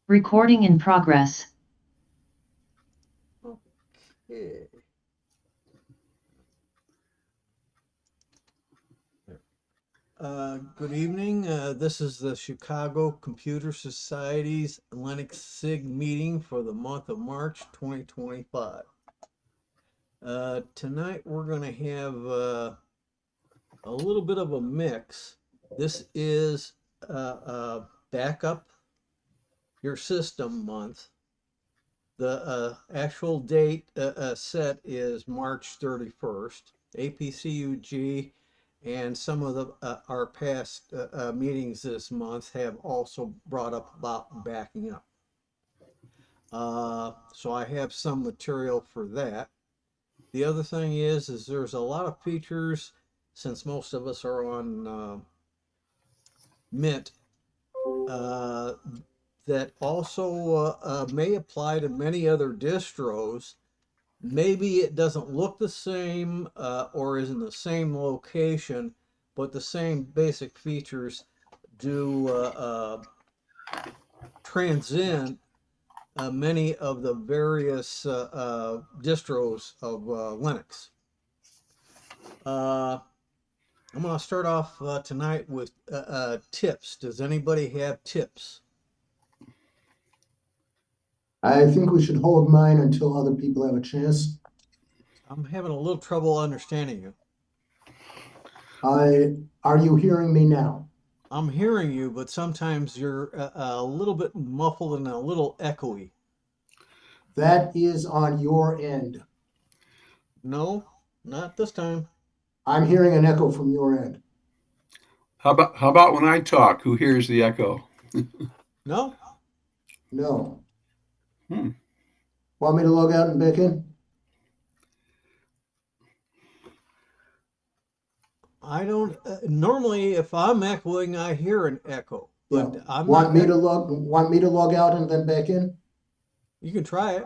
Recording in progress. Okay. Good evening. This is the Chicago Computer Society's Linux SIG meeting for the month of March 2025. Tonight we're going to have a little bit of a mix. This is backup your system month. The actual date set is March 31st. APCUG and some of our past meetings this month have also brought up about backing up. So I have some material for that. The other thing is there's a lot of features, since most of us are on Mint, that also may apply to many other distros. Maybe it doesn't look the same or is in the same location, but the same basic features do transcend many of the various distros of Linux. I'm going to start off tonight with tips. Does anybody have tips? I think we should hold mine until other people have a chance. I'm having a little trouble understanding you. Are you hearing me now? I'm hearing you, but sometimes you're a little bit muffled and a little echoey. That is on your end. No, not this time. I'm hearing an echo from your end. How about when I talk? Who hears the echo? No? No. Hmm. Want me to log out and back in? I don't. Normally, if I'm echoing, I hear an echo, but Yeah. I'm Want not. me to log out and then back in? You can try it.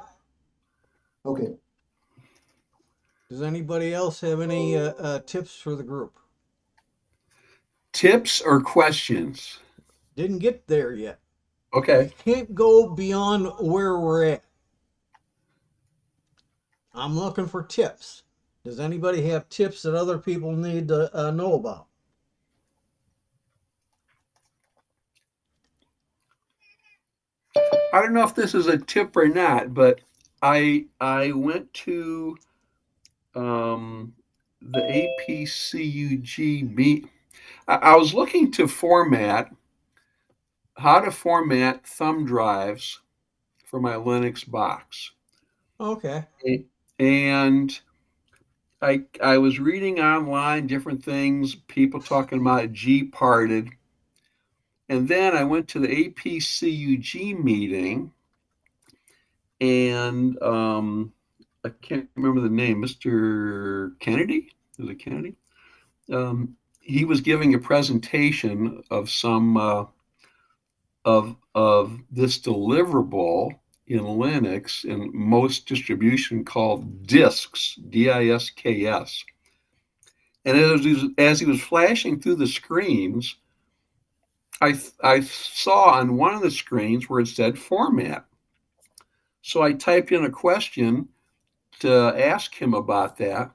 Okay. Does anybody else have any tips for the group? Tips or questions? Didn't get there yet. We Okay. can't go beyond where we're at. I'm looking for tips. Does anybody have tips that other people need to know about? I don't know if this is a tip or not, but I went to the APCUG meet. I was looking to how to format thumb drives for my Linux box. Okay. And I was reading online different things, people talking about G parted. And then I went to the APCUG meeting, and I can't remember the name, Mr. Kennedy? Was it Kennedy? He was giving a presentation of some of this deliverable in Linux in most distribution called disks, DISKS. And as he was flashing through the screens, I saw on one of the screens where it said format. So I typed in a question to ask him about that.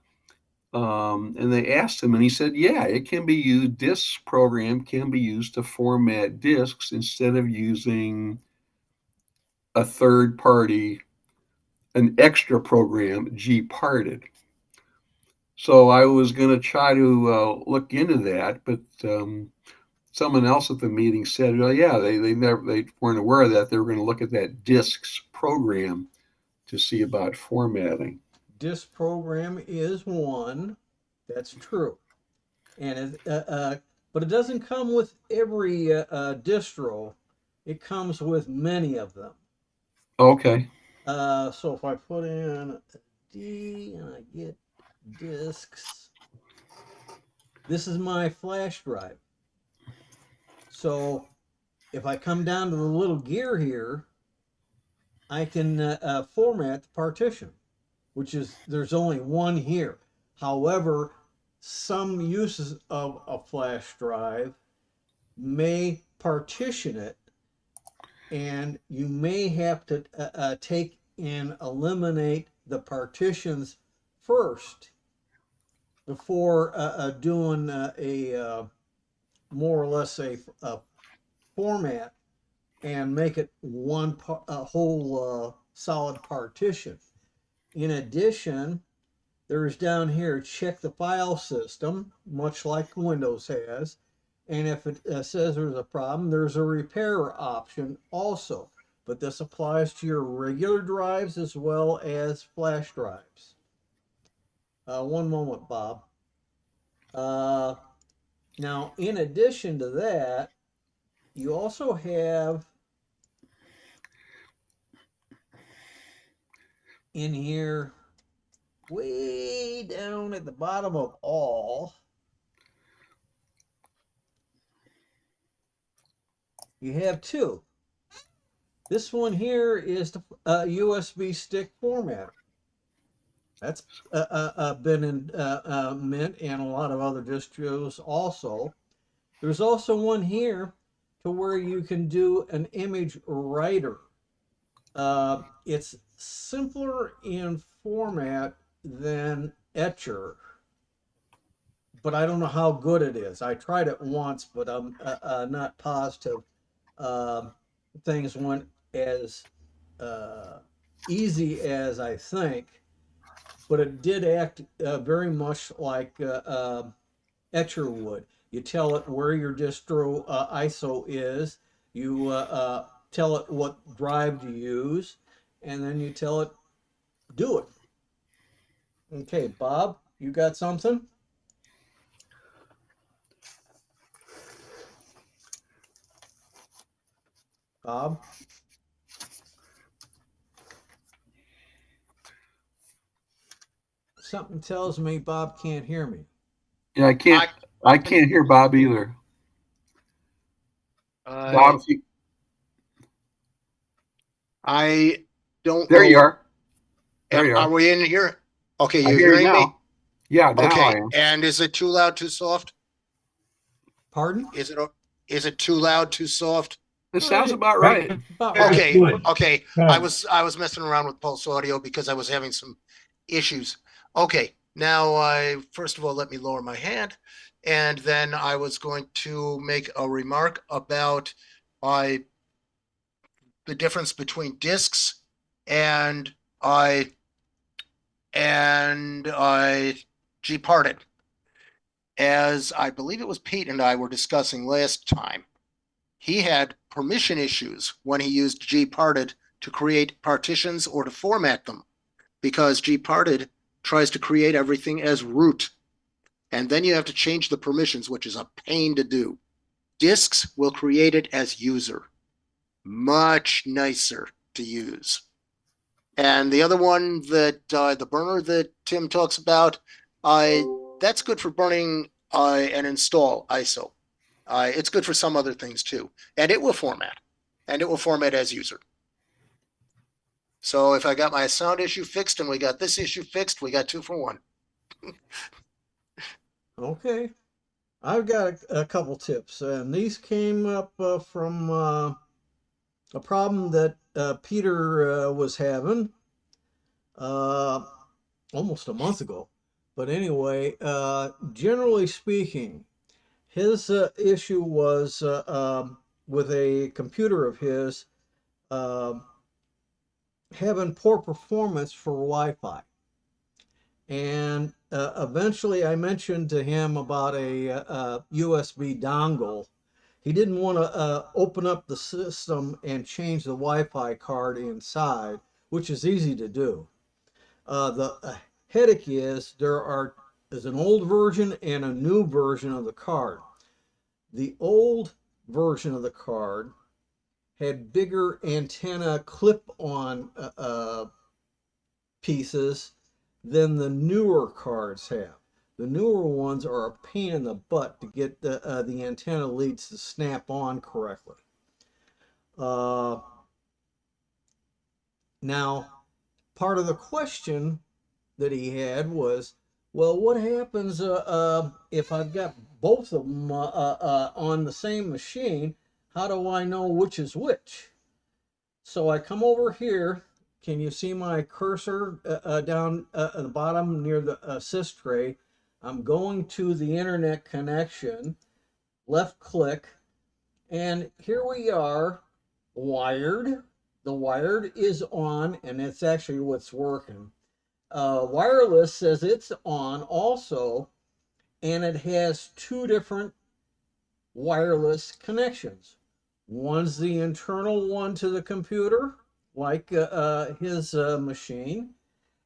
And they asked him, and he said, yeah, it can be used. This program can be used to format disks instead of using a third party, an extra program, Gparted. So I was going to try to look into that, but someone else at the meeting said, well, yeah, they weren't aware of that. They were going to look at that disks program to see about formatting. Disk program is one. That's true. And but it doesn't come with every distro. It comes with many of them. Okay. So if I put in a D and I get disks, this is my flash drive. So if I come down to the little gear here, I can format the partition, which is, there's only one here. However, some uses of a flash drive may partition it, and you may have to take and eliminate the partitions first before doing more or less a format and make it a whole solid partition. In addition, there's down here, check the file system, much like Windows has. And if it says there's a problem, there's a repair option also. But this applies to your regular drives as well as flash drives. One moment, Bob. Now, in addition to that, you also have in here, way down at the bottom of all, you have two. This one here is the USB stick formatter. That's been in Mint and a lot of other distros also. There's also one here to where you can do an image writer. It's simpler in format than Etcher, but I don't know how good it is. I tried it once, but I'm not positive things went as easy as I think. But it did act very much like Etcher would. You tell it where your distro ISO is, you tell it what drive to use, and then you tell it, do it. Okay, Bob, you got something? Bob? Something tells me Bob can't hear me. Yeah, I can't hear Bob either. Bob, I don't there know. you are. There you Are are. we in here? Okay, I you're hear you hearing me? now. Yeah, now I Okay, am. and is it too loud, too soft? Pardon? Is it too loud, too soft? This sounds about right. About right. Okay, okay. I was messing around with Pulse Audio because I was having some issues. Okay, now first of all, let me lower my hand, and then I was going to make a remark about the difference between discs and I Gparted. As I believe it was Pete and I were discussing last time, he had permission issues when he used Gparted to create partitions or to format them, because Gparted tries to create everything as root, and then you have to change the permissions, which is a pain to do. Disks will create it as user. Much nicer to use. And the other one that the burner that Tim talks about, that's good for burning and install ISO. It's good for some other things too, and it will format, as user. So if I got my sound issue fixed and we got this issue fixed, we got 2 for 1. Okay. I've got a couple tips, and these came up from a problem that Peter was having almost a month ago. But anyway, generally speaking, his issue was with a computer of his. having poor performance for Wi-Fi. And eventually I mentioned to him about a USB dongle. He didn't want to open up the system and change the Wi-Fi card inside, which is easy to do. The headache is there's an old version and a new version of the card. The old version of the card had bigger antenna clip-on pieces than the newer cards have. The newer ones are a pain in the butt to get the antenna leads to snap on correctly. Now, part of the question that he had was, well, what happens if I've got both of them on the same machine? How do I know which is which? So I come over here. Can you see my cursor down at the bottom near the sys tray? I'm going to the internet connection, left click, and here we are, wired. The wired is on, and it's actually what's working. Wireless says it's on also, and it has two different wireless connections. One's the internal one to the computer, like his machine,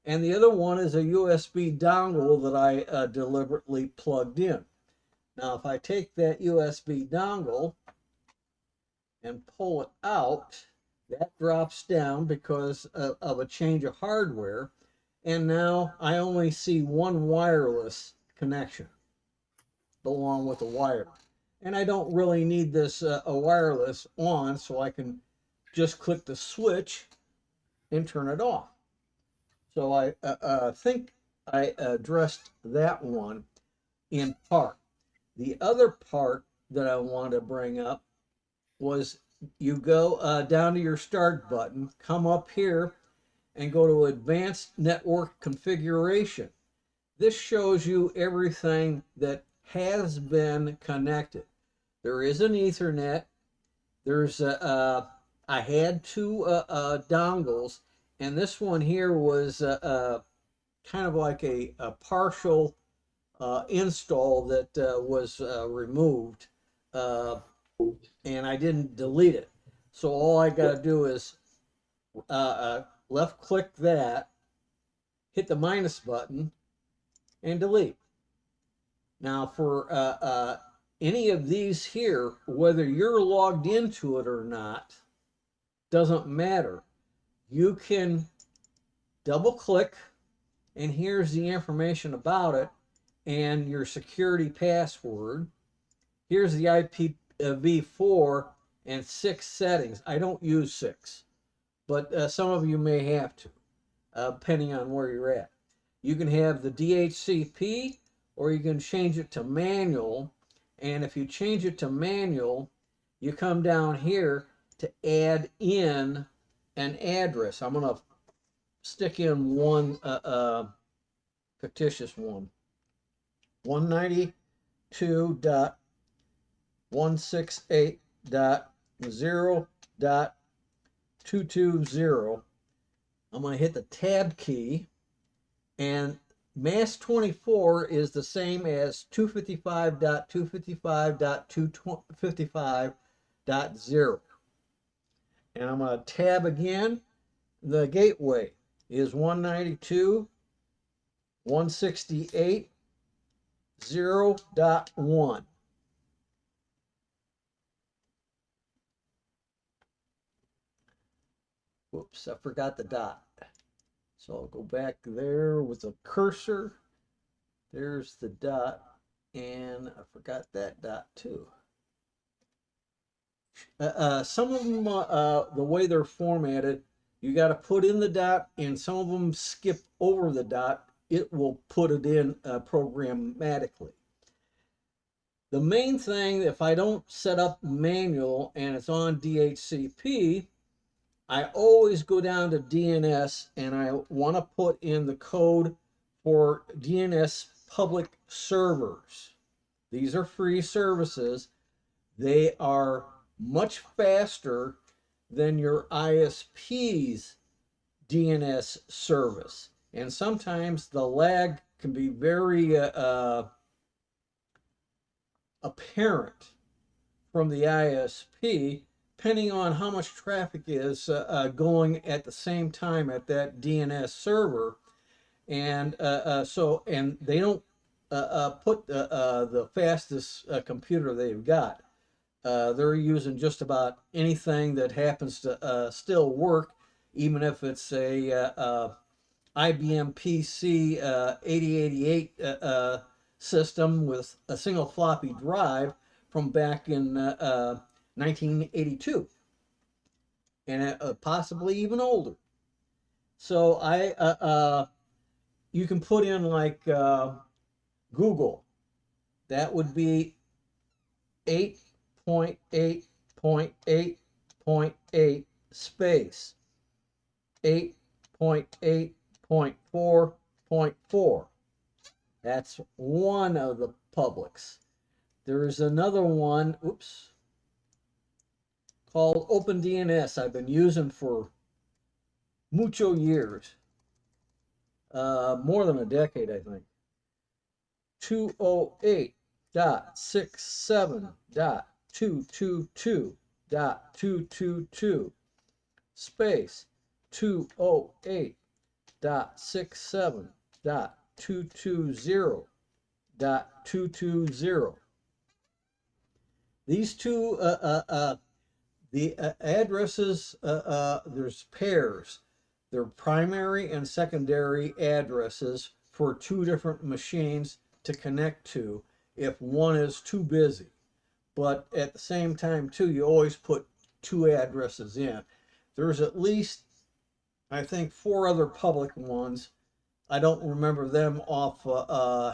and the other one is a USB dongle that I deliberately plugged in. Now, if I take that USB dongle and pull it out, that drops down because of a change of hardware, and now I only see one wireless connection along with a wire. And I don't really need this a wireless on, so I can just click the switch and turn it off. So I think I addressed that one in part. The other part that I want to bring up was you go down to your start button, come up here and go to advanced network configuration. This shows you everything that has been connected. There is an Ethernet. There's I had two dongles, and this one here was kind of like a partial install that was removed, and I didn't delete it. So all I got to do is left click that, hit the minus button, and delete. Now for any of these here, whether you're logged into it or not, doesn't matter. You can double click, and here's the information about it and your security password. Here's the IPv4 and 6 settings. I don't use 6, but some of you may have to, depending on where you're at. You can have the DHCP, or you can change it to manual. And if you change it to manual, you come down here to add in an address. I'm going to stick in one fictitious one. 192.168.0.220. I'm going to hit the tab key, and mask 24 is the same as 255.255.255.0. And I'm going to tab again. The gateway is 192.168.0.1. Whoops, I forgot the dot. So I'll go back there with the cursor. There's the dot, and I forgot that dot too. Some of them, the way they're formatted, you got to put in the dot, and some of them skip over the dot. It will put it in programmatically. The main thing, if I don't set up manual and it's on DHCP, I always go down to DNS, and I want to put in the code for DNS public servers. These are free services. They are much faster than your ISP's DNS service. And sometimes the lag can be very apparent from the ISP, depending on how much traffic is going at the same time at that DNS server. And and they don't put the fastest computer they've got. They're using just about anything that happens to still work, even if it's a IBM PC 8088 system with a single floppy drive from back in 1982, and possibly even older. So you can put in like Google. That would be 8.8.8.8 space 8.8.4.4. That's one of the publics. There is another one, called OpenDNS. I've been using for mucho years, more than a decade, I think. 208.67.222.222 space 208.67.220.220. These two the addresses, there's pairs. They're primary and secondary addresses for two different machines to connect to if one is too busy. But at the same time, too, you always put two addresses in. There's at least, I think, 4 other public ones. I don't remember them off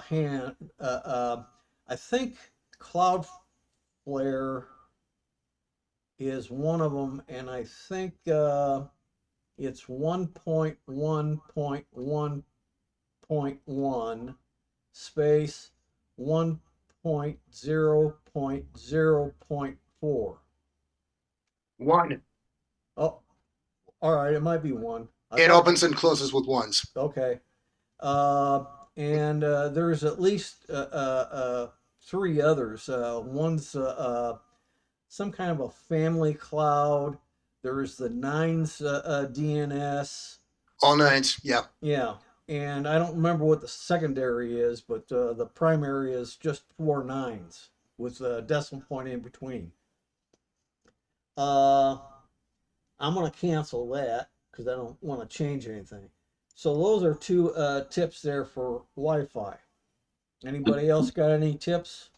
hand. I think Cloudflare is one of them, and I think it's 1.1.1.1 space 1.0.0.4. One. Oh, all right, it might be one. It opens and closes with ones. Okay. And there's at least 3 others. One's some kind of a family cloud. There's the Nines DNS. All nines, yeah. Yeah. And I don't remember what the secondary is, but the primary is just 4 nines with a decimal point in between. I'm going to cancel that because I don't want to change anything. So those are 2 tips there for Wi-Fi. Anybody else got any tips?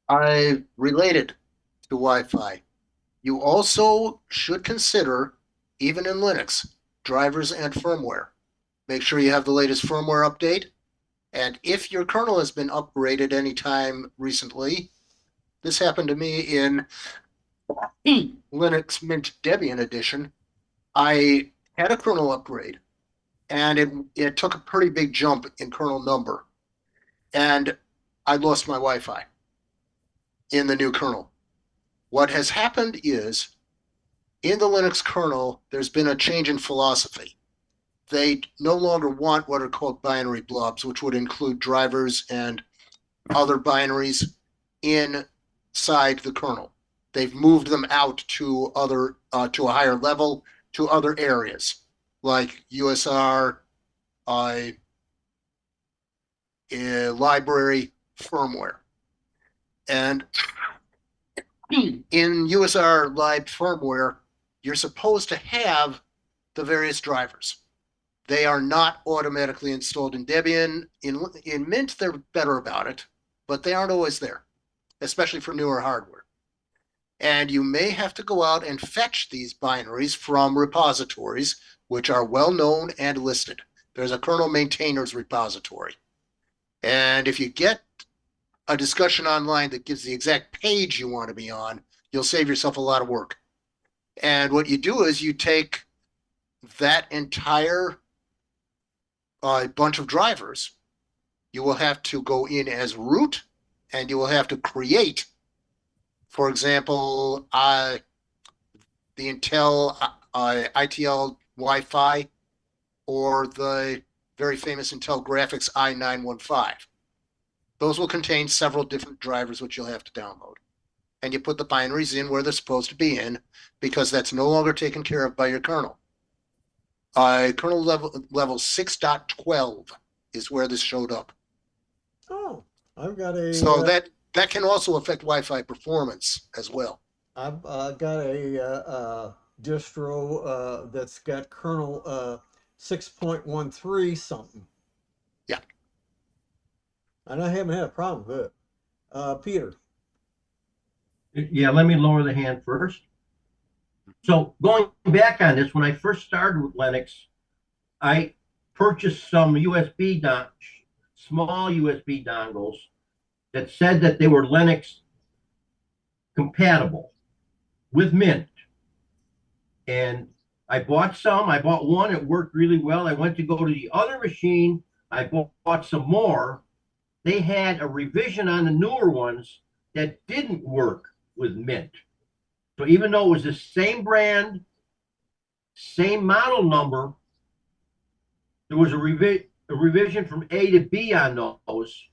I related to Wi-Fi. You also should consider, even in Linux, drivers and firmware. Make sure you have the latest firmware update. And if your kernel has been upgraded anytime recently, this happened to me in Linux Mint Debian edition. I had a kernel upgrade, and it took a pretty big jump in kernel number. And I lost my Wi-Fi in the new kernel. What has happened is, in the Linux kernel, there's been a change in philosophy. They no longer want what are called binary blobs, which would include drivers and other binaries inside the kernel. They've moved them out to a higher level, to other areas like USR, library, firmware. And in USR lib firmware, you're supposed to have the various drivers. They are not automatically installed in Debian. In Mint, they're better about it, but they aren't always there, especially for newer hardware. And you may have to go out and fetch these binaries from repositories, which are well known and listed. There's a kernel maintainers repository. And if you get a discussion online that gives the exact page you want to be on, you'll save yourself a lot of work. And what you do is you take that entire bunch of drivers, you will have to go in as root, and you will have to create, for example, the Intel ITL Wi-Fi, or the very famous Intel Graphics i915. Those will contain several different drivers which you'll have to download. And you put the binaries in where they're supposed to be in, because that's no longer taken care of by your kernel. Kernel level 6.12 is where this showed up. Oh, I've got a. So that can also affect Wi-Fi performance as well. I've got a distro that's got kernel 6.13 something. Yeah. And I haven't had a problem with it. Peter. Yeah, let me lower the hand first. So going back on this, when I first started with Linux, I purchased some small USB dongles that said that they were Linux compatible with Mint. And I bought some. I bought one. It worked really well. I went to go to the other machine. I bought some more. They had a revision on the newer ones that didn't work with Mint. So even though it was the same brand, same model number, there was a revision from A to B on those,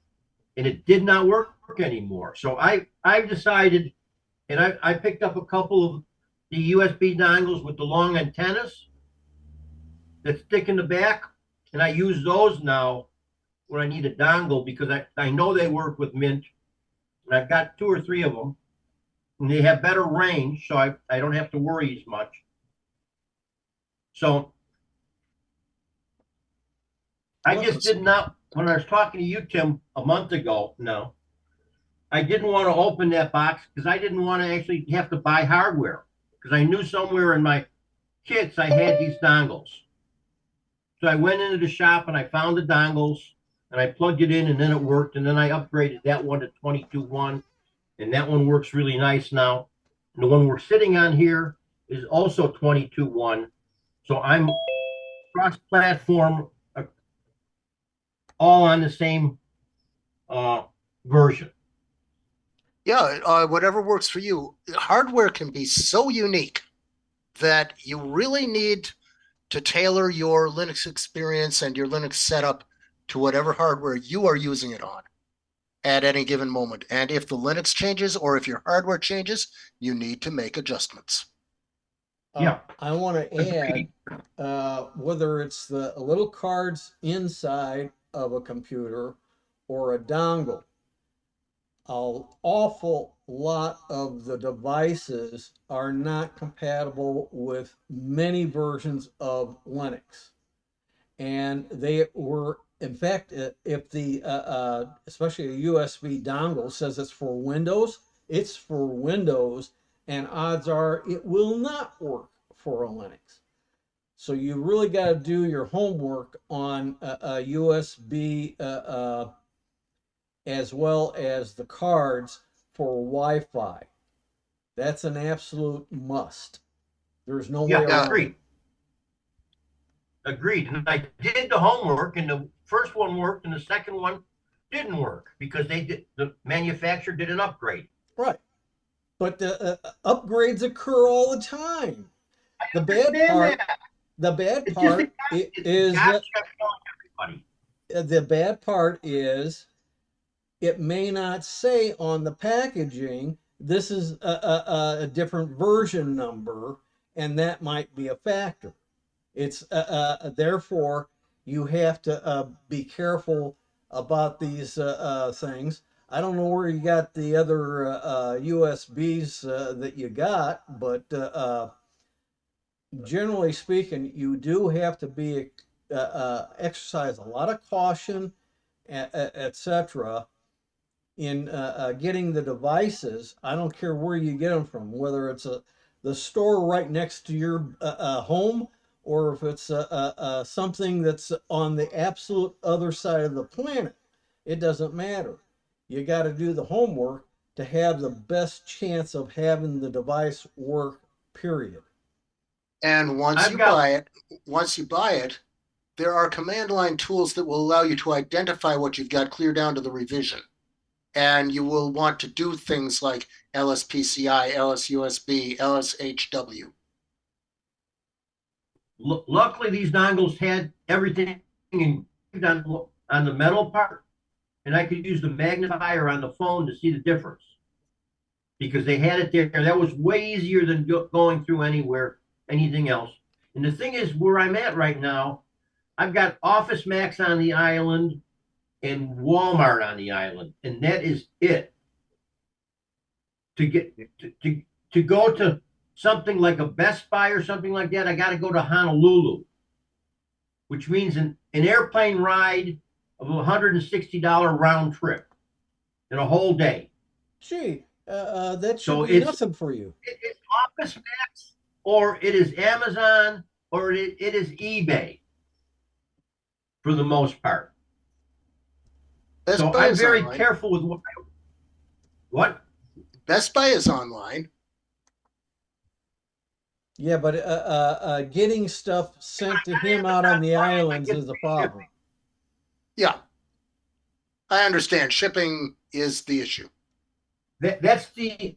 and it did not work anymore. So I've decided, and I picked up a couple of the USB dongles with the long antennas that stick in the back, and I use those now when I need a dongle, because I know they work with Mint, and I've got 2 or 3 of them, and they have better range, so I don't have to worry as much. So I just did not, when I was talking to you, Tim, a month ago now, I didn't want to open that box because I didn't want to actually have to buy hardware, because I knew somewhere in my kits I had these dongles. So I went into the shop and I found the dongles and I plugged it in, and then it worked. And then I upgraded that one to 22.1, and that one works really nice now. And the one we're sitting on here is also 22.1. So I'm cross-platform, all on the same version. Yeah, whatever works for you. Hardware can be so unique that you really need to tailor your Linux experience and your Linux setup to whatever hardware you are using it on at any given moment. And if the Linux changes or if your hardware changes, you need to make adjustments. Yeah. I want to add, whether it's the little cards inside of a computer or a dongle, an awful lot of the devices are not compatible with many versions of Linux. And they were, in fact, if the, especially a USB dongle says it's for Windows, it's for Windows, and odds are it will not work for a Linux. So you really got to do your homework on a USB as well as the cards for Wi-Fi. That's an absolute must. There's no way around Agreed. it. Agreed. And I did the homework, and the first one worked, and the second one didn't work because the manufacturer did an upgrade. Right. But the upgrades occur all the time. The bad part, the bad part is that the bad part is it may not say on the packaging this is a different version number, and that might be a factor. It's therefore you have to be careful about these things. I don't know where you got the other USBs that you got, but generally speaking, you do have to be exercise a lot of caution, etc. in getting the devices. I don't care where you get them from, whether it's the store right next to your home, or if it's something that's on the absolute other side of the planet. It doesn't matter. You got to do the homework to have the best chance of having the device work, period. And once you buy it, there are command line tools that will allow you to identify what you've got clear down to the revision. And you will want to do things like LSPCI, LSUSB, LSHW. Luckily, these dongles had everything engraved on the metal part, and I could use the magnifier on the phone to see the difference because they had it there. That was way easier than going through anything else. And the thing is, where I'm at right now, I've got Office Max on the island and Walmart on the island, and that is it. To go to something like a Best Buy or something like that, I got to go to Honolulu, which means an airplane ride of $160 round trip in a whole day. Gee, that So should be it's nothing for you. it's Office Max, or it is Amazon, or it is eBay for the most part. Best So Buy I'm is very online. careful with what. Best Buy is online. Yeah, but getting stuff sent to him out on the islands is a problem. Yeah, I understand. Shipping is the issue. That's the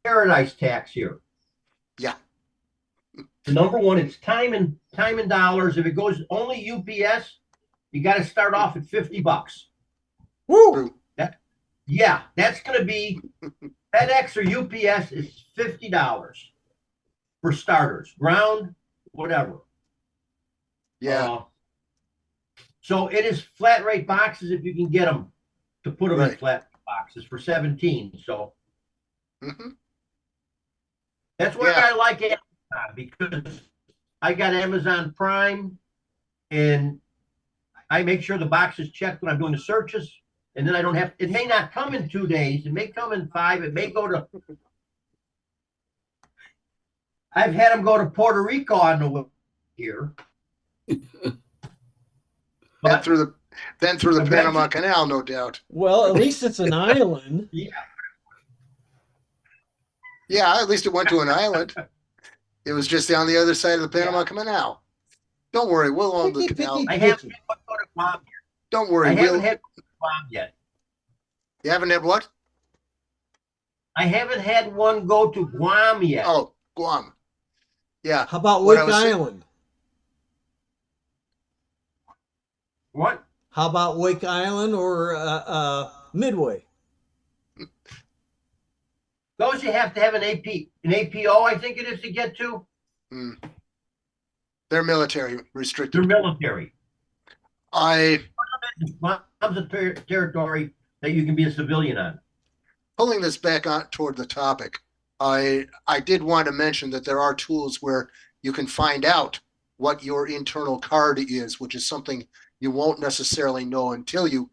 paradise tax here. Yeah. The number one, it's time and dollars. If it goes only UPS, you got to start off at $50. Woo! True. Yeah, that's going to be FedEx or UPS is $50 for starters, ground, whatever. Yeah. So it is flat rate boxes if you can get them to put them in Right. flat boxes for 17. So hmm that's where Yeah. I like Amazon because I got Amazon Prime and I make sure the box is checked when I'm doing the searches. And then I don't have, it may not come in 2 days. It may come in 5. It may go to, I've had them go to Puerto Rico on the way here. And But through the Eventually- Panama Canal, no doubt. Well, at least it's an island. Yeah, at least it went to an island. It was just on the other side of the Panama Canal. Don't worry, we'll own the Picky, canal. picky. I haven't had one go to Guam yet. Don't I worry, haven't had one to Guam yet. You haven't had what? I haven't had one go to Guam yet. Oh, Guam. Yeah. How about What I Wake was saying- Island? What? How about Wake Island or Midway? Those you have to have an APO, I think it is to get to. They're military They're restricted. military. I Guam's a territory that you can be a civilian on. pulling this back on toward the topic. I did want to mention that there are tools where you can find out what your internal card is, which is something you won't necessarily know until you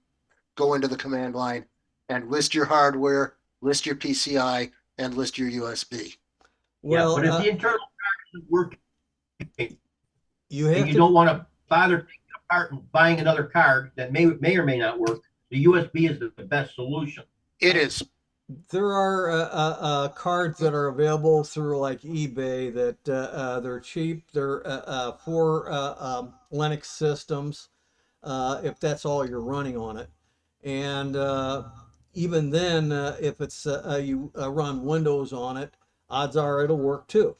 go into the command line and list your hardware, list your PCI, and list your USB. Well, but if the internal card isn't working, you have and you to. don't want to bother taking it apart and buying another card that may or may not work, the USB is the best solution. It is. There are cards that are available through like eBay that they're cheap. They're for Linux systems, if that's all you're running on it. And even then, if it's you run Windows on it, odds are it'll work too.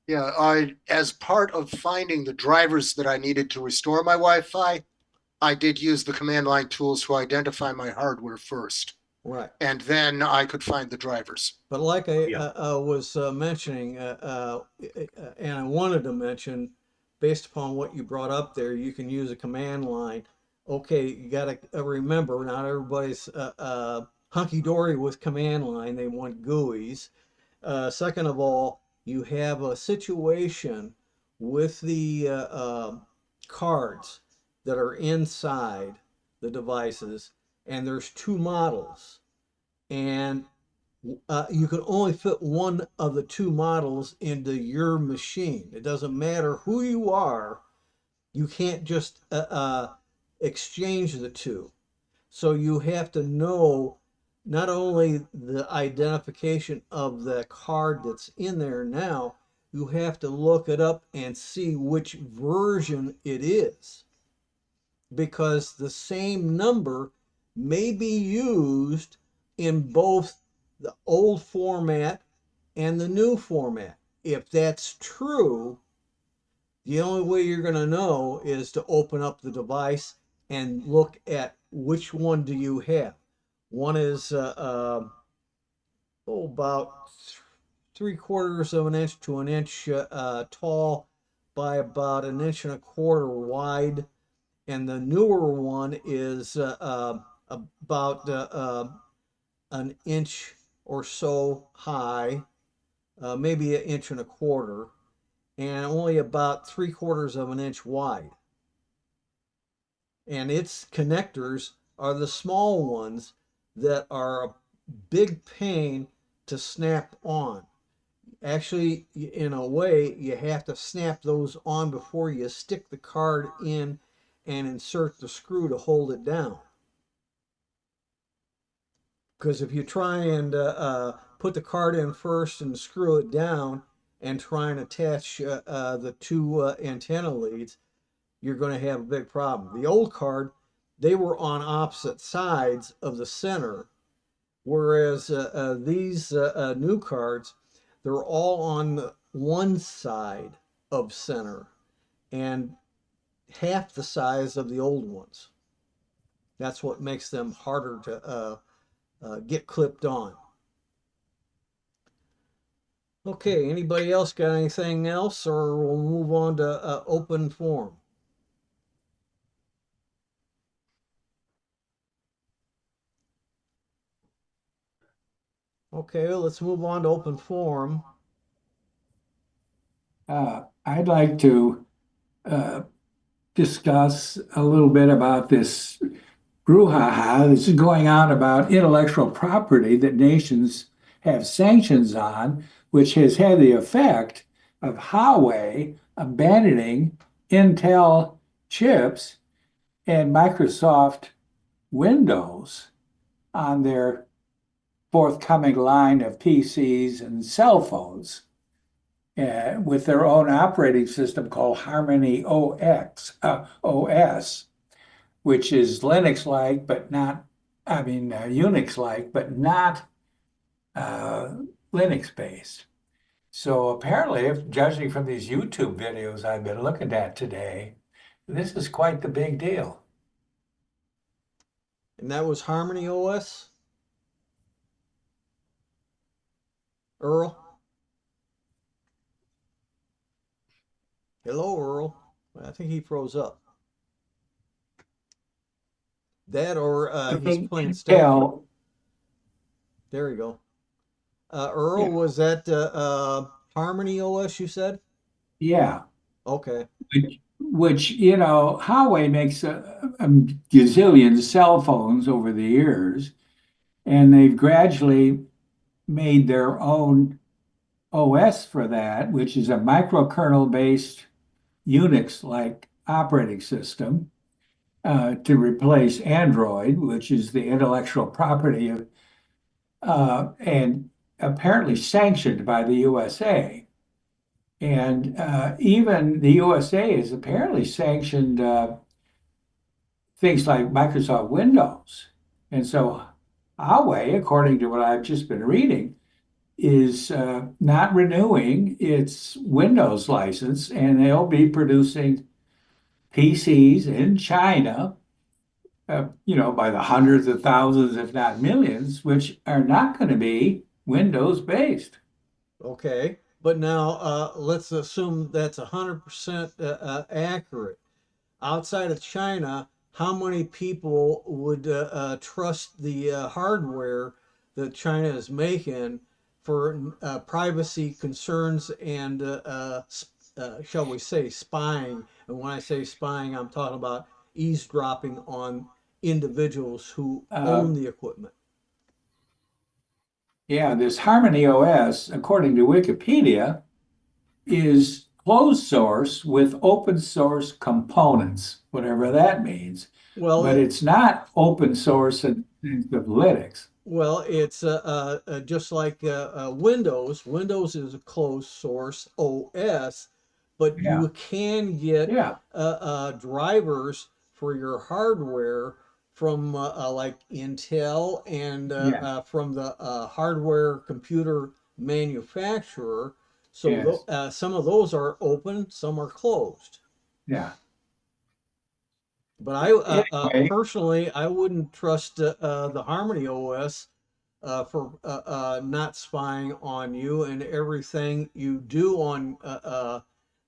Yeah, as part of finding the drivers that I needed to restore my Wi-Fi, I did use the command line tools to identify my hardware first, Right. and then I could find the drivers. But like I Yeah. was mentioning, and I wanted to mention, based upon what you brought up there, you can use a command line. Okay, you got to remember, not everybody's hunky-dory with command line. They want GUIs. Second of all, you have a situation with the cards that are inside the devices, and there's 2 models. And you can only fit one of the 2 models into your machine. It doesn't matter who you are, you can't just exchange the 2. So you have to know not only the identification of the card that's in there now, you have to look it up and see which version it is. Because the same number may be used in both the old format and the new format. If that's true, the only way you're going to know is to open up the device and look at which one do you have. One is about 3/4 of an inch to an inch tall by about an inch and a quarter wide, and the newer one is about an inch or so high, maybe an inch and a quarter, and only about 3/4 of an inch wide. And its connectors are the small ones that are a big pain to snap on. Actually, in a way, you have to snap those on before you stick the card in and insert the screw to hold it down. Because if you try and put the card in first and screw it down and try and attach the two antenna leads, you're going to have a big problem. The old card, they were on opposite sides of the center, whereas these new cards, they're all on one side of center and half the size of the old ones. That's what makes them harder to get clipped on. Okay, anybody else got anything else, or we'll move on to open forum? Okay, let's move on to open forum. I'd like to discuss a little bit about this brouhaha that's going on about intellectual property that nations have sanctions on, which has had the effect of Huawei abandoning Intel chips and Microsoft Windows on their forthcoming line of PCs and cell phones with their own operating system called Harmony OS, which is Linux-like, but not, Unix-like, but not Linux-based. So apparently, if judging from these YouTube videos I've been looking at today, this is quite the big deal. And that was Harmony OS? Earl? Hello, Earl. I think he froze up. That or he's playing Starfield. There we go. Earl, Yeah. was that Harmony OS you said? Yeah. Okay. Which, Huawei makes a gazillion cell phones over the years, and they've gradually made their own OS for that, which is a microkernel-based Unix-like operating system to replace Android, which is the intellectual property of, and apparently sanctioned by the USA. And even the USA has apparently sanctioned things like Microsoft Windows. And so Huawei, according to what I've just been reading, is not renewing its Windows license, and they'll be producing PCs in China, by the hundreds of thousands, if not millions, which are not going to be Windows based. Okay. But now let's assume that's 100% accurate. Outside of China, how many people would trust the hardware that China is making for privacy concerns and, shall we say, spying? And when I say spying, I'm talking about eavesdropping on individuals who own the equipment. Yeah, this Harmony OS, according to Wikipedia, is closed source with open source components, whatever that means. Well, But it's not open source in the sense of Linux. Well, it's just like Windows. Windows is a closed source OS, but Yeah, you can get yeah, drivers for your hardware from like Intel and yeah. from the hardware computer manufacturer. So Yes. some of those are open, some are closed. Yeah. But I Anyway, personally, I wouldn't trust the Harmony OS for not spying on you and everything you do on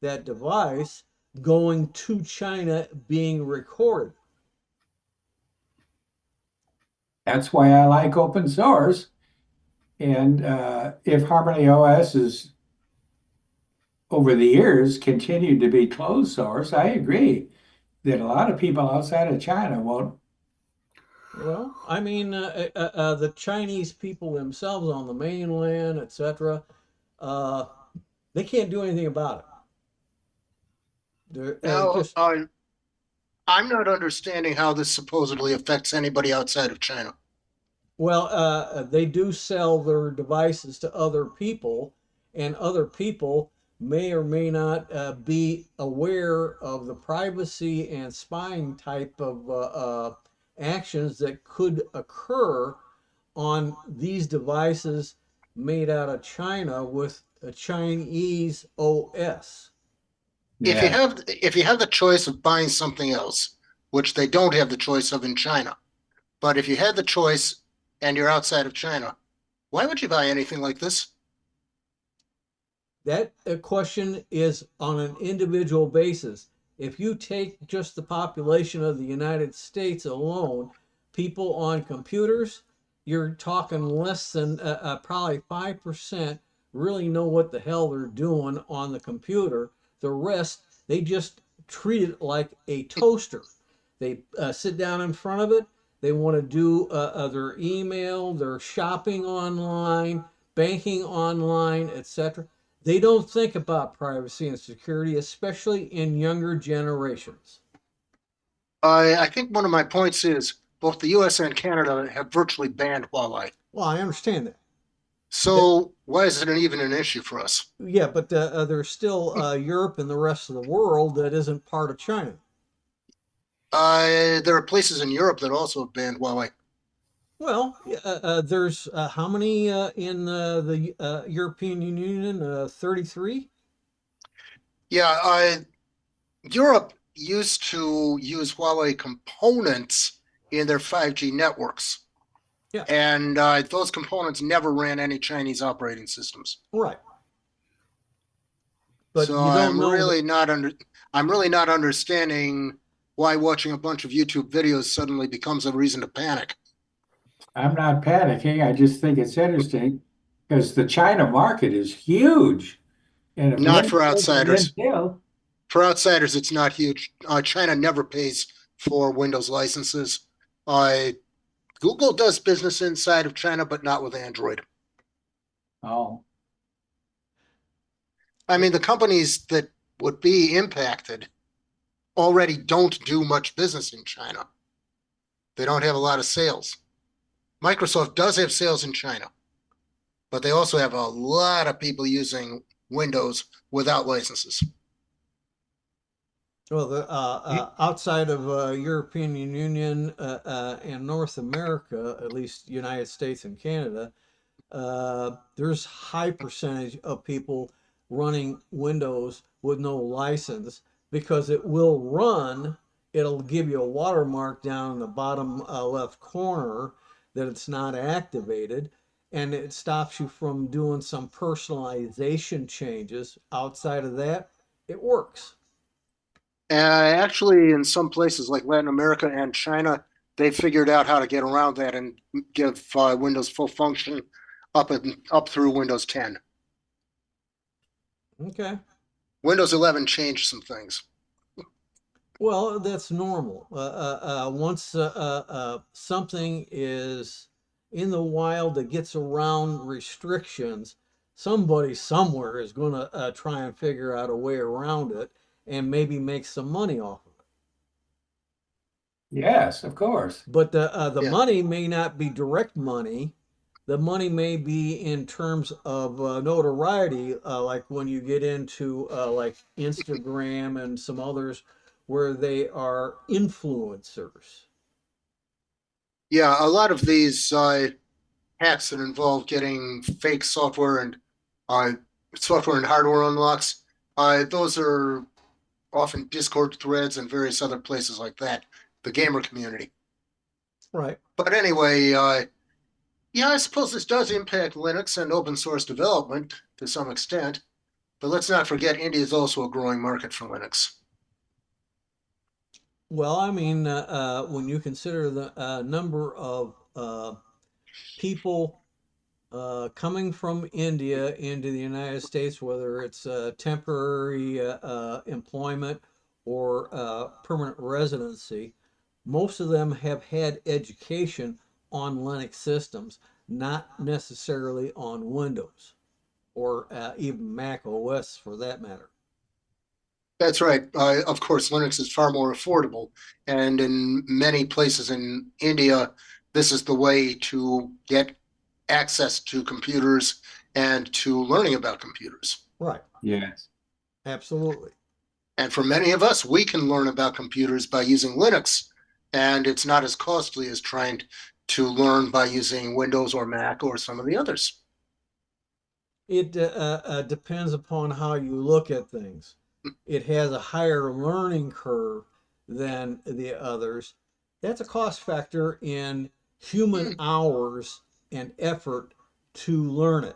that device going to China being recorded. that's why I like open source. And if Harmony OS is over the years continued to be closed source, I agree that a lot of people outside of China won't. Well, I mean, the Chinese people themselves on the mainland, etc., uh, they can't do anything about it. They're Now, just I'm not understanding how this supposedly affects anybody outside of China. Well, they do sell their devices to other people, and other people may or may not be aware of the privacy and spying type of actions that could occur on these devices made out of China with a Chinese OS. Yeah. If you have the choice of buying something else, which they don't have the choice of in China, but if you had the choice and you're outside of China, why would you buy anything like this? That question is on an individual basis. If you take just the population of the United States alone, people on computers, you're talking less than probably 5% really know what the hell they're doing on the computer. The rest, they just treat it like a toaster. They sit down in front of it. They want to do their email, their shopping online, banking online, etc. They don't think about privacy and security, especially in younger generations. I think one of my points is both the US and Canada have virtually banned Huawei. Well, I understand that. So why is it even an issue for us? Yeah, but there's still Europe and the rest of the world that isn't part of China. There are places in Europe that also have banned Huawei. Well, there's how many in the European Union? 33? Yeah, Europe used to use Huawei components in their 5G networks, Yeah, and those components never ran any Chinese operating systems. right. But So you don't know that. I'm really not understanding why watching a bunch of YouTube videos suddenly becomes a reason to panic. I'm not panicking. I just think it's interesting because the China market is huge. And if Not for Windows and outsiders. Intel, For outsiders, it's not huge. China never pays for Windows licenses. Uh, Google does business inside of China, but not with Android. oh, I mean, the companies that would be impacted already don't do much business in China. They don't have a lot of sales. Microsoft does have sales in China, but they also have a lot of people using Windows without licenses. Well, outside of European Union and North America, at least United States and Canada, there's high percentage of people running Windows with no license because it will run. It'll give you a watermark down in the bottom left corner that it's not activated, and it stops you from doing some personalization changes. Outside of that, it works. Actually, in some places like Latin America and China, they figured out how to get around that and give Windows full function up through Windows 10. Okay. Windows 11 changed some things. Well, that's normal. Once something is in the wild that gets around restrictions, somebody somewhere is going to try and figure out a way around it and maybe make some money off of it. yes, of course. But the Yeah. money may not be direct money. The money may be in terms of notoriety, like when you get into like Instagram and some others where they are influencers. Yeah, a lot of these hacks that involve getting fake software and Uh, Software and hardware unlocks. Those are often Discord threads and various other places like that, the gamer community. Right. But anyway, yeah, I suppose this does impact Linux and open source development to some extent. But let's not forget, India is also a growing market for Linux. Well, I mean, when you consider the number of people coming from India into the United States, whether it's temporary employment or permanent residency, most of them have had education on Linux systems, not necessarily on Windows or even Mac OS for that matter. That's right. Of course, Linux is far more affordable. And in many places in India, this is the way to get access to computers and to learning about computers. Right, Yes. absolutely. And for many of us, we can learn about computers by using Linux, and it's not as costly as trying to learn by using Windows or Mac or some of the others. It depends upon how you look at things. It has a higher learning curve than the others. That's a cost factor in human hours and effort to learn it,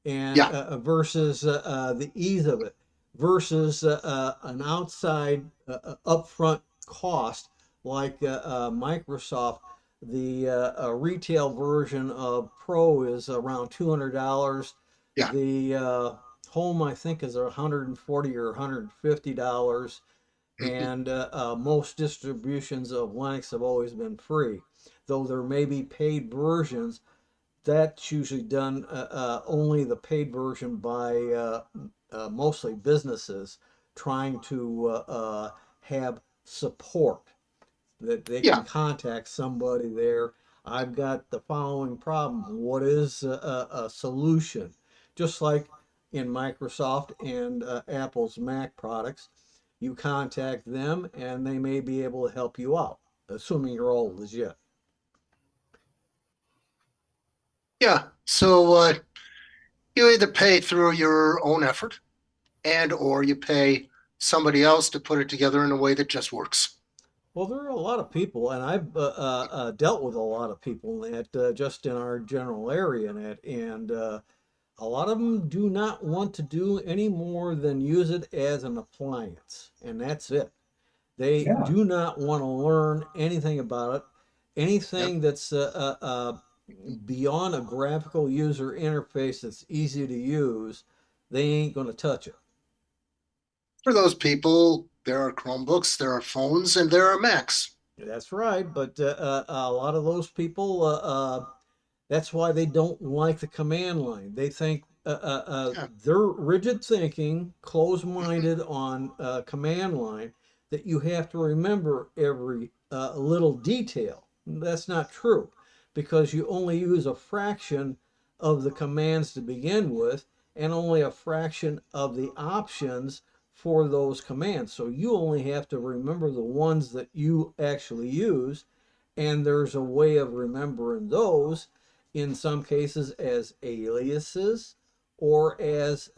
and Yeah. versus the ease of it, versus an outside upfront cost like Microsoft. The retail version of Pro is around $200. Yeah. The home, I think, is $140 or $150, and most distributions of Linux have always been free, though there may be paid versions. That's usually done only the paid version by mostly businesses trying to have support that they can Yeah. contact somebody there. I've got the following problem. What is a solution? Just like in Microsoft and Apple's Mac products, you contact them and they may be able to help you out, assuming you're all legit. Yeah. So you either pay through your own effort and or you pay somebody else to put it together in a way that just works. Well, there are a lot of people, and I've dealt with a lot of people in that just in our general area in it, and a lot of them do not want to do any more than use it as an appliance, and that's it. They Yeah. do not want to learn anything about it, Yep. anything that's beyond a graphical user interface that's easy to use. They ain't going to touch it. For those people, there are Chromebooks, there are phones, and there are Macs. That's right, but a lot of those people that's why they don't like the command line. They think Yeah. they're rigid thinking, closed-minded on command line, that you have to remember every little detail. That's not true because you only use a fraction of the commands to begin with and only a fraction of the options for those commands. So you only have to remember the ones that you actually use, and there's a way of remembering those in some cases as aliases or as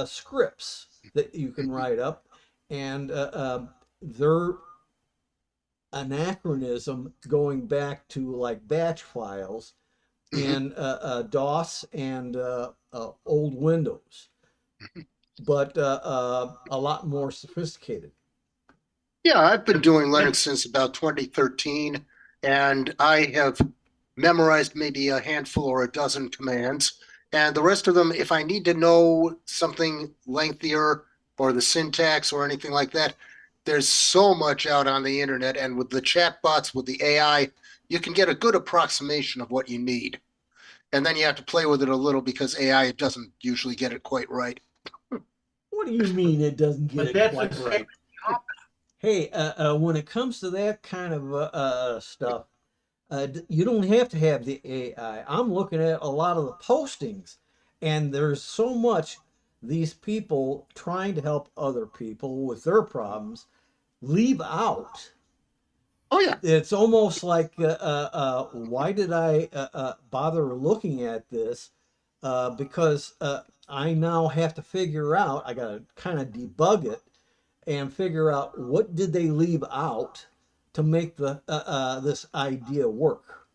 scripts that you can write up, and they're anachronism going back to like batch files Mhm. in DOS and old Windows, but a lot more sophisticated. Yeah, I've been doing Linux And since about 2013, and I have memorized maybe a handful or a dozen commands. And the rest of them, if I need to know something lengthier or the syntax or anything like that, there's so much out on the internet. And with the chatbots, with the AI, you can get a good approximation of what you need. And then you have to play with it a little because AI doesn't usually get it quite right. What do you mean it doesn't get but it that's the quite same. right? Hey, when it comes to that kind of stuff, you don't have to have the AI. I'm looking at a lot of the postings, and there's so much these people trying to help other people with their problems leave out. Oh, yeah. It's almost like, why did I bother looking at this? Because I now have to figure out, I got to kind of debug it and figure out what did they leave out to make the this idea work.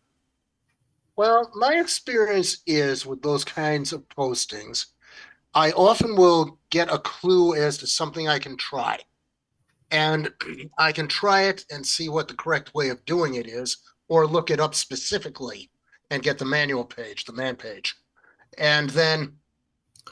Well, my experience is with those kinds of postings, I often will get a clue as to something I can try. And I can try it and see what the correct way of doing it is, or look it up specifically and get the manual page, the man page. And then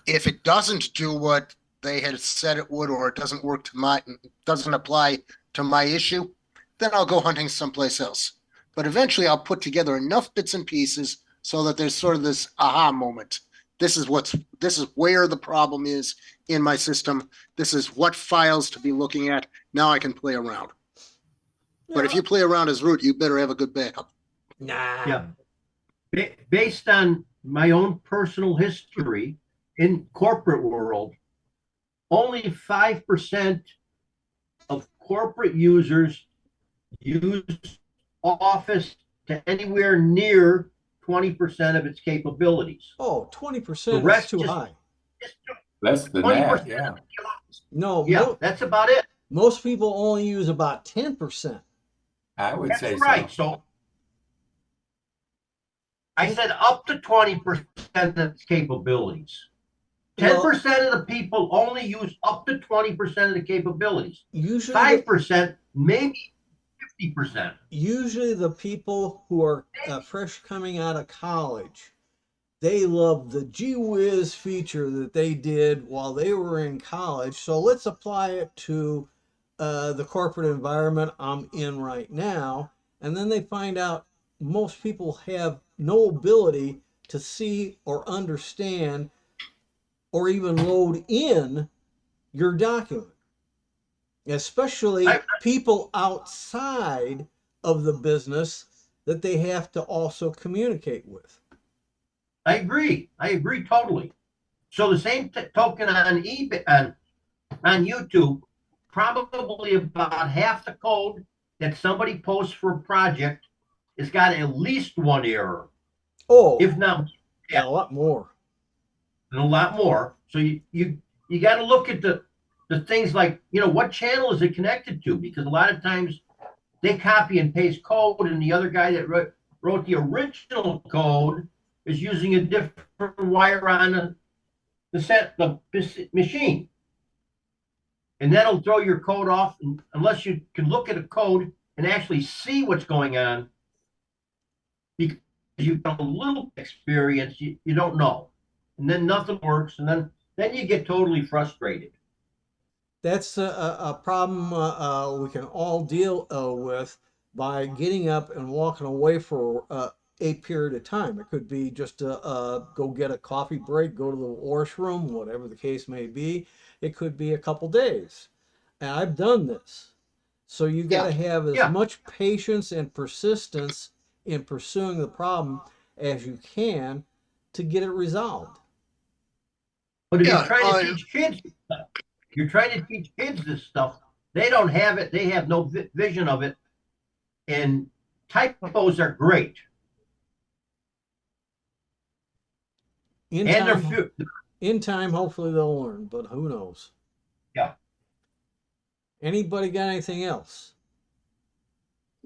if it doesn't do what they had said it would, or it doesn't work to doesn't apply to my issue, then I'll go hunting someplace else. But eventually I'll put together enough bits and pieces so that there's sort of this aha moment. This is where the problem is in my system. This is what files to be looking at. Now I can play around. But if you play around as root, you better have a good backup. Nah. Yeah. Based on my own personal history in corporate world, only 5% of corporate users use Office to anywhere near 20% of its capabilities. Oh, 20% is rest too just- high. Less than 20%. that, yeah. No, Yeah, that's about it. most people only use about 10%. I would say That's so. right. So I said up to 20% of its capabilities. 10% of the people only use up to 20% of the capabilities. Usually, 5%, maybe 50%. usually the people who are fresh coming out of college, they love the gee whiz feature that they did while they were in college. So let's apply it to the corporate environment I'm in right now. And then they find out most people have no ability to see or understand or even load in your document, especially people outside of the business that they have to also communicate with. I agree. I agree totally. So the same token on eBay, on YouTube, probably about half the code that somebody posts for a project has got at least one error, Oh, if not yeah, a lot more. and a lot more. So you got to look at the things like, what channel is it connected to? Because a lot of times they copy and paste code, and the other guy that wrote the original code is using a different wire on the machine. And that'll throw your code off unless you can look at a code and actually see what's going on. Because you've got a little experience, you don't know. And then nothing works, and then you get totally frustrated. That's a problem we can all deal with by getting up and walking away for a period of time. It could be just to go get a coffee break, go to the washroom, whatever the case may be. It could be a couple days. And I've done this. So you got to have as much patience and persistence in pursuing the problem as you can to get it resolved. But if you're trying to teach kids stuff, this stuff, they don't have it. They have no vision of it. And typos are great. In time, hopefully they'll learn, but who knows? Yeah. Anybody got anything else?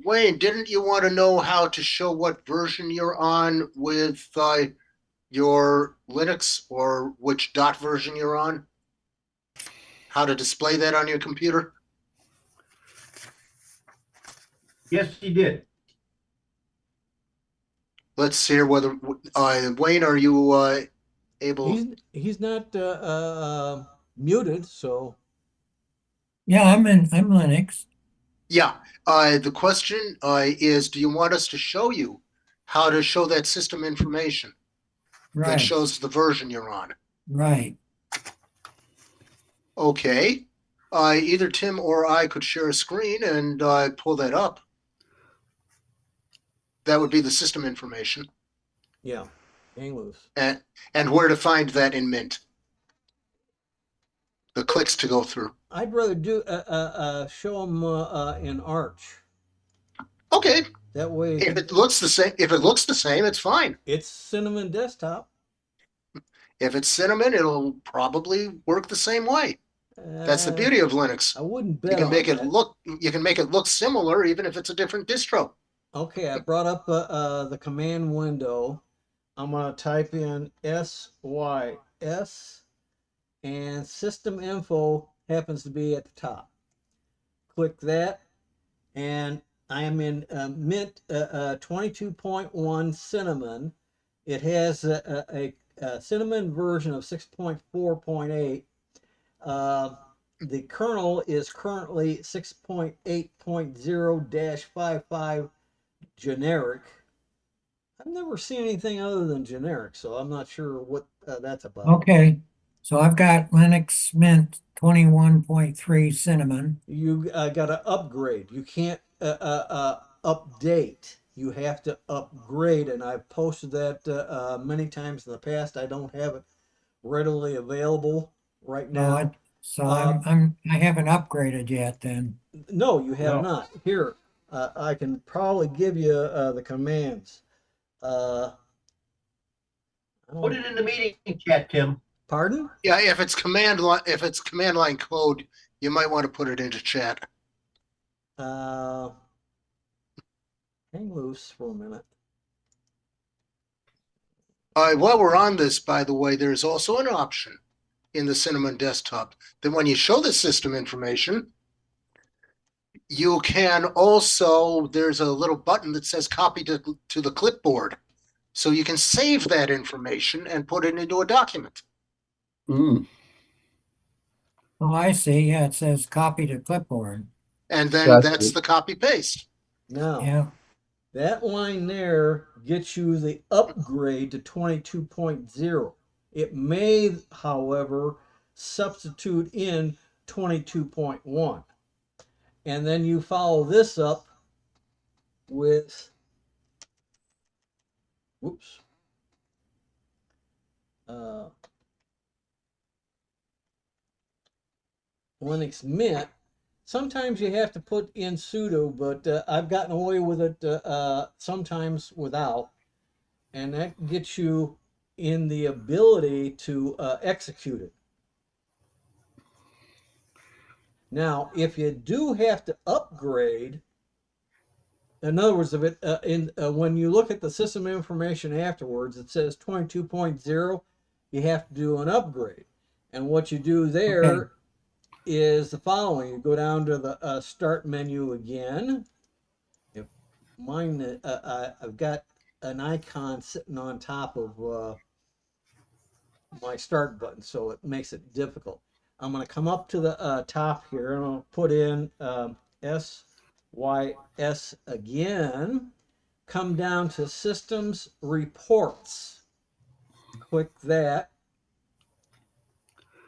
Wayne, didn't you want to know how to show what version you're on with your Linux, or which dot version you're on? How to display that on your computer? Yes, he did. Let's see here whether Wayne, are you able? He's not muted, so Yeah, I'm Linux. Yeah. The question is, do you want us to show you how to show that system information that Right, shows the version you're on? right. Okay. Either Tim or I could share a screen and pull that up. That would be the system information. yeah, hang loose. And where to find that in Mint. The clicks to go through. I'd rather do show them in Arch. Okay. That way, If it looks the same, it's fine. it's Cinnamon Desktop. If it's Cinnamon, it'll probably work the same way. That's the beauty of Linux. I wouldn't You bet can on make it that. look similar even if it's a different distro. Okay, I brought up the command window. I'm going to type in SYS, and system info happens to be at the top. Click that, and I am in Mint 22.1 Cinnamon. It has a Cinnamon version of 6.4.8. The kernel is currently 6.8.0-55 generic. I've never seen anything other than generic, so I'm not sure what that's about. Okay, so I've got Linux Mint 21.3 Cinnamon. You got to upgrade. You can't update. You have to upgrade, and I've posted that many times in the past. I don't have it readily available right No, now. I haven't upgraded yet then. No, you have No. not. Here, I can probably give you the commands. I Put don't, it in the meeting chat, Tim. pardon? Yeah, if it's command line code, you might want to put it into chat. Uh, hang loose for a minute. While we're on this, by the way, there's also an option in the Cinnamon desktop that when you show the system information, you can also, there's a little button that says copy to the clipboard. So you can save that information and put it into a document. Mm. Oh, I see. Yeah, it says copy to clipboard. And then Gotcha. that's the copy paste. Now, Yeah. that line there gets you the upgrade to 22.0. It may, however, substitute in 22.1. And then you follow this up with, whoops, Linux Mint. Sometimes you have to put in sudo, but I've gotten away with it sometimes without. And that gets you in the ability to execute it. Now, if you do have to upgrade, in other words, if it when you look at the system information afterwards, it says 22.0, you have to do an upgrade. And what you do there is the following: you go down to the start menu again. If mine, I've got an icon sitting on top of my start button, so it makes it difficult. I'm going to come up to the top here and I'll put in SYS again. Come down to Systems Reports. Click that.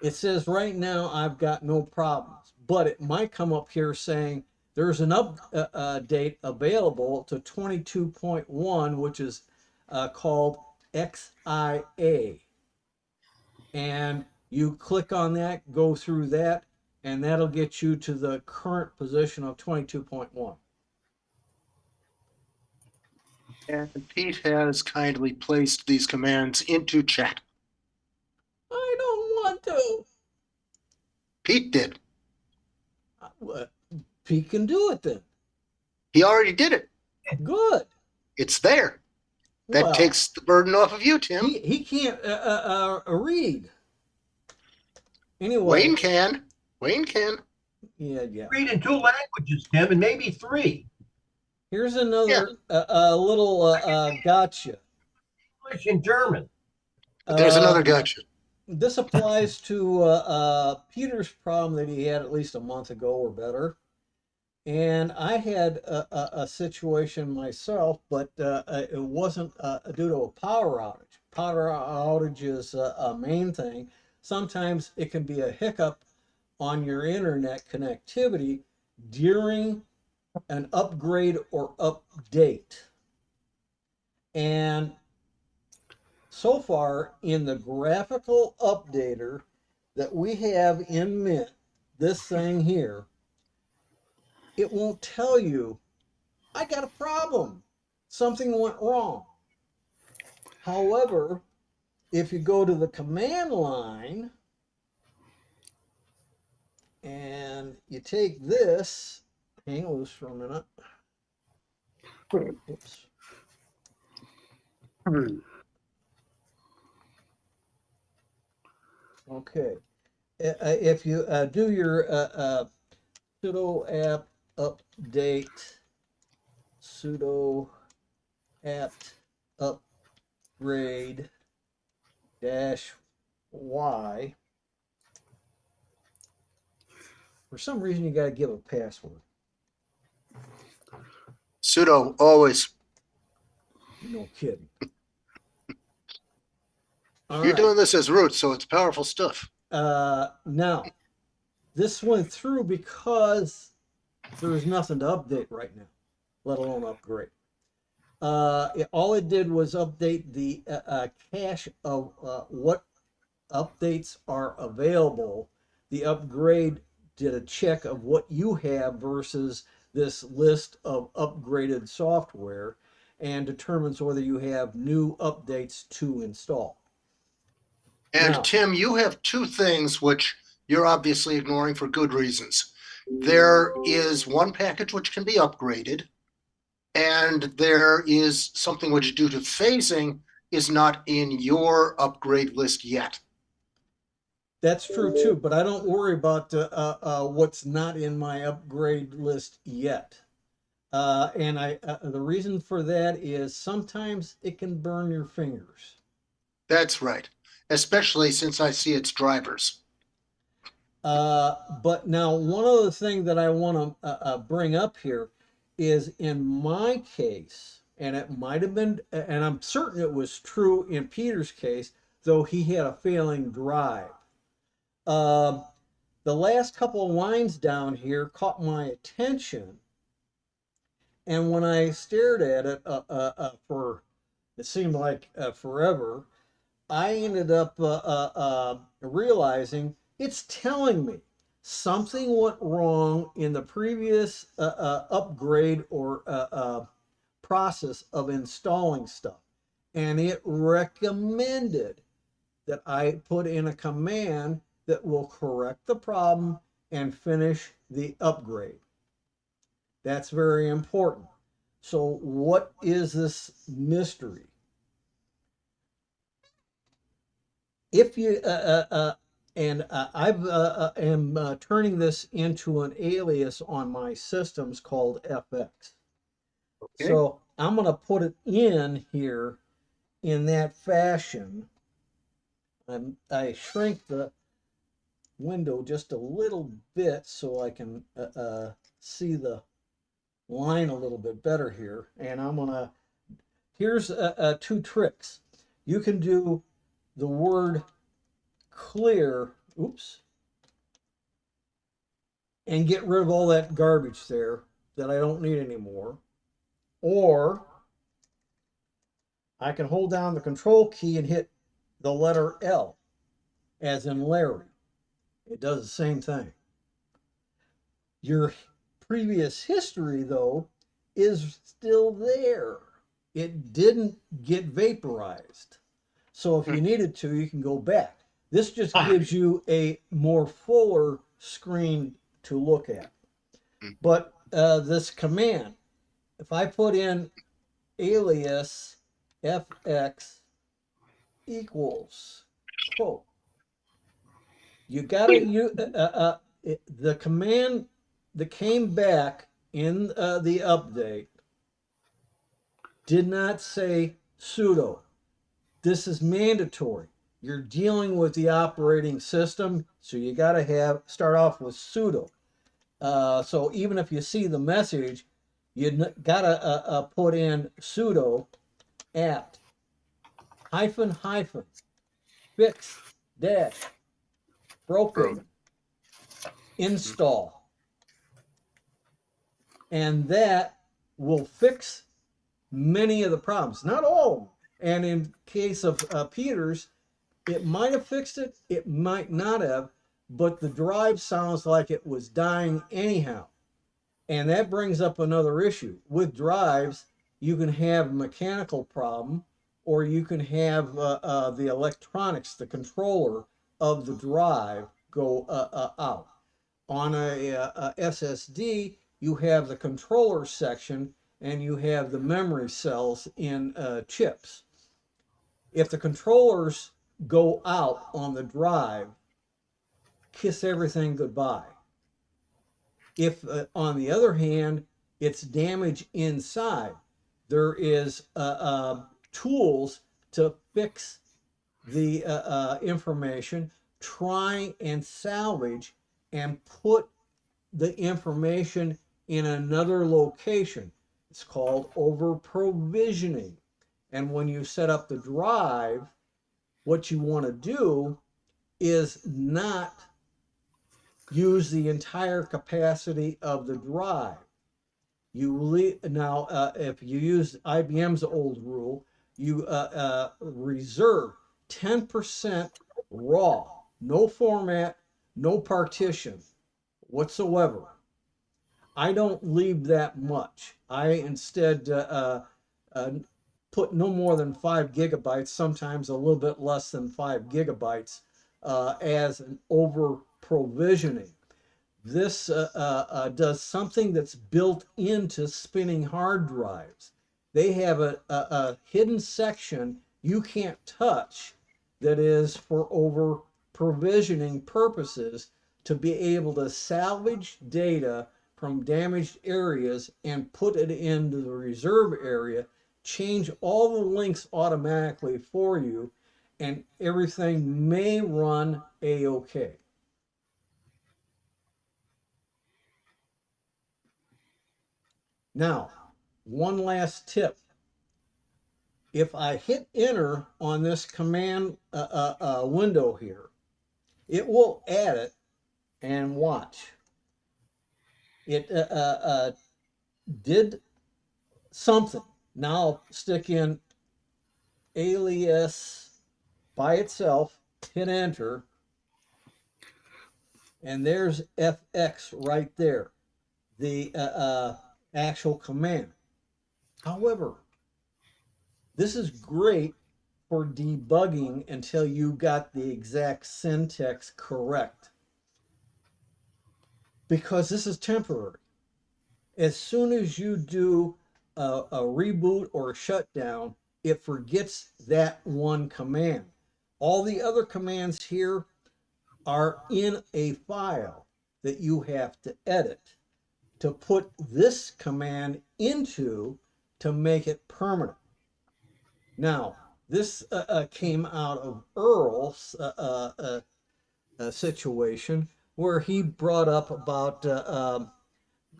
It says right now I've got no problems, but it might come up here saying there's an update available to 22.1, which is called XIA. And you click on that, go through that, and that'll get you to the current position of 22.1. And Pete has kindly placed these commands into chat. I don't want to. Pete did. Pete can do it then. He already did it. Good. It's there. That Well, takes the burden off of you, Tim. he can't read. Anyway, Wayne can. Wayne can. yeah. Read in 2 languages, Tim, and maybe 3. Here's another little gotcha. English and German. There's another gotcha. This applies to Peter's problem that he had at least a month ago or better. And I had a situation myself, but it wasn't due to a power outage. Power outage is a main thing. Sometimes it can be a hiccup on your internet connectivity during an upgrade or update. And so far in the graphical updater that we have in Mint, this thing here, it won't tell you, I got a problem. Something went wrong. However, if you go to the command line and you take this, hang loose for a minute. Oops. Okay. If you do your sudo apt update, sudo apt upgrade -y, for some reason you got to give a password. Sudo always. No kidding. All You're right. doing this as root, so it's powerful stuff. Now, this went through because there is nothing to update right now, let alone upgrade. All it did was update the cache of what updates are available. The upgrade did a check of what you have versus this list of upgraded software and determines whether you have new updates to install. And Now, Tim, you have two things which you're obviously ignoring for good reasons. There is one package which can be upgraded, and there is something which, due to phasing, is not in your upgrade list yet. that's true too, but I don't worry about what's not in my upgrade list yet. And the reason for that is sometimes it can burn your fingers. That's right, especially since I see its drivers. But now one other thing that I want to bring up here is in my case, and it might have been, and I'm certain it was true in Peter's case, though he had a failing drive. The last couple of lines down here caught my attention, and when I stared at it for it seemed like forever, I ended up realizing it's telling me something went wrong in the previous upgrade or process of installing stuff. And it recommended that I put in a command that will correct the problem and finish the upgrade. That's very important. So, what is this mystery? If you am turning this into an alias on my systems called FX. Okay. So I'm going to put it in here in that fashion. I shrink the window just a little bit so I can see the line a little bit better here. And I'm going to, here's two tricks. You can do the word clear, oops, and get rid of all that garbage there that I don't need anymore. Or I can hold down the control key and hit the letter L, as in Larry. It does the same thing. Your previous history, though, is still there. It didn't get vaporized. So if you needed to, you can go back. This just gives you a more fuller screen to look at. But this command, if I put in alias fx equals quote, you gotta use the command that came back in the update did not say sudo. This is mandatory. You're dealing with the operating system, so you got to start off with sudo. So even if you see the message, you got to put in sudo apt -- fix dash broken install, and that will fix many of the problems, not all of them. And in case of Peter's, it might have fixed it, it might not have, but the drive sounds like it was dying anyhow. And that brings up another issue. With drives, you can have a mechanical problem or you can have the electronics, the controller of the drive go out. On a SSD, you have the controller section and you have the memory cells in chips. If the controllers go out on the drive, kiss everything goodbye. If, on the other hand, it's damage inside, there is tools to fix the information, try and salvage and put the information in another location. It's called over provisioning. And when you set up the drive, what you want to do is not use the entire capacity of the drive. Now, if you use IBM's old rule, you reserve 10% raw, no format, no partition whatsoever. I don't leave that much. I instead put no more than 5 gigabytes, sometimes a little bit less than 5 gigabytes, as an over provisioning. This does something that's built into spinning hard drives. They have a hidden section you can't touch that is for over provisioning purposes, to be able to salvage data from damaged areas and put it into the reserve area, change all the links automatically for you, and everything may run a-okay. Now, one last tip. If I hit enter on this command window here, it will add it, and watch. It did something. Now I'll stick in alias by itself, hit enter, and there's FX right there, the actual command. However, this is great for debugging until you got the exact syntax correct, because this is temporary. As soon as you do a reboot or a shutdown, it forgets that one command. All the other commands here are in a file that you have to edit to put this command into to make it permanent. Now, this came out of Earl's situation, where he brought up about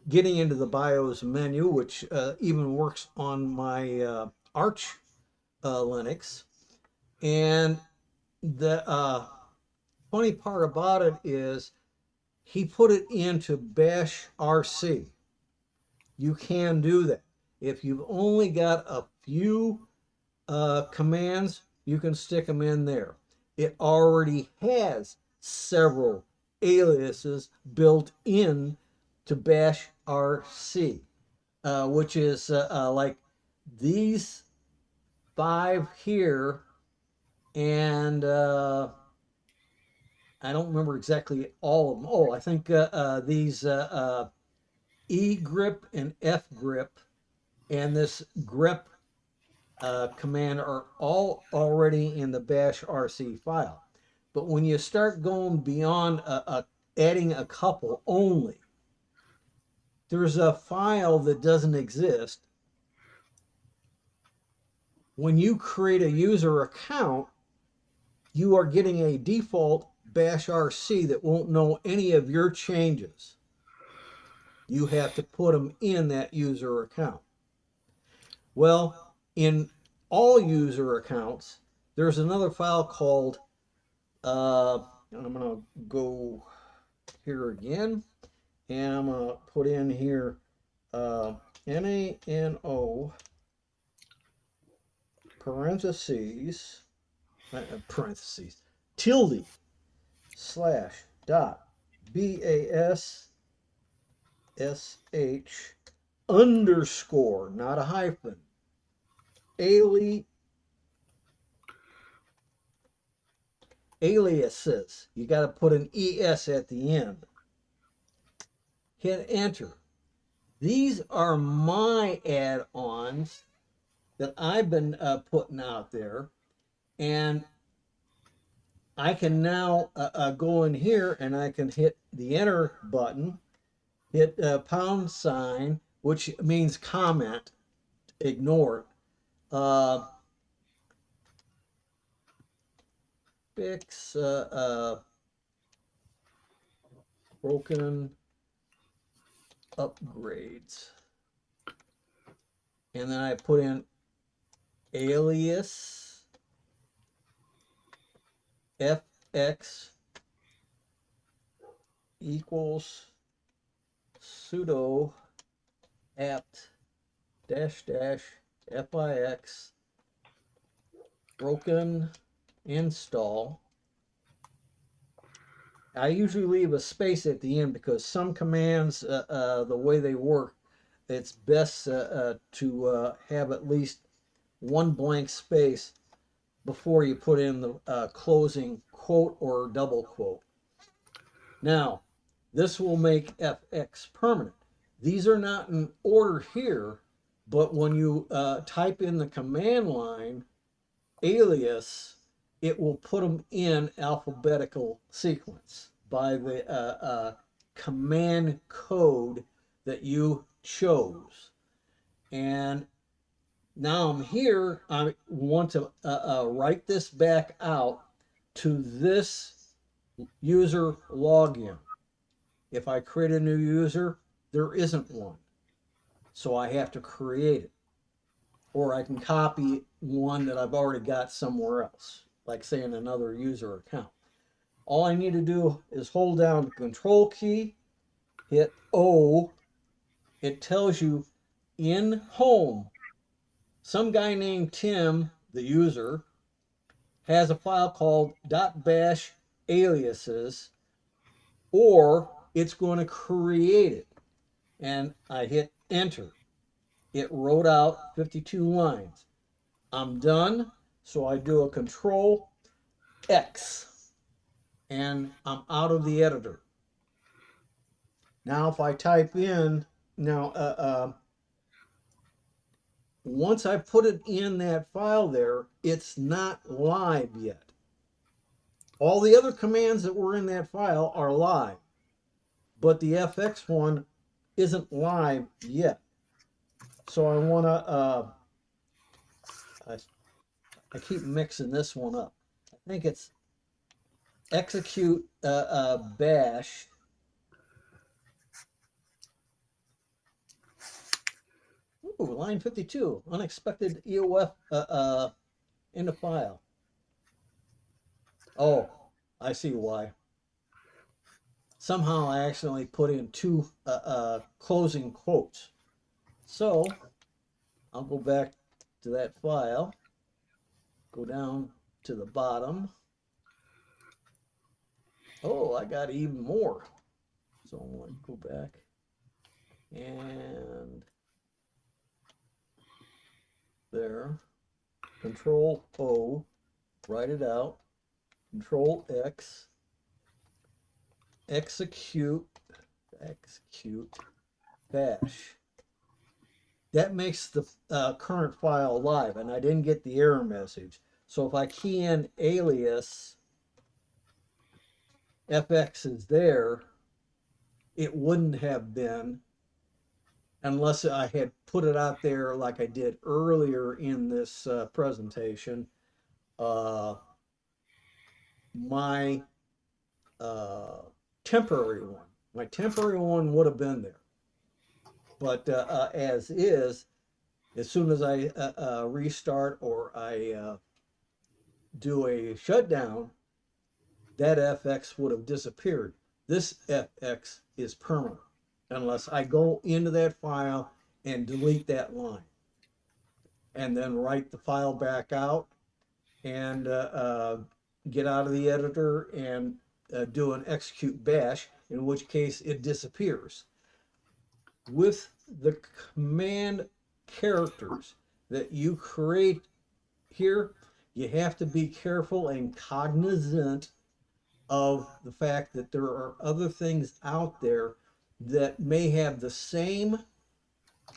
getting into the BIOS menu, which even works on my Arch Linux. And the funny part about it is he put it into bash RC. You can do that. If you've only got a few commands, you can stick them in there. It already has several aliases built in to bash RC, which is like these 5 here, and I don't remember exactly all of them. Oh, I think these E grip and F grip and this grep command are all already in the bash RC file. But when you start going beyond adding a couple only, there's a file that doesn't exist. When you create a user account, you are getting a default bash RC that won't know any of your changes. You have to put them in that user account. Well, in all user accounts, there's another file called, I'm going to go here again, and I'm going to put in here NANO parentheses tilde / dot BASSH underscore, not a hyphen, ali aliases. You got to put an ES at the end. Hit enter. These are my add-ons that I've been putting out there, and I can now go in here and I can hit the enter button, hit pound sign, which means comment, ignore it. Fix broken upgrades. And then I put in alias fx equals sudo apt dash dash fix broken install. I usually leave a space at the end because some commands, the way they work, it's best to have at least one blank space before you put in the closing quote or double quote. Now, this will make fx permanent. These are not in order here, but when you type in the command line alias, it will put them in alphabetical sequence by the command code that you chose. And now I'm here, I want to write this back out to this user login. If I create a new user, there isn't one. So I have to create it. Or I can copy one that I've already got somewhere else, like say in another user account. All I need to do is hold down the control key, hit O. It tells you in home, some guy named Tim, the user, has a file called .bash aliases, or it's going to create it. And I hit enter. It wrote out 52 lines. I'm done, so I do a control X, and I'm out of the editor. Now if I type in, once I put it in that file there, it's not live yet. All the other commands that were in that file are live, but the FX one isn't live yet. So I want to, I keep mixing this one up. I think it's execute bash. Ooh, line 52, unexpected EOF in the file. Oh, I see why. Somehow I accidentally put in two closing quotes. So I'll go back to that file, go down to the bottom. Oh, I got even more. So I'm going to go back and there, Control O, write it out, Control X, execute bash. That makes the current file live, and I didn't get the error message. So if I key in alias, fx is there, it wouldn't have been unless I had put it out there like I did earlier in this presentation. My temporary one. My temporary one would have been there. But as is, as soon as I restart or I do a shutdown, that FX would have disappeared. This FX is permanent unless I go into that file and delete that line and then write the file back out and get out of the editor and do an execute bash, in which case it disappears. With the command characters that you create here, you have to be careful and cognizant of the fact that there are other things out there that may have the same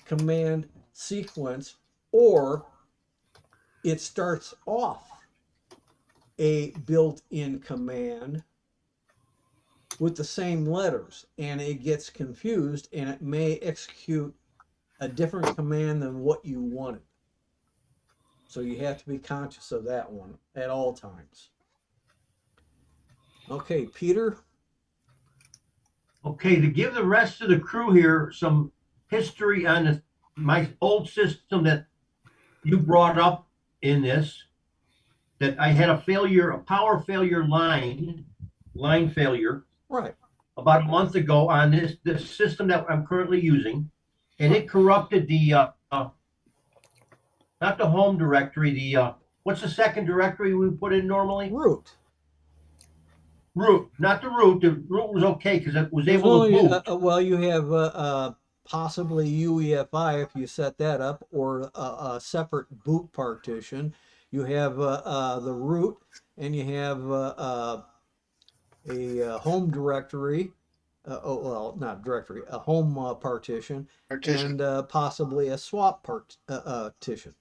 command sequence, or it starts off a built-in command with the same letters and it gets confused and it may execute a different command than what you wanted. So you have to be conscious of that one at all times. Okay, Peter. Okay, to give the rest of the crew here some history on my old system that you brought up in this, that I had a failure, a power failure line failure Right. about a month ago on this system that I'm currently using, and it corrupted the not the home directory, the what's the second directory we put in normally? Root. Root, not the root. The root was okay because it was There's able to only, boot. well, you have possibly UEFI if you set that up, or a separate boot partition. You have the root, and you have a home directory. Oh, well, not directory, a home partition, Partition. and possibly a swap partition.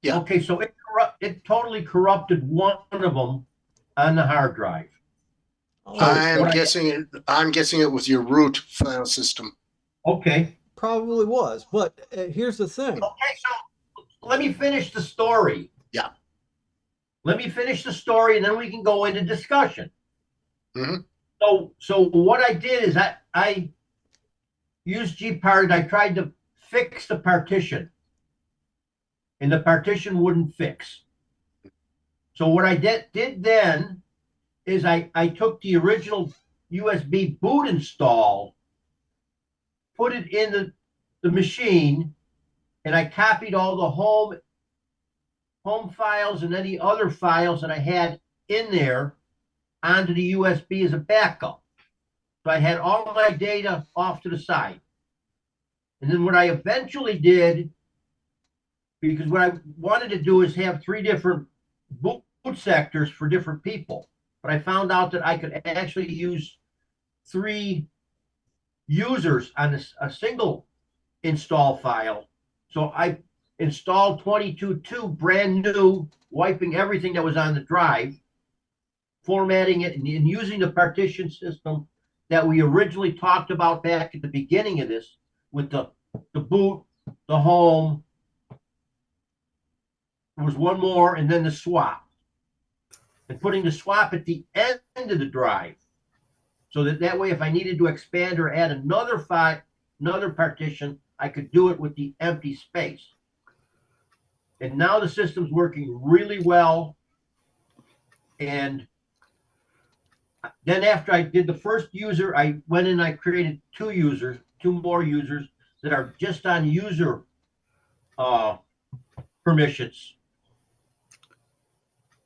Yeah. Okay, so it totally corrupted one of them on the hard drive. Oh, So I'm what I- guessing it was your root file system. Okay. probably was, but here's the thing. Okay, so let me finish the story. Yeah. Let me finish the story and then we can go into discussion. Mhm. So what I did is I used gparted. I tried to fix the partition, and the partition wouldn't fix. So what I did then is I took the original USB boot install, put it in the machine, and I copied all the home files and any other files that I had in there onto the USB as a backup. So I had all my data off to the side. And then what I eventually did, because what I wanted to do is have 3 different boot sectors for different people. But I found out that I could actually use 3 users on a single install file. So I installed 22.2 brand new, wiping everything that was on the drive, formatting it, and using the partition system that we originally talked about back at the beginning of this, with the boot, the home. There was one more, and then the swap. And putting the swap at the end of the drive, so that way, if I needed to expand or add another partition, I could do it with the empty space. And now the system's working really well. And then after I did the first user, I went in, I created 2 more users that are just on user permissions.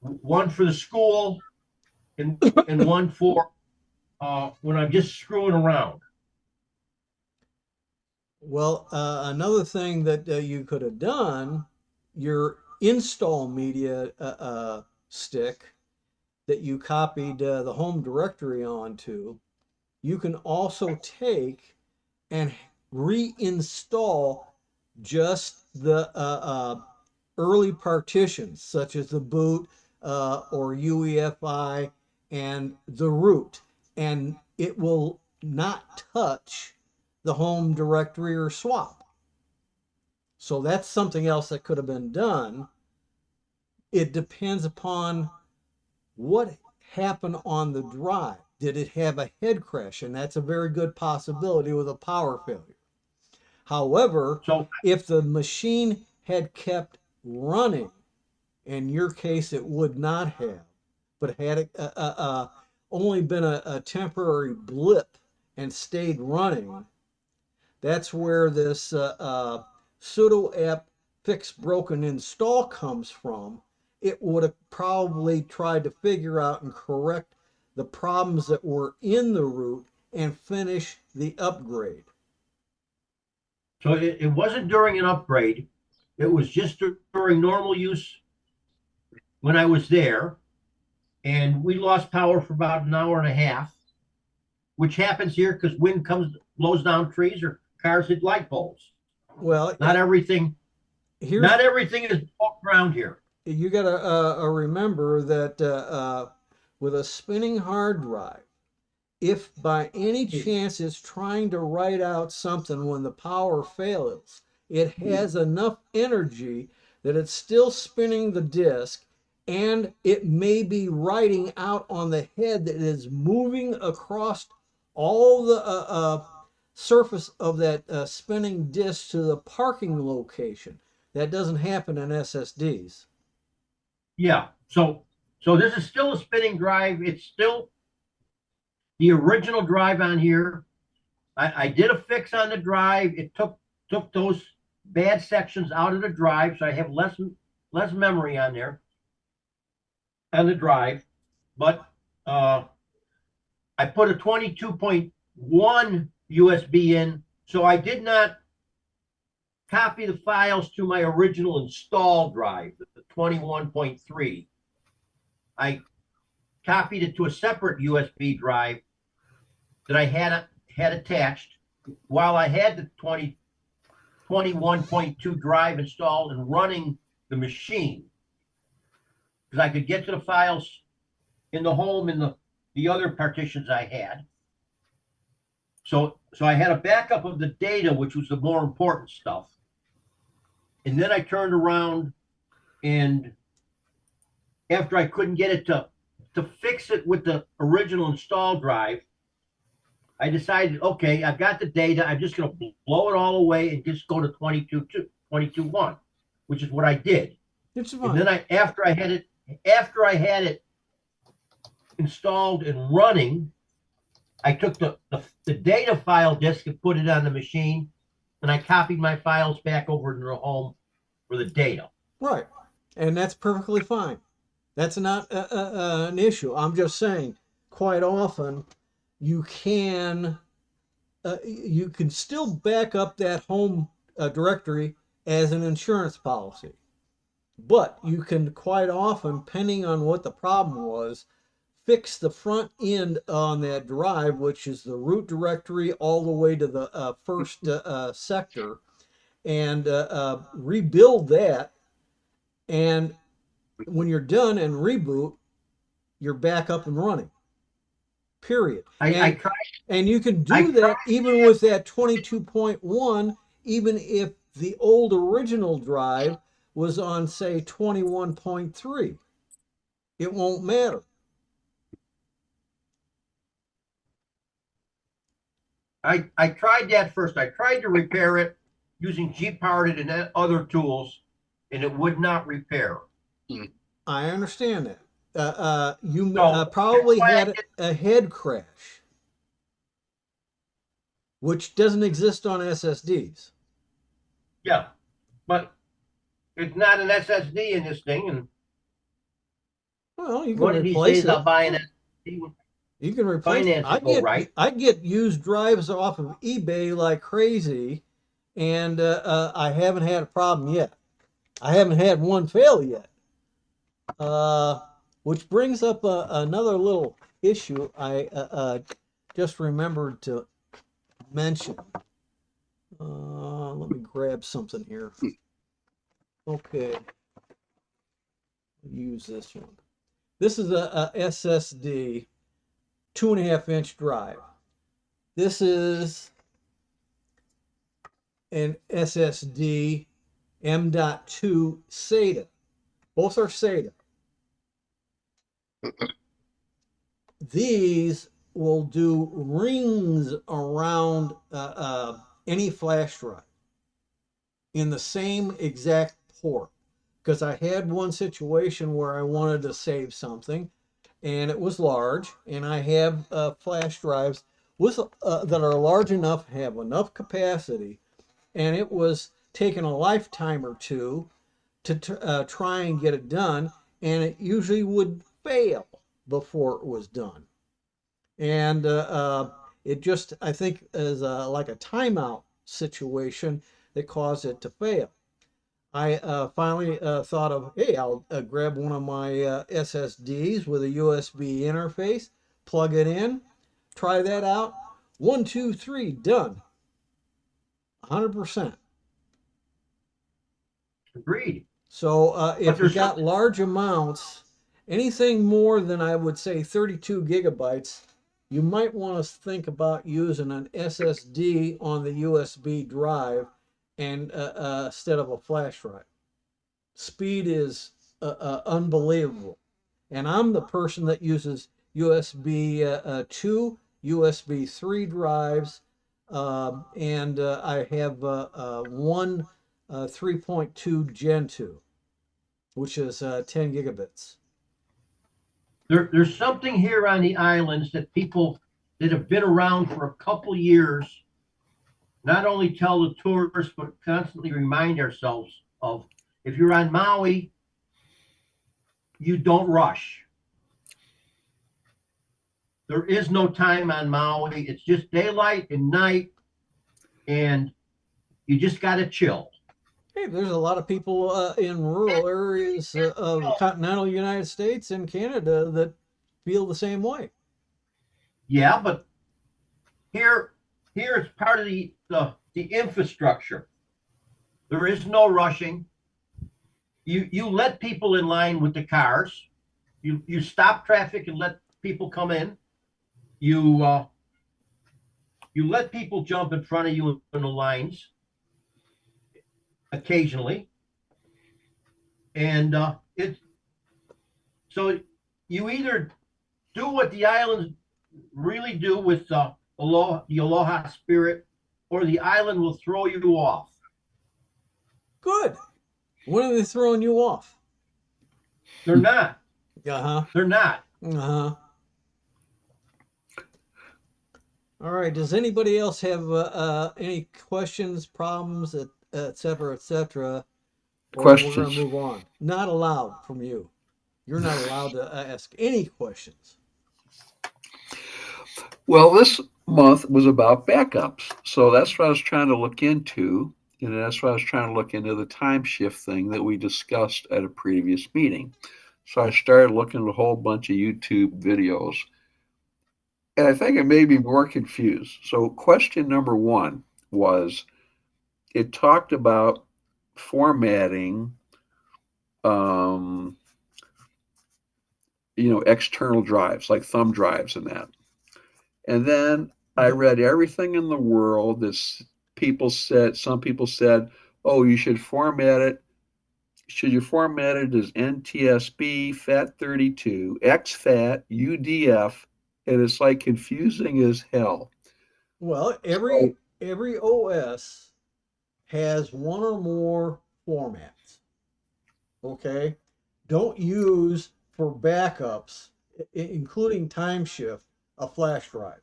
One for the school and one for when I'm just screwing around. Well, another thing that you could have done, your install media stick that you copied the home directory onto, you can also take and reinstall just the early partitions, such as the boot or UEFI and the root, and it will not touch the home directory or swap. So that's something else that could have been done. It depends upon what happened on the drive. Did it have a head crash? And that's a very good possibility with a power failure. However, So if the machine had kept running, in your case, it would not have, but had it only been a temporary blip and stayed running, that's where this sudo app fix broken install comes from. It would have probably tried to figure out and correct the problems that were in the root and finish the upgrade. So it wasn't during an upgrade. It was just during normal use when I was there. and we lost power for about an hour and a half, which happens here because wind comes, blows down trees or cars hit light poles. Well, Not everything, here's not everything is around here. you got to remember that with a spinning hard drive, if by any chance it's trying to write out something when the power fails, it has enough energy that it's still spinning the disk, and it may be writing out on the head that is moving across all the surface of that spinning disk to the parking location. That doesn't happen in SSDs. Yeah. So this is still a spinning drive. It's still the original drive on here. I did a fix on the drive. It took those bad sections out of the drive, so I have less memory on there on the drive. But I put a 22.1 USB in, so I did not copy the files to my original install drive, the 21.3. I copied it to a separate USB drive that I had attached while I had the 21.2 drive installed and running the machine, because I could get to the files in the home in the other partitions I had. So I had a backup of the data, which was the more important stuff. And then I turned around, and after I couldn't get it to fix it with the original install drive, I decided, okay, I've got the data. I'm just going to blow it all away and just go to 22.1, which is what I did. It's fine. And then after I had it installed and running, I took the data file disk and put it on the machine, and I copied my files back over to the home for the data. Right. And that's perfectly fine. That's not an issue. I'm just saying, quite often, you can still back up that home directory as an insurance policy. But you can quite often, depending on what the problem was, fix the front end on that drive, which is the root directory all the way to the first sector, and rebuild that. And when you're done and reboot, you're back up and running. Period. I tried. And you can do that even with that 22.1, even if the old original drive was on, say, 21.3. It won't matter. I tried that first. I tried to repair it using Gparted and other tools, and it would not repair. I understand that. You So, probably that's why had a head crash, which doesn't exist on SSDs. Yeah, but it's not an SSD in this thing. And Well, you can one of these replace days it. I'll buy an SSD. You can replace it. Finance I get used drives off of eBay like crazy, and I haven't had a problem yet. I haven't had one fail yet. Which brings up another little issue I just remembered to mention. Let me grab something here. Okay. Use this one. This is a SSD 2.5-inch drive. This is an SSD M.2 SATA. Both are SATA. These will do rings around any flash drive in the same exact port. Because I had one situation where I wanted to save something, and it was large, and I have flash drives with that are large enough, have enough capacity, and it was taking a lifetime or two to try and get it done, and it usually would fail before it was done. And it just, I think, is like a timeout situation that caused it to fail. I finally thought of, hey, I'll grab one of my SSDs with a USB interface, plug it in, try that out. 1, 2, 3, done. 100%. Agreed. So But if you there's got something, large amounts, anything more than I would say 32 gigabytes, you might want to think about using an SSD on the USB drive and instead of a flash drive. Speed is unbelievable. And I'm the person that uses USB 2, USB 3 drives, and I have one 3.2 Gen 2, which is 10 gigabits. there's something here on the islands that people that have been around for a couple years not only tell the tourists, but constantly remind ourselves of. If you're on Maui, you don't rush. There is no time on Maui. It's just daylight and night, and you just got to chill. Hey, there's a lot of people in rural areas of the continental United States and Canada that feel the same way. Yeah, but here, here it's part of the infrastructure. There is no rushing. You let people in line with the cars. You stop traffic and let people come in. You you let people jump in front of you in the lines occasionally, and it's so you either do what the islands really do with the aloha spirit, or the island will throw you off. Good. When are they throwing you off? They're not. Uh They're not. huh. Uh huh. All right. Does anybody else have any questions, problems, et cetera, et cetera? Or we're going to Questions. move on. Not allowed from you. You're not allowed to ask any questions. Well, this month was about backups. So that's what I was trying to look into. And that's why I was trying to look into the time shift thing that we discussed at a previous meeting. So I started looking at a whole bunch of YouTube videos. And I think it made me more confused. So question number one was it talked about formatting um, external drives like thumb drives and that. And then I read everything in the world. Some people said, oh, you should format it. Should you format it as NTSB, FAT32, exFAT, UDF, and it's like confusing as hell. Well, So, every OS has one or more formats. Okay, don't use for backups, including time shift, a flash drive.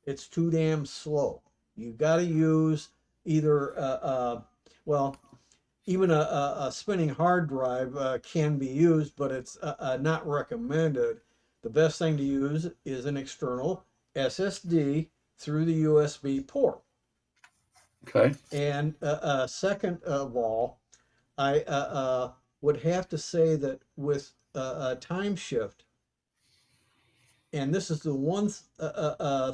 It's too damn slow. You got to use either well, even a spinning hard drive can be used, but it's not recommended. The best thing to use is an external SSD through the USB port. okay. And second of all, I would have to say that with a time shift, and this is the one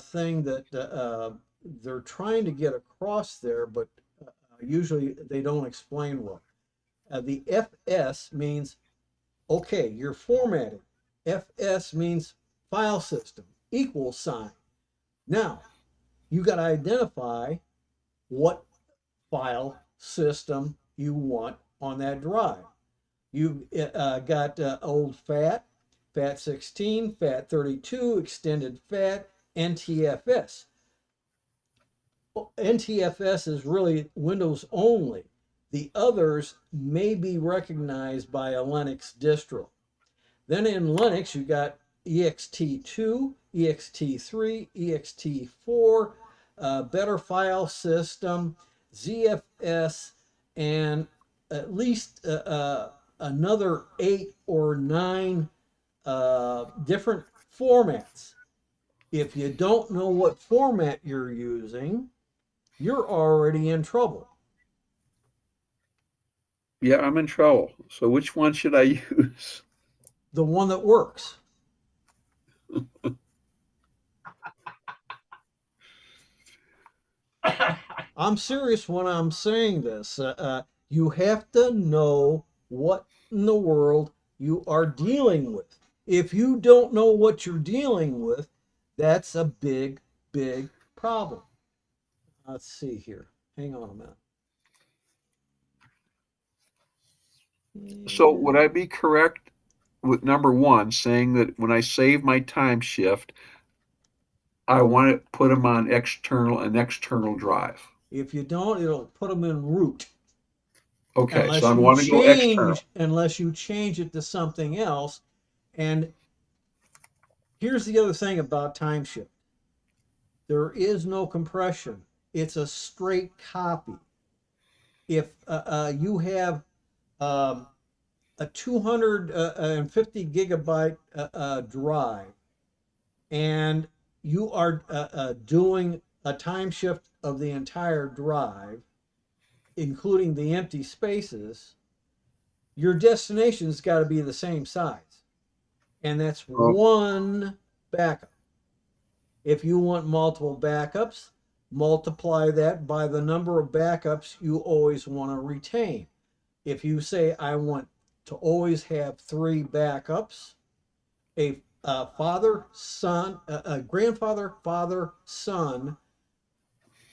thing that they're trying to get across there, but usually they don't explain well. The FS means, okay, you're formatting. FS means file system, equal sign. Now, you got to identify what file system you want on that drive. You've got old FAT, FAT16, FAT32, extended FAT, NTFS. NTFS is really Windows only. The others may be recognized by a Linux distro. Then in Linux, you got ext2, ext3, ext4, better file system, ZFS, and at least another 8 or 9 different formats. If you don't know what format you're using, you're already in trouble. Yeah, I'm in trouble. So which one should I use? The one that works. I'm serious when I'm saying this. You have to know what in the world you are dealing with. If you don't know what you're dealing with, that's a big, big problem. Let's see here. Hang on a So would I minute. be correct with number one, saying that when I save my time shift, I want to put them on an external drive? If you don't, it'll put them in root. Okay, so Unless I you want to go external. change it to something else. And here's the other thing about time shift. There is no compression. It's a straight copy. If you have um, a 250 gigabyte drive and you are doing a time shift of the entire drive, including the empty spaces, your destination's got to be the same size. And that's Oh, one backup. If you want multiple backups, multiply that by the number of backups you always want to retain. If you say, I want to always have three backups, a father, son, a grandfather, father, son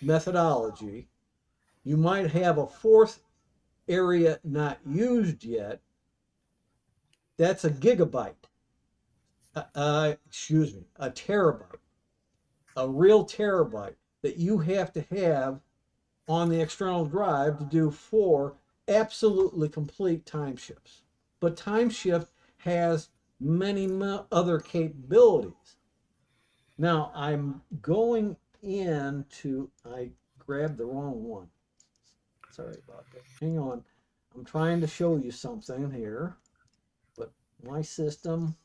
methodology, you might have a fourth area not used yet. That's a gigabyte. Excuse me, a terabyte, a real terabyte that you have to have on the external drive to do four absolutely complete time shifts. But time shift has many other capabilities. Now I'm going into, I grabbed the wrong one. Sorry about that. Hang on. I'm trying to show you something here, but my system,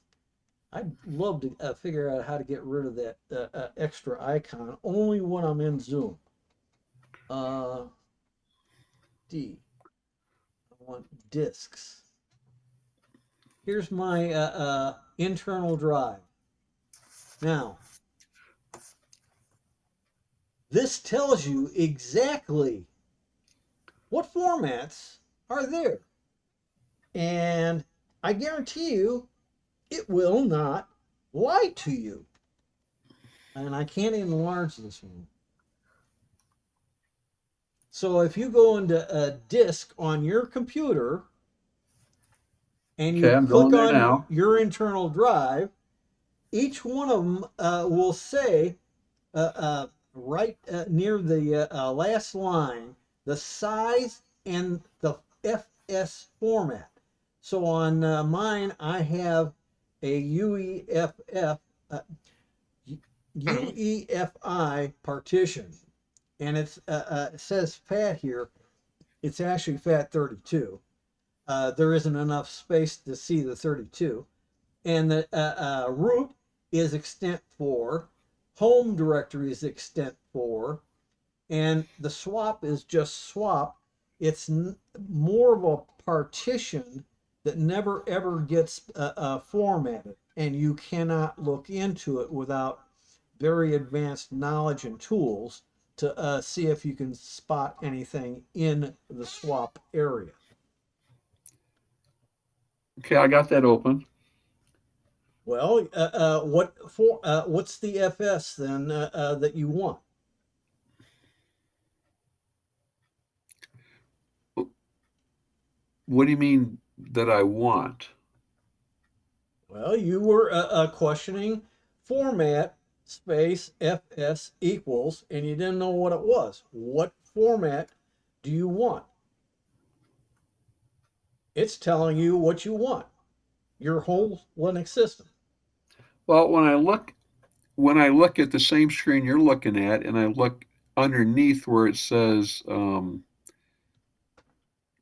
I'd love to figure out how to get rid of that extra icon only when I'm in Zoom. Uh, D. I want disks. Here's my internal drive. Now, this tells you exactly what formats are there. And I guarantee you, it will not lie to you. And I can't enlarge this one. So if you go into a disk on your computer and okay, you I'm click going there on now. your internal drive, each one of them will say right near the last line the size and the FS format. So on mine, I have a UEFI partition, and it says FAT here. It's actually FAT 32. There isn't enough space to see the 32. And the root is extent 4, home directory is extent 4, and the swap is just swap. It's more of a partition that never ever gets formatted, and you cannot look into it without very advanced knowledge and tools to see if you can spot anything in the swap area. Okay, I got that open. Well, what's the FS then that you want? What do you mean that I want? Well, you were questioning format space FS equals, and you didn't know what it was. What format do you want? It's telling you what you want, your whole Linux system. Well, when I look at the same screen you're looking at, and I look underneath where it says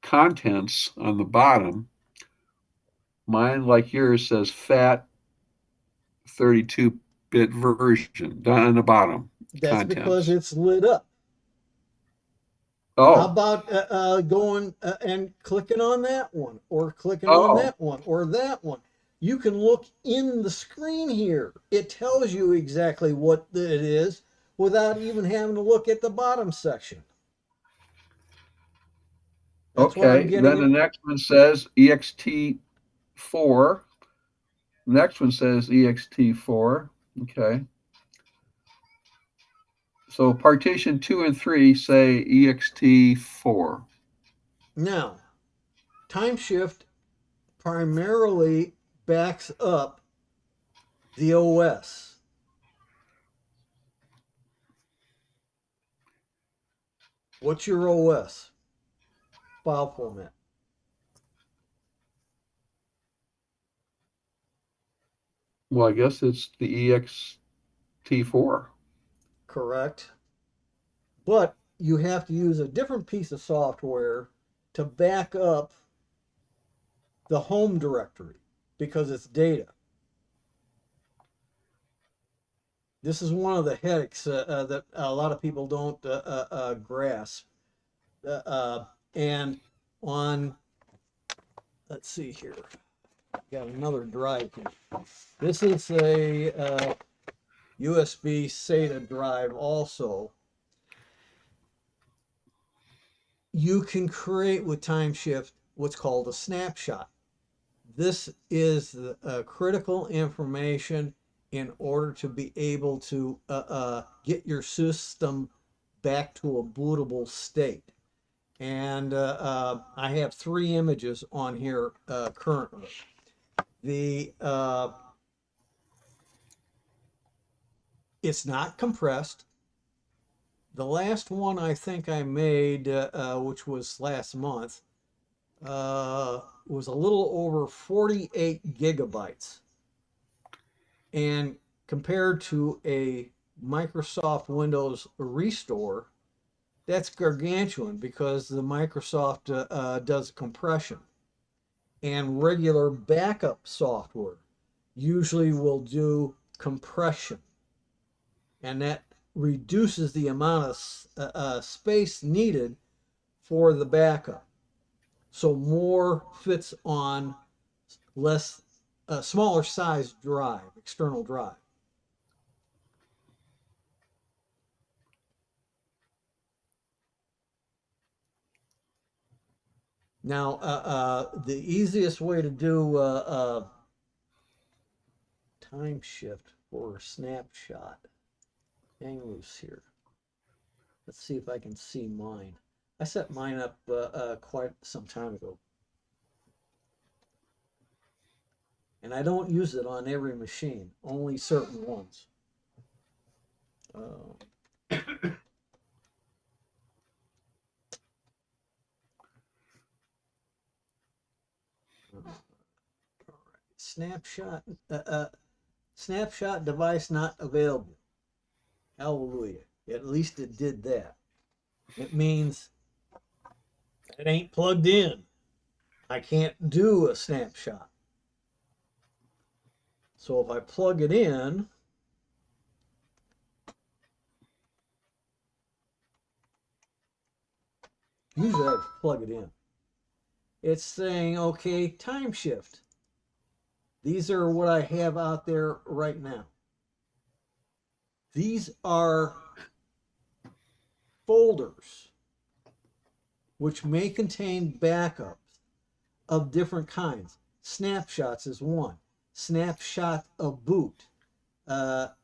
contents on the bottom, mine, like yours, says FAT 32-bit version down on the bottom. That's because Contents. it's lit up. How Oh, about going and clicking on that one, or clicking on oh, that one, or that one? You can look in the screen here. It tells you exactly what it is without even having to look at the bottom section. That's what I'm okay. getting Then the at. next one says ext4. Next one says ext4. Okay. So partition 2 and 3 say ext4. Now, time shift primarily backs up the OS. What's your OS file format? Well, I guess it's the ext4. Correct. But you have to use a different piece of software to back up the home directory because it's data. This is one of the headaches that a lot of people don't grasp. And on, let's see here, got another drive here. This is a USB SATA drive also. You can create with time shift what's called a snapshot. This is the critical information in order to be able to get your system back to a bootable state. And I have 3 images on here currently. The it's not compressed. The last one I think I made, which was last month, was a little over 48 gigabytes. And compared to a Microsoft Windows restore, that's gargantuan because the Microsoft does compression. And regular backup software usually will do compression. And that reduces the amount of space needed for the backup. So more fits on less, smaller size drive, external drive. Now, the easiest way to do time shift for snapshot, hang loose here. Let's see if I can see mine. I set mine up quite some time ago. And I don't use it on every machine, only certain ones. Snapshot, snapshot device not available. Hallelujah. At least it did that. It means it ain't plugged in. I can't do a snapshot. So if I plug it in, usually I plug it in. It's saying, okay, time shift. These are what I have out there right now. These are folders which may contain backups of different kinds. Snapshots is one. Snapshot of boot.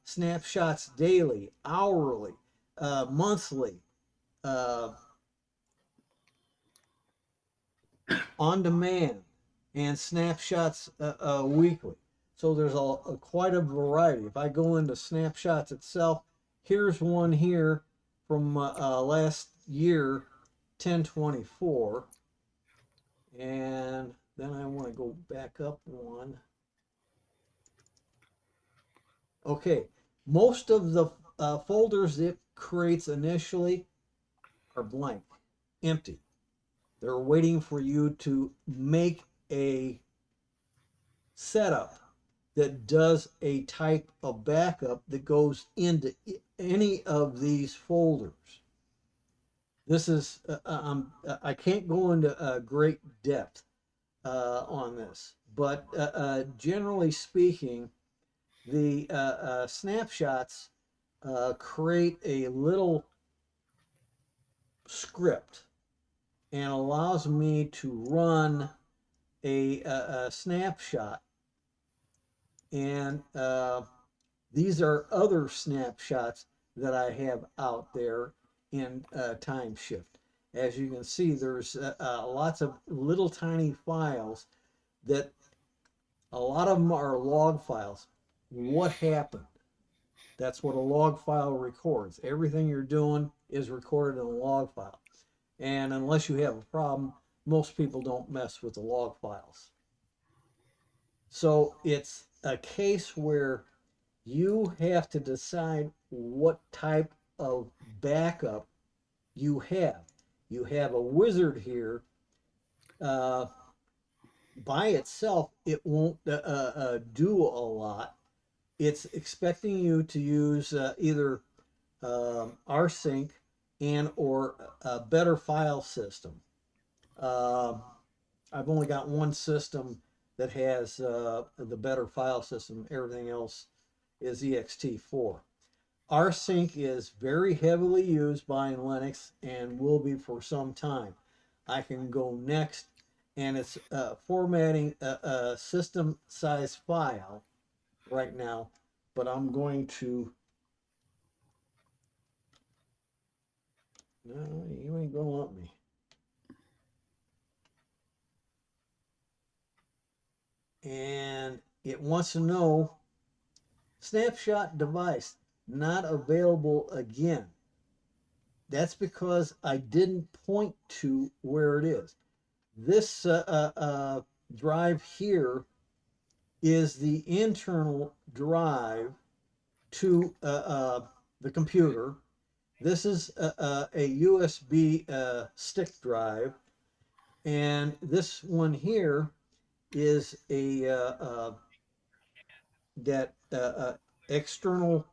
Snapshots daily, hourly, monthly, on demand, and snapshots weekly. So there's quite a variety. If I go into snapshots itself, here's one here from last year, 10/24, and then I want to go back up one. Okay, most of the folders it creates initially are blank, empty. They're waiting for you to make a setup that does a type of backup that goes into any of these folders. this is I can't go into great depth on this, but generally speaking, the snapshots create a little script and allows me to run a snapshot. And these are other snapshots that I have out there in time shift. As you can see, there's lots of little tiny files that a lot of them are log files. What happened? That's what a log file records. Everything you're doing is recorded in a log file. And unless you have a problem, most people don't mess with the log files. So it's a case where you have to decide what type of backup you have. You have a wizard here. By itself, it won't do a lot. It's expecting you to use either rsync and or a better file system. I've only got one system that has the better file system. Everything else is ext4. rsync is very heavily used by Linux and will be for some time. I can go next, and it's formatting a system size file right now, but I'm going to, no, you ain't gonna let me. And it wants to know snapshot device not available again. That's because I didn't point to where it is. This drive here is the internal drive to the computer. This is a USB stick drive, and this one here is a that external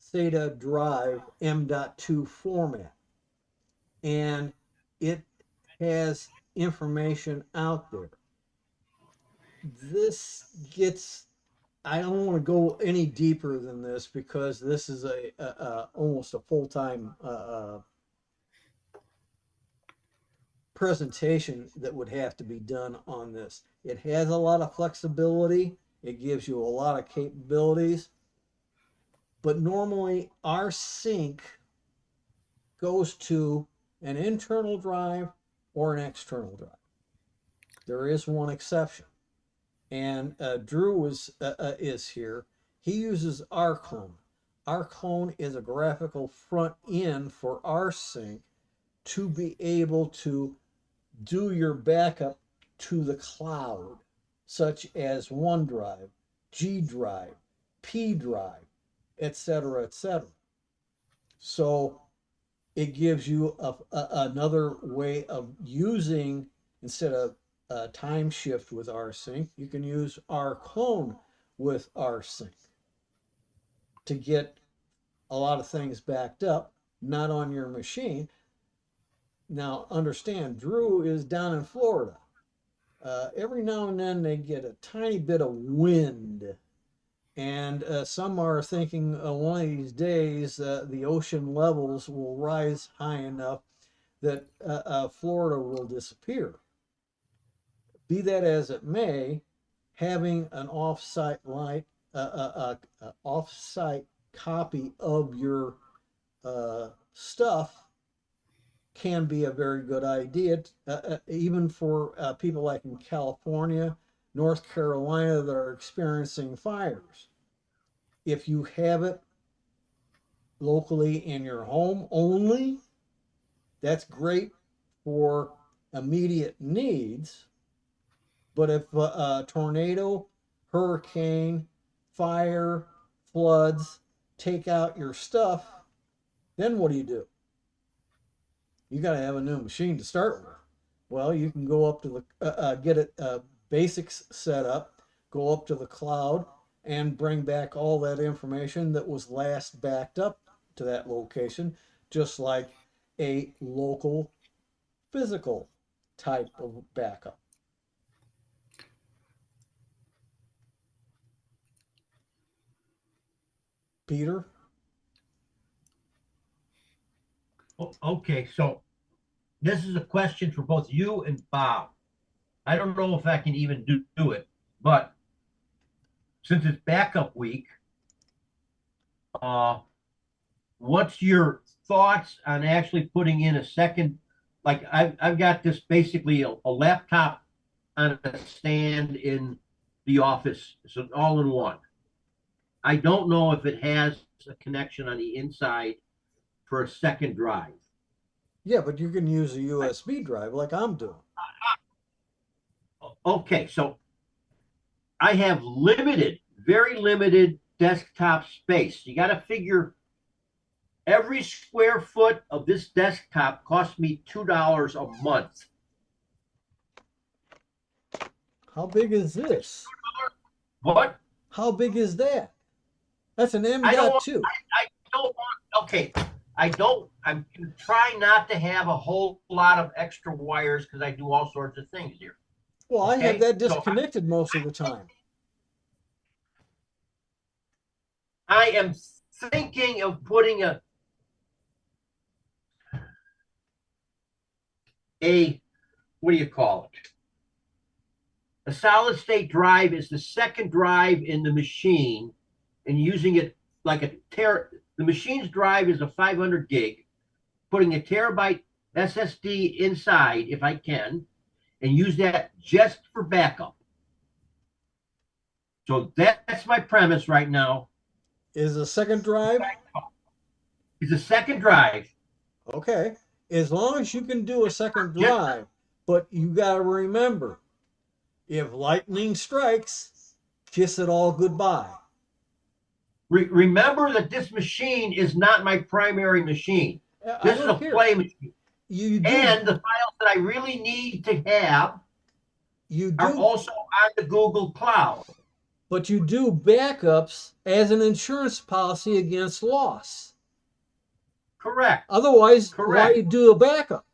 SATA drive M.2 format, and it has information out there. This gets, I don't want to go any deeper than this because this is a almost a full-time presentation that would have to be done on this. It has a lot of flexibility. It gives you a lot of capabilities, but normally our sync goes to an internal drive or an external drive. There is one exception, and Drew is here. He uses rclone. Rclone is a graphical front end for rsync to be able to do your backup to the cloud, such as OneDrive, G Drive, P Drive, etc., etc. So it gives you another way of using, instead of time shift with rsync, you can use rclone with rsync to get a lot of things backed up, not on your machine. Now, understand, Drew is down in Florida. Every now and then they get a tiny bit of wind, and some are thinking one of these days the ocean levels will rise high enough that Florida will disappear. Be that as it may, having an off-site off-site copy of your stuff can be a very good idea, even for people like in California, North Carolina that are experiencing fires. If you have it locally in your home only, that's great for immediate needs. But if a tornado, hurricane, fire, floods take out your stuff, then what do? You got to have a new machine to start with. Well, you can go up to the get it basics set up, go up to the cloud, and bring back all that information that was last backed up to that location, just like a local physical type of backup. Peter? Okay, so this is a question for both you and Bob. I don't know if I can even do it, but since it's backup week, uh, what's your thoughts on actually putting in a second? Like I've got this basically a laptop on a stand in the office, so all in one. I don't know if it has a connection on the inside for a second drive. Yeah, but you can use a USB drive like I'm doing. Okay, so I have limited, very limited desktop space. You got to figure every square foot of this desktop costs me $2 a month. How big is this? What? How big is that? That's an I don't want, M.2. I don't want, okay. I'm trying not to have a whole lot of extra wires because I do all sorts of things here. Well, I have Okay, that so disconnected most of the time. I am thinking of putting a what do you call it? A solid state drive is the second drive in the machine and using it like the machine's drive is a 500 gig, putting a terabyte SSD inside if I can, and use that just for backup. So that's my premise right now. Is a second drive? It's a second drive. Okay. As long as you can do a second drive, but you got to remember, if lightning strikes, kiss it all goodbye. Remember that this machine is not my primary machine. This is a play machine. You do. And the files that I really need to have are also on the Google Cloud. But you do backups as an insurance policy against loss. Correct. Otherwise, why do a backup?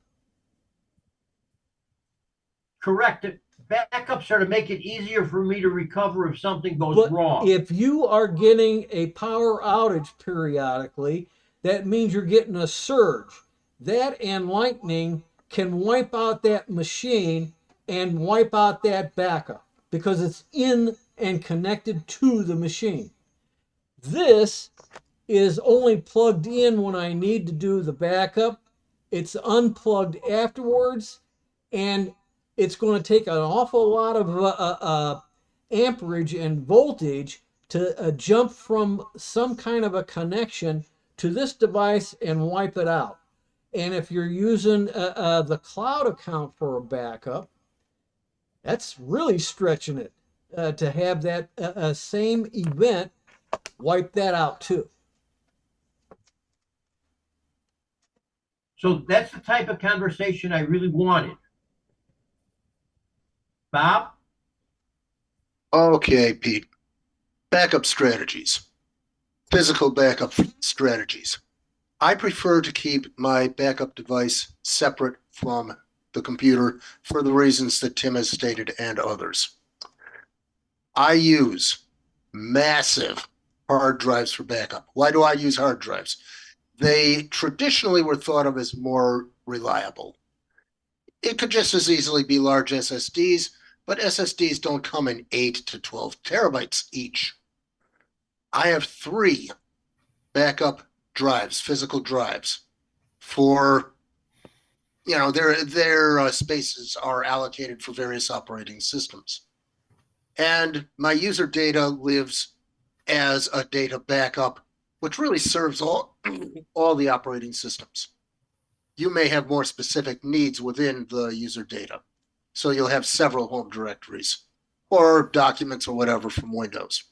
Correct. Backups are to make it easier for me to recover if something goes wrong. If you are getting a power outage periodically, that means you're getting a surge. That and lightning can wipe out that machine and wipe out that backup because it's in and connected to the machine. This is only plugged in when I need to do the backup. It's unplugged afterwards, and it's going to take an awful lot of amperage and voltage to jump from some kind of a connection to this device and wipe it out. And if you're using the cloud account for a backup, that's really stretching it to have that same event wipe that out too. So that's the type of conversation I really wanted. Bob? Okay, Pete. Backup strategies. Physical backup strategies. I prefer to keep my backup device separate from the computer for the reasons that Tim has stated and others. I use massive hard drives for backup. Why do I use hard drives? They traditionally were thought of as more reliable. It could just as easily be large SSDs, but SSDs don't come in 8 to 12 terabytes each. I have 3 backup drives, physical drives, for, their spaces are allocated for various operating systems. And my user data lives as a data backup, which really serves all the operating systems. You may have more specific needs within the user data. So you'll have several home directories or documents or whatever from Windows.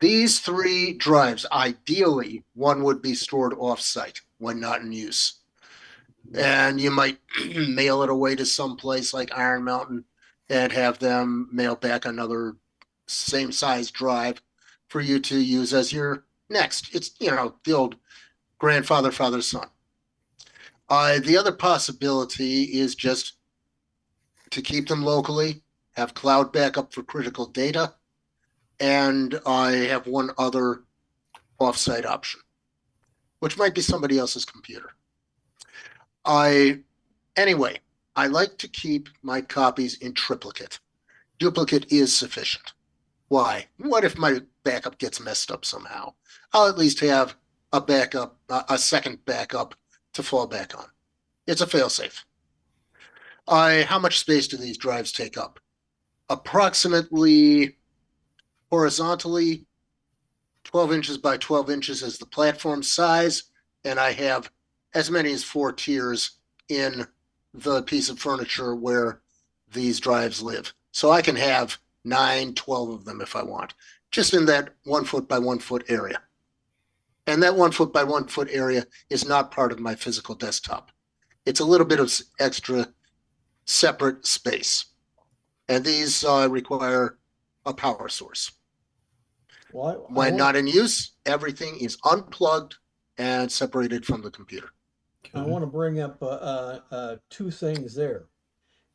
These 3 drives, ideally, one would be stored off-site when not in use. And you might mail it away to some place like Iron Mountain and have them mail back another same size drive for you to use as your next. It's, the old grandfather, father, son. The other possibility is just to keep them locally, have cloud backup for critical data, and I have one other offsite option, which might be somebody else's computer. Anyway, I like to keep my copies in triplicate. Duplicate is sufficient. Why? What if my backup gets messed up somehow? I'll at least have a backup, a second backup to fall back on. It's a failsafe. How much space do these drives take up? Approximately horizontally 12 inches by 12 inches is the platform size, and I have as many as 4 tiers in the piece of furniture where these drives live. So I can have 9, 12 of them if I want, just in that 1 foot by 1 foot area. And that 1 foot by 1 foot area is not part of my physical desktop. It's a little bit of extra separate space. And these require a power source. Well, When not in use, everything is unplugged and separated from the computer. I want to bring up two things there.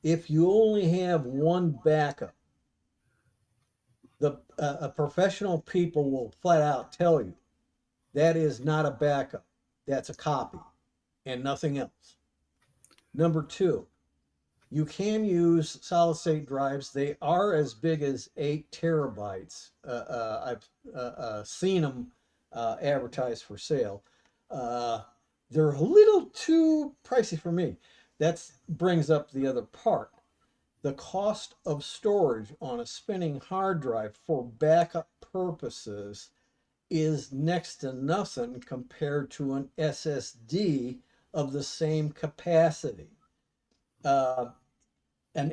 If you only have one backup, the professional people will flat out tell you that is not a backup. That's a copy and nothing else. Number two, you can use solid state drives. They are as big as 8 terabytes. I've seen them advertised for sale. They're a little too pricey for me. That brings up the other part. The cost of storage on a spinning hard drive for backup purposes is next to nothing compared to an SSD of the same capacity. An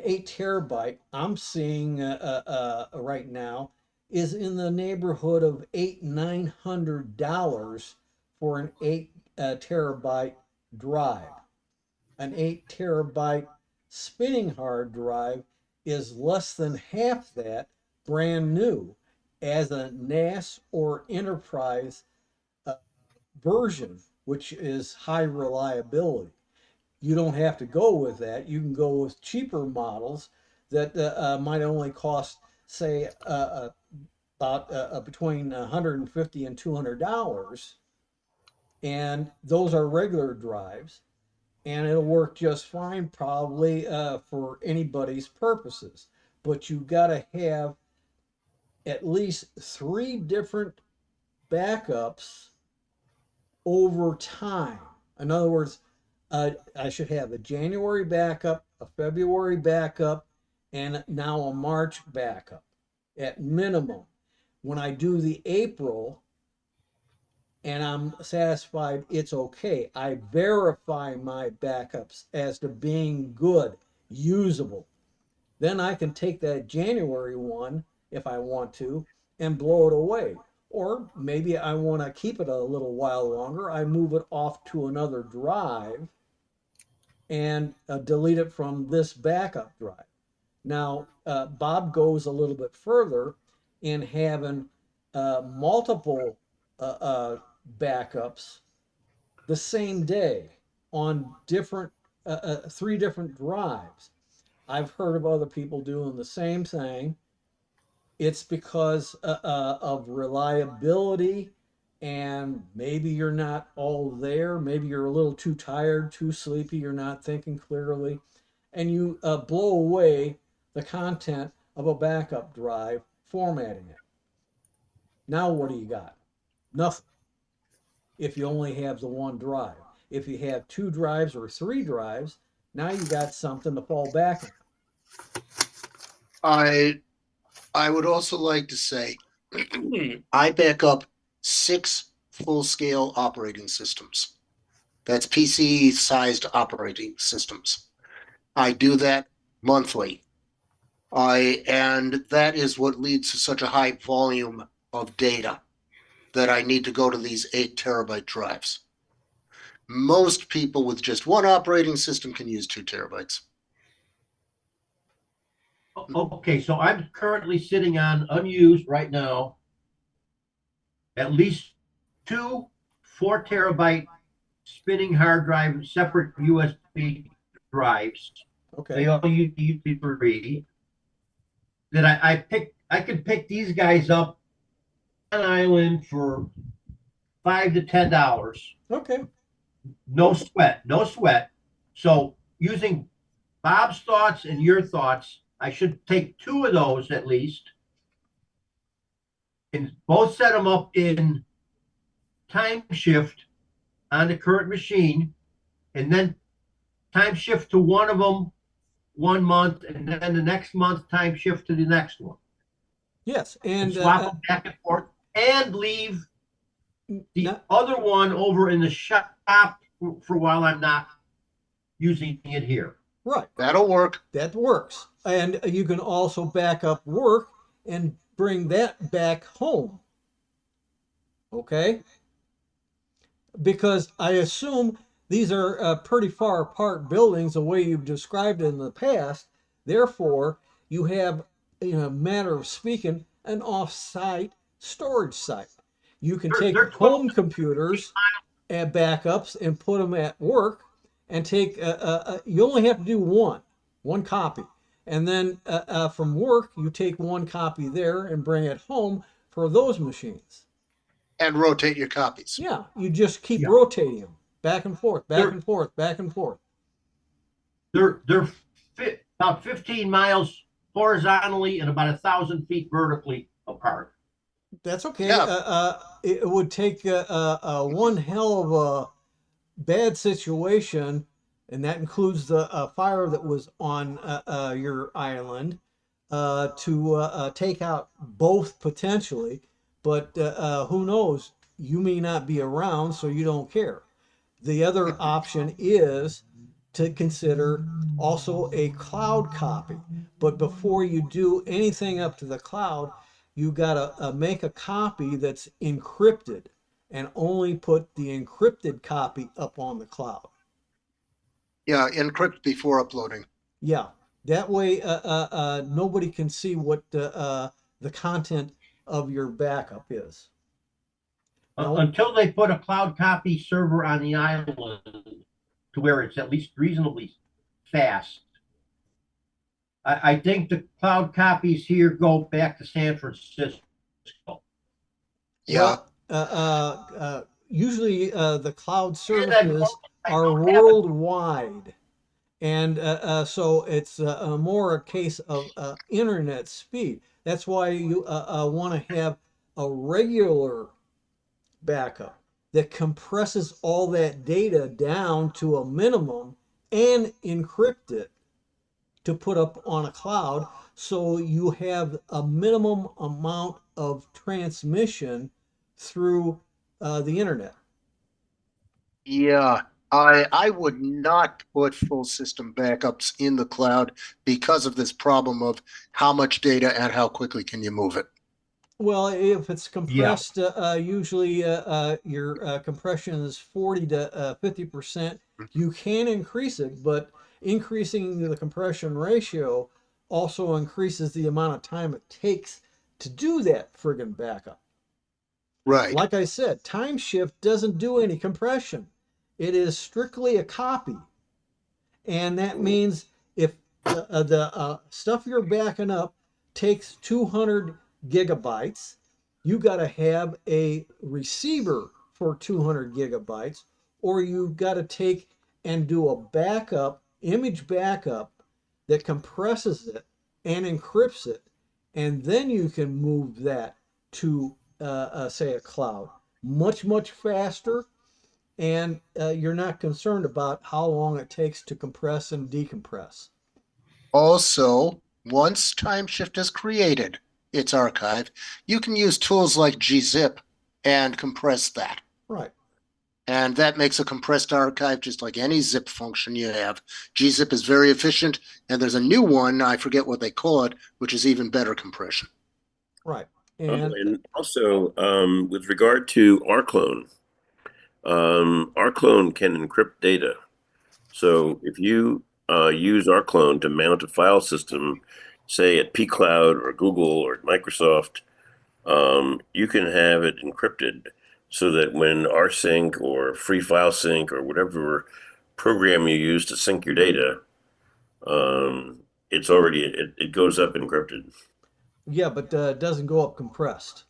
8 terabyte I'm seeing right now is in the neighborhood of $900 for an 8 terabyte drive. An 8 terabyte spinning hard drive is less than half that, brand new, as a NAS or enterprise version, which is high reliability. You don't have to go with that. You can go with cheaper models that might only cost, say, about between $150 and $200, and those are regular drives, and it'll work just fine probably for anybody's purposes. But you got to have at least 3 different backups over time. In other words, I should have a January backup, a February backup, and now a March backup at minimum. When I do the April and I'm satisfied it's okay, I verify my backups as to being good, usable. Then I can take that January one, if I want to, and blow it away. Or maybe I want to keep it a little while longer. I move it off to another drive and delete it from this backup drive. Now, Bob goes a little bit further in having multiple backups the same day on different 3 different drives. I've heard of other people doing the same thing. It's because of reliability, and maybe you're not all there. Maybe you're a little too tired, too sleepy, you're not thinking clearly, and you blow away the content of a backup drive, formatting it. Now, what do you got? Nothing. If you only have the one drive. If you have 2 drives or 3 drives, now you got something to fall back on. I would also like to say I back up 6 full-scale operating systems. That's PC-sized operating systems. I do that monthly. And that is what leads to such a high volume of data that I need to go to these 8 terabyte drives. Most people with just one operating system can use 2 terabytes. Okay, so I'm currently sitting on unused right now at least 2 4 terabyte spinning hard drive and separate USB drives. Okay. They all use USB3. That I could pick these guys up on island for $5 to $10. Okay. No sweat, no sweat. So using Bob's thoughts and your thoughts, I should take 2 of those at least, and both set them up in time shift on the current machine, and then time shift to one of them 1 month, and then the next month time shift to the next one. Yes, And and swap them back and forth, and leave the other one over in the shop for while I'm not using it here. right. That'll work. That works. And you can also back up work and bring that back home. Okay? Because I assume these are pretty far apart buildings the way you've described it in the past. Therefore, you have, in a matter of speaking, an off-site storage site. You can take They're home computers and backups and put them at work, and take you only have to do one copy, and then from work you take one copy there and bring it home for those machines. And rotate your copies. Yeah, you just keep Yeah. rotating them back and forth, back They're- and forth, back and forth. They're about 15 miles horizontally and about 1,000 feet vertically apart. That's okay. Yeah. It would take one hell of a bad situation, and that includes the fire that was on your island, to take out both potentially. But who knows? You may not be around, so you don't care. The other option is to consider also a cloud copy. But before you do anything up to the cloud, you got to make a copy that's encrypted and only put the encrypted copy up on the cloud. Yeah, encrypt before uploading. Yeah, that way nobody can see what the content of your backup is. Now, Until they put a cloud copy server on the island to where it's at least reasonably fast. I think the cloud copies here go back to San Francisco. Yeah. Usually the cloud services are worldwide. And so it's more a case of internet speed. That's why you want to have a regular backup that compresses all that data down to a minimum and encrypt it to put up on a cloud, so you have a minimum amount of transmission through the internet. Yeah. I would not put full system backups in the cloud because of this problem of how much data and how quickly can you move it. Well, if it's compressed, usually your compression is 40 to 50%. You can increase it, but increasing the compression ratio also increases the amount of time it takes to do that friggin' backup. Right. Like I said, time shift doesn't do any compression. It is strictly a copy. And that means if the stuff you're backing up takes 200 gigabytes, you got to have a receiver for 200 gigabytes, or you got to take and do a backup, image backup that compresses it and encrypts it, and then you can move that to, say, a cloud. Much, much faster, and you're not concerned about how long it takes to compress and decompress. Also, once time shift is created, its archive, you can use tools like gzip and compress that. Right. And that makes a compressed archive just like any zip function you have. Gzip is very efficient, and there's a new one, I forget what they call it, which is even better compression. Right. And also, with regard to rclone, rclone can encrypt data. So if you use rclone to mount a file system, say at pCloud or Google or Microsoft, you can have it encrypted so that when rsync or free file sync or whatever program you use to sync your data, it's already it goes up encrypted. Yeah, but it doesn't go up compressed.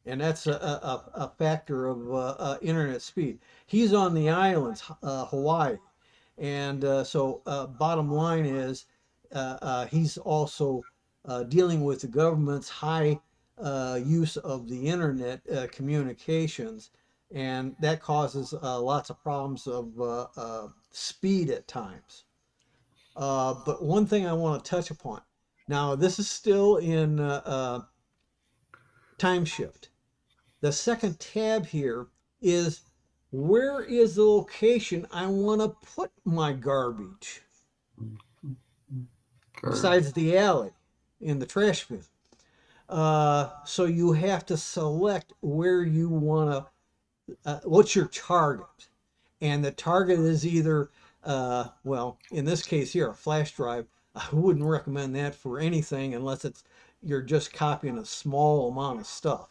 And that's a factor of internet speed. He's on the islands, Hawaii. And bottom line is, he's also dealing with the government's high use of the internet communications. And that causes lots of problems of speed at times. But one thing I want to touch upon. Now, this is still in time shift. The second tab here is where is the location I want to put my garbage besides the alley in the trash bin. So you have to select where you want to, what's your target? And the target is either, well, in this case here, a flash drive. I wouldn't recommend that for anything unless you're just copying a small amount of stuff.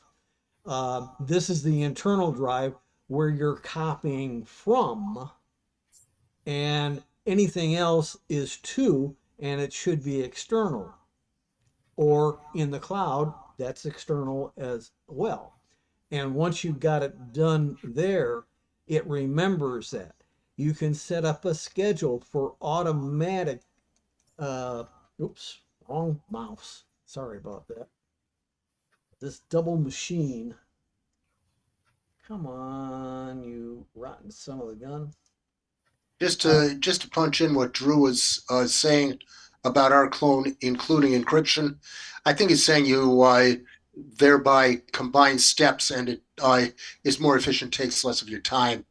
This is the internal drive where you're copying from, and anything else is to, and it should be external. Or in the cloud, that's external as well. And once you've got it done there, it remembers that. You can set up a schedule for automatic, oops, wrong mouse. Sorry about that. This double machine. Come on, you rotten son of a gun. Just to punch in what Drew was saying about our clone including encryption, I think it's saying you thereby combine steps and it is more efficient, takes less of your time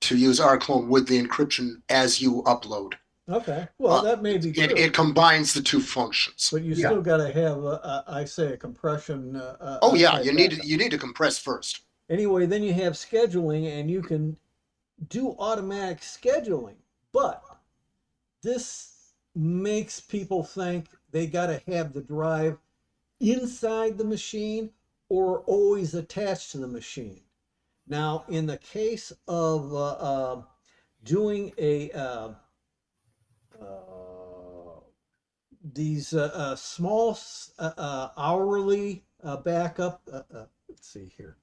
to use our clone with the encryption as you upload. Okay, well, that may be true. It combines the two functions. But you still got to have, I say, a compression. Oh yeah, type you backup. need to compress first. Anyway, then you have scheduling, and you can do automatic scheduling. But this makes people think they got to have the drive inside the machine or always attached to the machine. Now, in the case of doing these small hourly backup, let's see here.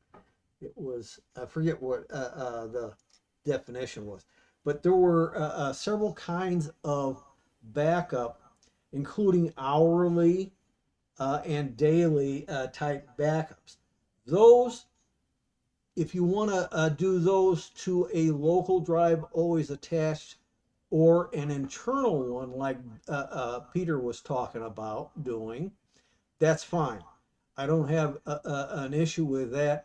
It was, I forget what the definition was, but there were several kinds of backup, including hourly and daily type backups. Those, if you want to do those to a local drive always attached or an internal one like Peter was talking about doing, that's fine. I don't have an issue with that.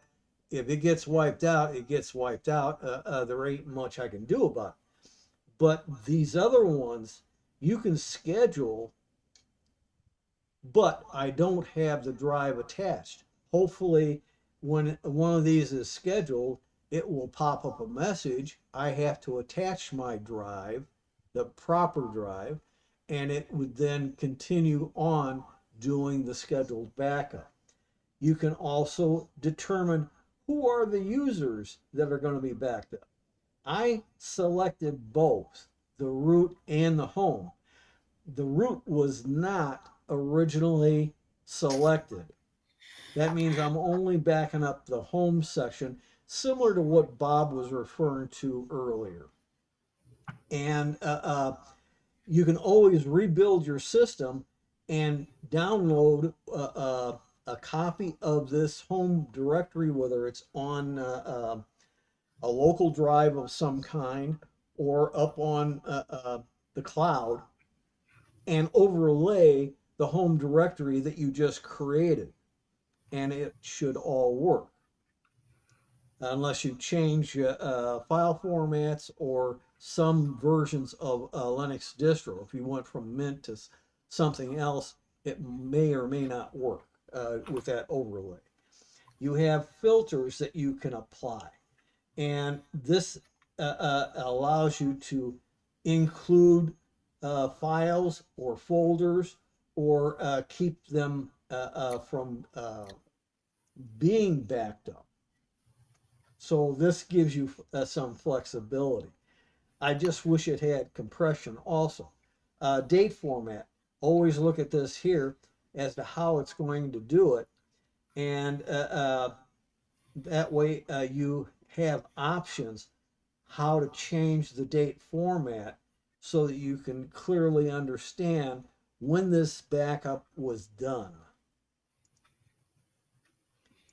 If it gets wiped out, it gets wiped out. There ain't much I can do about it. But these other ones, you can schedule, but I don't have the drive attached. Hopefully, when one of these is scheduled, it will pop up a message. I have to attach my drive, the proper drive, and it would then continue on doing the scheduled backup. You can also determine who are the users that are going to be backed up. I selected both the root and the home. The root was not originally selected. That means I'm only backing up the home section, similar to what Bob was referring to earlier. And you can always rebuild your system and download a copy of this home directory, whether it's on a local drive of some kind or up on the cloud, and overlay the home directory that you just created. And it should all work. Unless you change file formats or some versions of Linux distro. If you went from Mint to something else, it may or may not work with that overlay. You have filters that you can apply. And this allows you to include files or folders or keep them from being backed up. So this gives you some flexibility. I just wish it had compression also. Date format. Always look at this here as to how it's going to do it. And that way you have options how to change the date format so that you can clearly understand when this backup was done.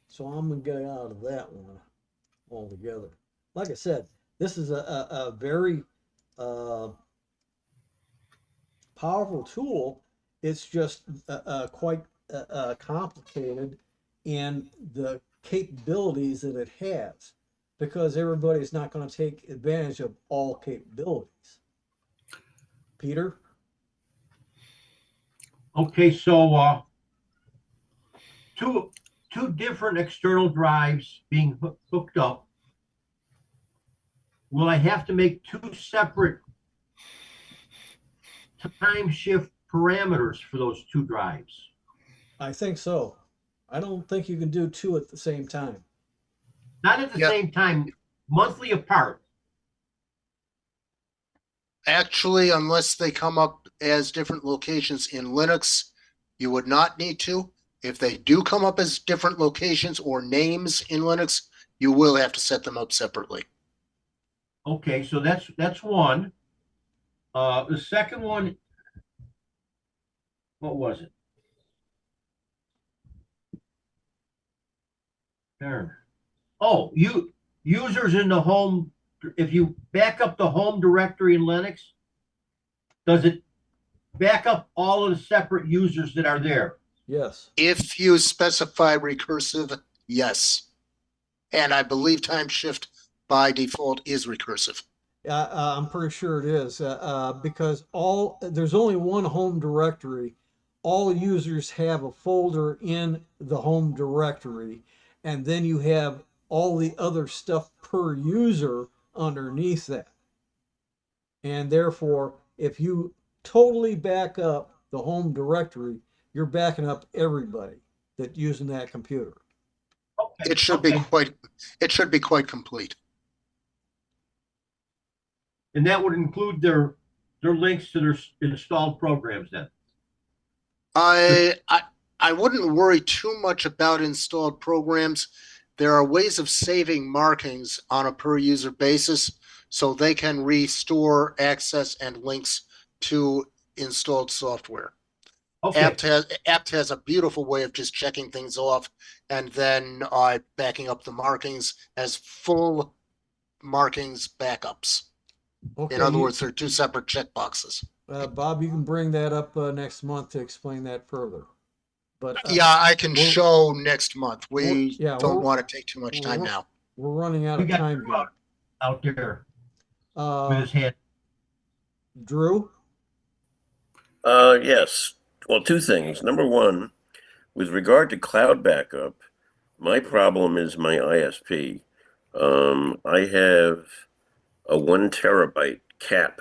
So I'm going to get out of that one altogether. Like I said, this is a very powerful tool. It's just quite complicated in the capabilities that it has, because everybody's not going to take advantage of all capabilities. Peter? Okay, so two different external drives being hooked up. Will I have to make two separate time shift parameters for those two drives? I think so. I don't think you can do two at the same time. Not at the Yeah. same time, monthly apart. Actually, unless they come up as different locations in Linux, you would not need to. If they do come up as different locations or names in Linux, you will have to set them up separately. Okay, so that's one. The second one, what was it? There. Oh, users in the home. If you back up the home directory in Linux, does it back up all of the separate users that are there? Yes. If you specify recursive, yes. And I believe time shift by default is recursive. I'm pretty sure it is because there's only one home directory. All users have a folder in the home directory, and then you have all the other stuff per user underneath that. And therefore, if you totally back up the home directory, you're backing up everybody that's using that computer. Okay, It should be quite complete. and that would include their links to their installed programs then. I wouldn't worry too much about installed programs. There are ways of saving markings on a per user basis so they can restore access and links to installed software. Okay, apt has a beautiful way of just checking things off and then backing up the markings as full markings backups. Okay. In other words, they're two separate checkboxes. Bob, you can bring that up next month to explain that further. But Yeah, I can show next month. We yeah, don't want to take too much time we're- now. we're running out we of got time Drew here. out there with his hand. Drew? Yes. Well, two things. Number one, with regard to cloud backup, my problem is my ISP. I have a 1 terabyte cap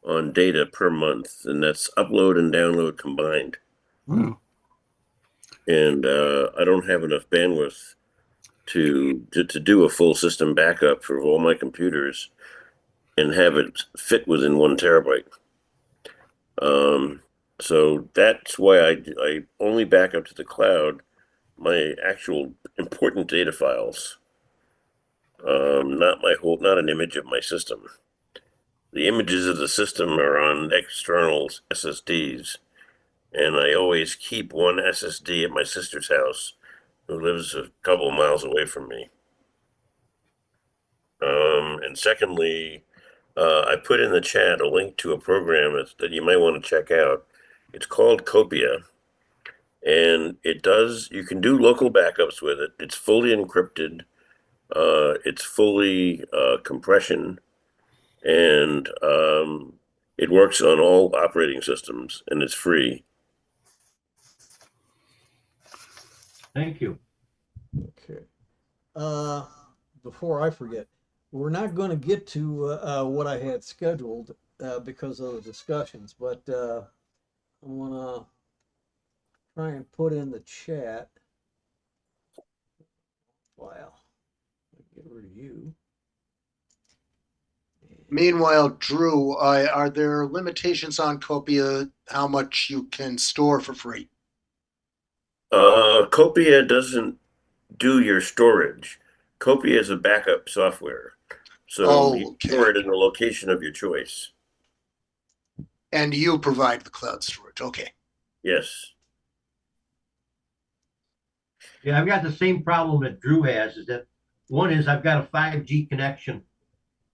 on data per month, and that's upload and download combined. Wow. And I don't have enough bandwidth to do a full system backup for all my computers and have it fit within 1 terabyte. So that's why I only back up to the cloud my actual important data files, not an image of my system. The images of the system are on external SSDs, and I always keep one SSD at my sister's house, who lives a couple of miles away from me. And secondly, I put in the chat a link to a program that you might want to check out. It's called Copia, and you can do local backups with it. It's fully encrypted. It's fully compression, and it works on all operating systems, and it's free. Thank you. Okay. Before I forget, we're not going to get to what I had scheduled because of the discussions, but I want to try and put in the chat. Wow. Get rid of you. Meanwhile, Drew, are there limitations on Copia how much you can store for free? Copia doesn't do your storage. Copia is a backup software. So you Okay. store it in the location of your choice. And you provide the cloud storage. Okay. Yes. Yeah, I've got the same problem that Drew has, is that one is I've got a 5G connection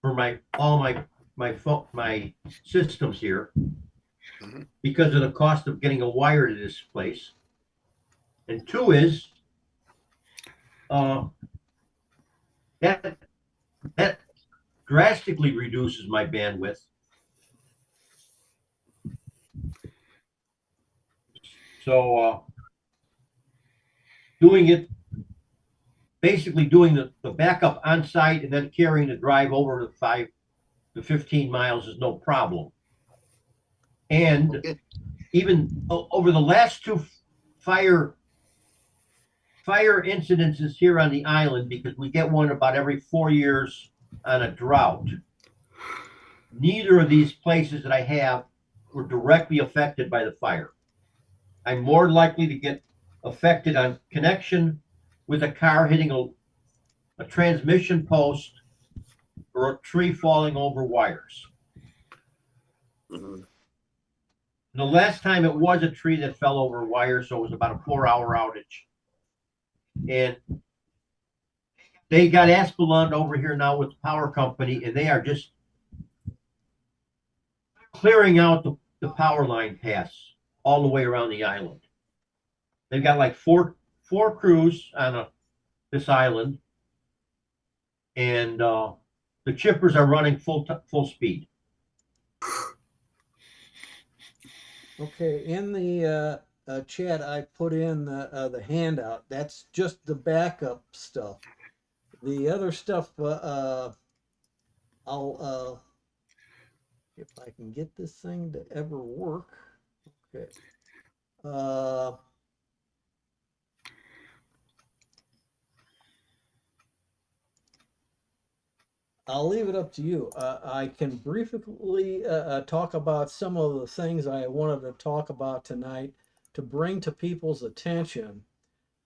for all my systems here Mhm. because of the cost of getting a wire to this place. And two is that that drastically reduces my bandwidth. So basically doing the backup on site and then carrying the drive over the 5 to 15 miles is no problem. And Okay. even over the last two fire incidences here on the island, because we get one about every 4 years on a drought, neither of these places that I have were directly affected by the fire. I'm more likely to get affected on connection with a car hitting a transmission post or a tree falling over wires. Mhm. The last time it was a tree that fell over wires, so it was about a 4-hour outage. And they got Aspeland over here now with the power company, and they are just clearing out the power line paths all the way around the island. They've got like four crews on this island, and the chippers are running full speed. Okay, in the chat, I put in the handout. That's just the backup stuff. The other stuff, I'll if I can get this thing to ever work. Okay. I'll leave it up to you. I can briefly talk about some of the things I wanted to talk about tonight to bring to people's attention,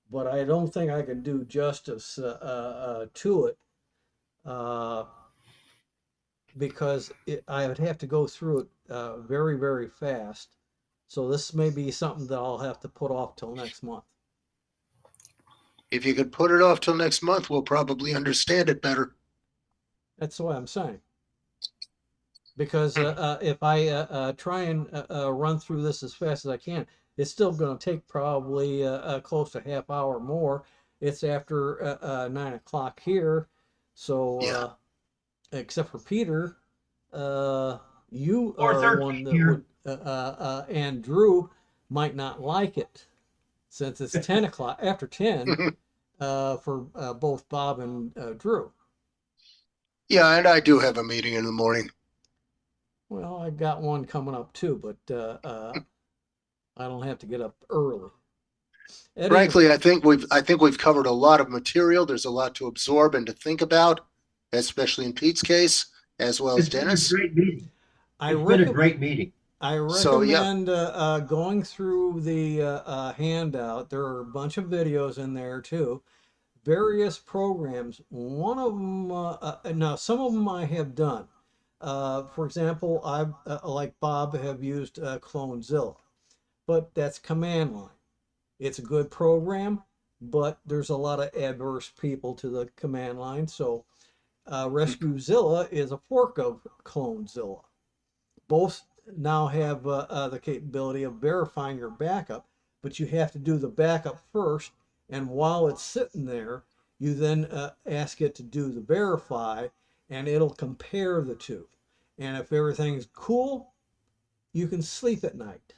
but I don't think I can do justice to it because I would have to go through it very, very fast. So this may be something that I'll have to put off till next month. If you could put it off till next month, we'll probably understand it better. That's what I'm saying. Because if I try and run through this as fast as I can, it's still going to take probably close to half hour more. It's after 9 o'clock here, so Yeah. except for Peter, you Or are one 13 that here. would, and Drew might not like it since it's 10 o'clock after 10 for both Bob and Drew. Yeah, and I do have a meeting in the morning. Well, I got one coming up too, but I don't have to get up early. Frankly, I think we've covered a lot of material. There's a lot to absorb and to think about, especially in Pete's case, as well as It's been a Dennis. great meeting. I It's been a great meeting. I So, yeah. recommend going through the handout. There are a bunch of videos in there too. Various programs. One of them, now some of them I have done. For example, I've like Bob have used Clonezilla, but that's command line. It's a good program, but there's a lot of adverse people to the command line. So RescueZilla is a fork of Clonezilla. Both now have the capability of verifying your backup, but you have to do the backup first. And while it's sitting there, you then ask it to do the verify, and it'll compare the two. And if everything's cool, you can sleep at night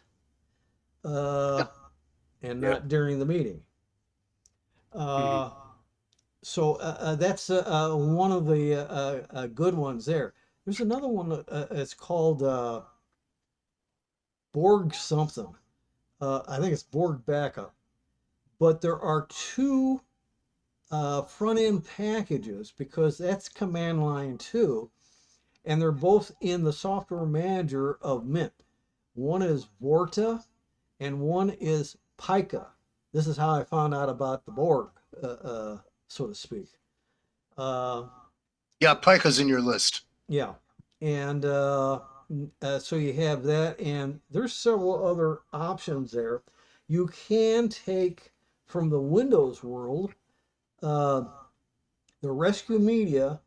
and not during the meeting. So that's one of the good ones there. There's another one it's called Borg something. I think it's Borg Backup. But there are two front end packages, because that's command line too, and they're both in the software manager of Mint. One is Vorta and one is Pica. This is how I found out about the Borg, so to speak. Yeah, Pica's in your list. Yeah, and so you have that, and there's several other options there. You can take from the Windows world uh, the rescue media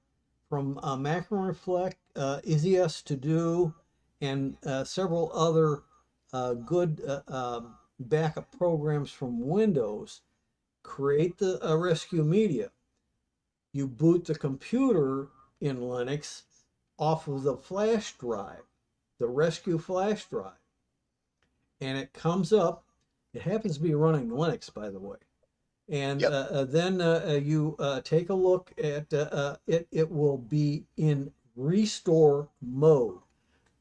from Mac and Reflect, Easiest to Do, and several other good backup programs from Windows. Create the rescue media. You boot the computer in Linux off of the flash drive, the rescue flash drive, and it comes up. It happens to be running Linux, by the way. And Yep. then you take a look at it. It will be in restore mode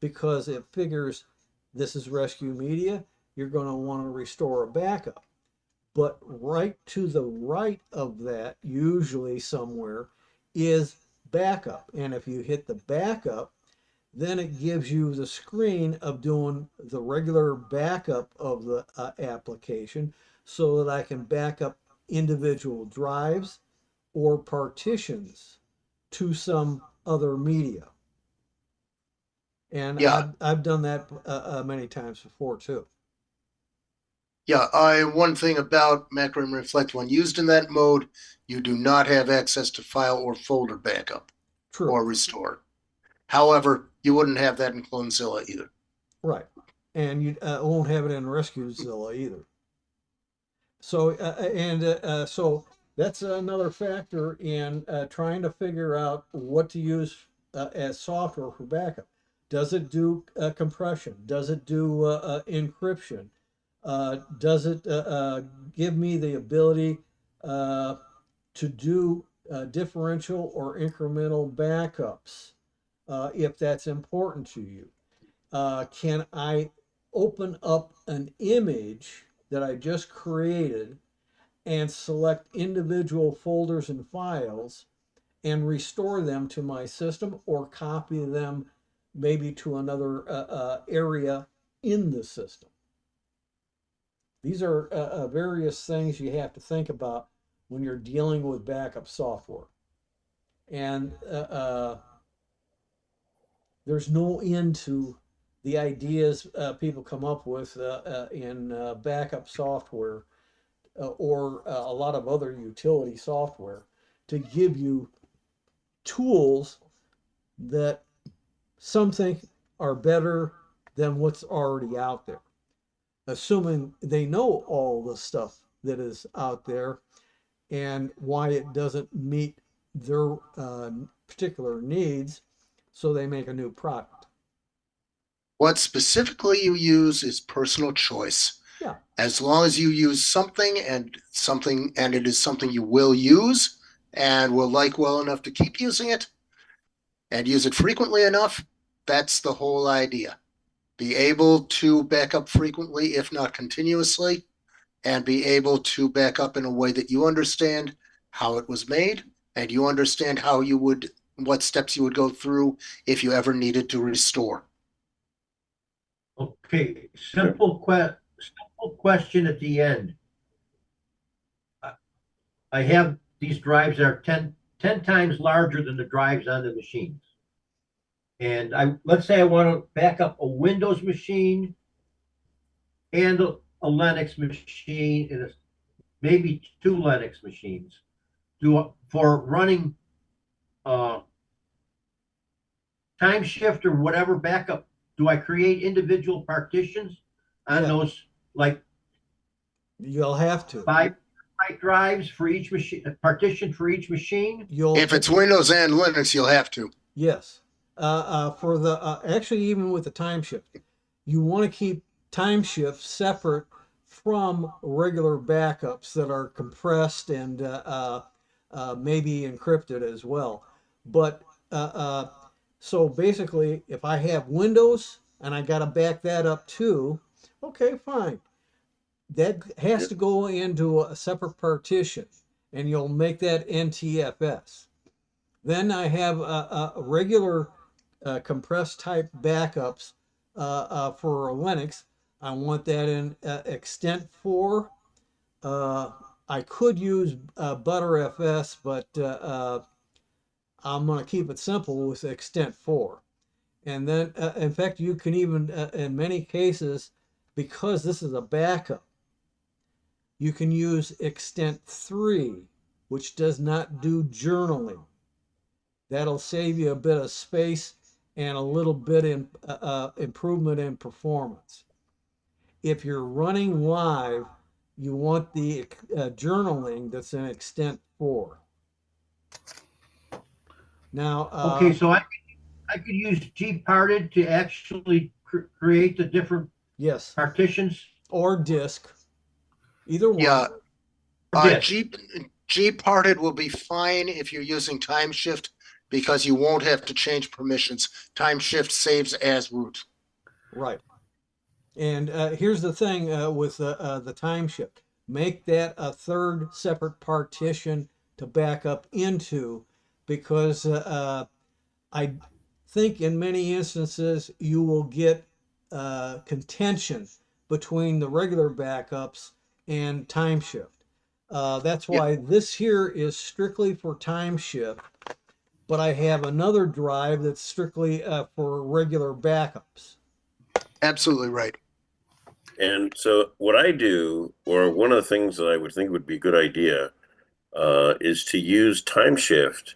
because it figures this is rescue media. You're going to want to restore a backup. But right to the right of that, usually somewhere, is backup. And if you hit the backup, then it gives you the screen of doing the regular backup of the application so that I can back up individual drives or partitions to some other media. And Yeah. I've done that many times before too. Yeah, one thing about Macro and Reflect, when used in that mode, you do not have access to file or folder backup True. or restore. However, you wouldn't have that in Clonezilla either. Right. And you won't have it in RescueZilla either. So, so that's another factor in trying to figure out what to use as software for backup. Does it do compression? Does it do encryption? Does it give me the ability to do differential or incremental backups if that's important to you? Can I open up an image that I just created and select individual folders and files and restore them to my system or copy them maybe to another area in the system? These are various things you have to think about when you're dealing with backup software. And there's no end to the ideas people come up with in backup software or a lot of other utility software to give you tools that some think are better than what's already out there, assuming they know all the stuff that is out there and why it doesn't meet their particular needs, so they make a new product. What specifically you use is personal choice. Yeah. As long as you use something and it is something you will use and will like well enough to keep using it and use it frequently enough, that's the whole idea. Be able to back up frequently, if not continuously, and be able to back up in a way that you understand how it was made and you understand what steps you would go through if you ever needed to restore. Okay, simple question at the end. I have these drives that are 10 times larger than the drives on the machines. And let's say I want to back up a Windows machine and a Linux machine and maybe two Linux machines. For running time shift or whatever backup, do I create individual partitions on those, like You'll have to. five drives for each machine, a partition for each machine? If it's Windows and Linux, you'll have to. Yes. For the actually, even with the time shift, you want to keep time shift separate from regular backups that are compressed and maybe encrypted as well. But so basically, if I have Windows and I got to back that up too, okay, fine. That has to go into a separate partition. and you'll make that NTFS. Then I have a regular compressed type backups for Linux. I want that in extent 4. I could use Btrfs, but I'm going to keep it simple with extent 4. And then, in fact, you can even, in many cases, because this is a backup, you can use extent 3, which does not do journaling. That'll save you a bit of space and a little bit in improvement in performance. If you're running live, you want the journaling that's in extent 4. Now, Okay, so I could use gparted to actually create the different yes, partitions. or disk, either one. Yeah, Or disk. gparted will be fine if you're using time shift because you won't have to change permissions. Time shift saves as root. Right. And here's the thing with the time shift. Make that a third separate partition to back up into, because I think in many instances you will get contention between the regular backups and time shift. That's why this here is strictly for time shift, but I have another drive that's strictly for regular backups. Absolutely right. And so what I do, or one of the things that I would think would be a good idea, is to use time shift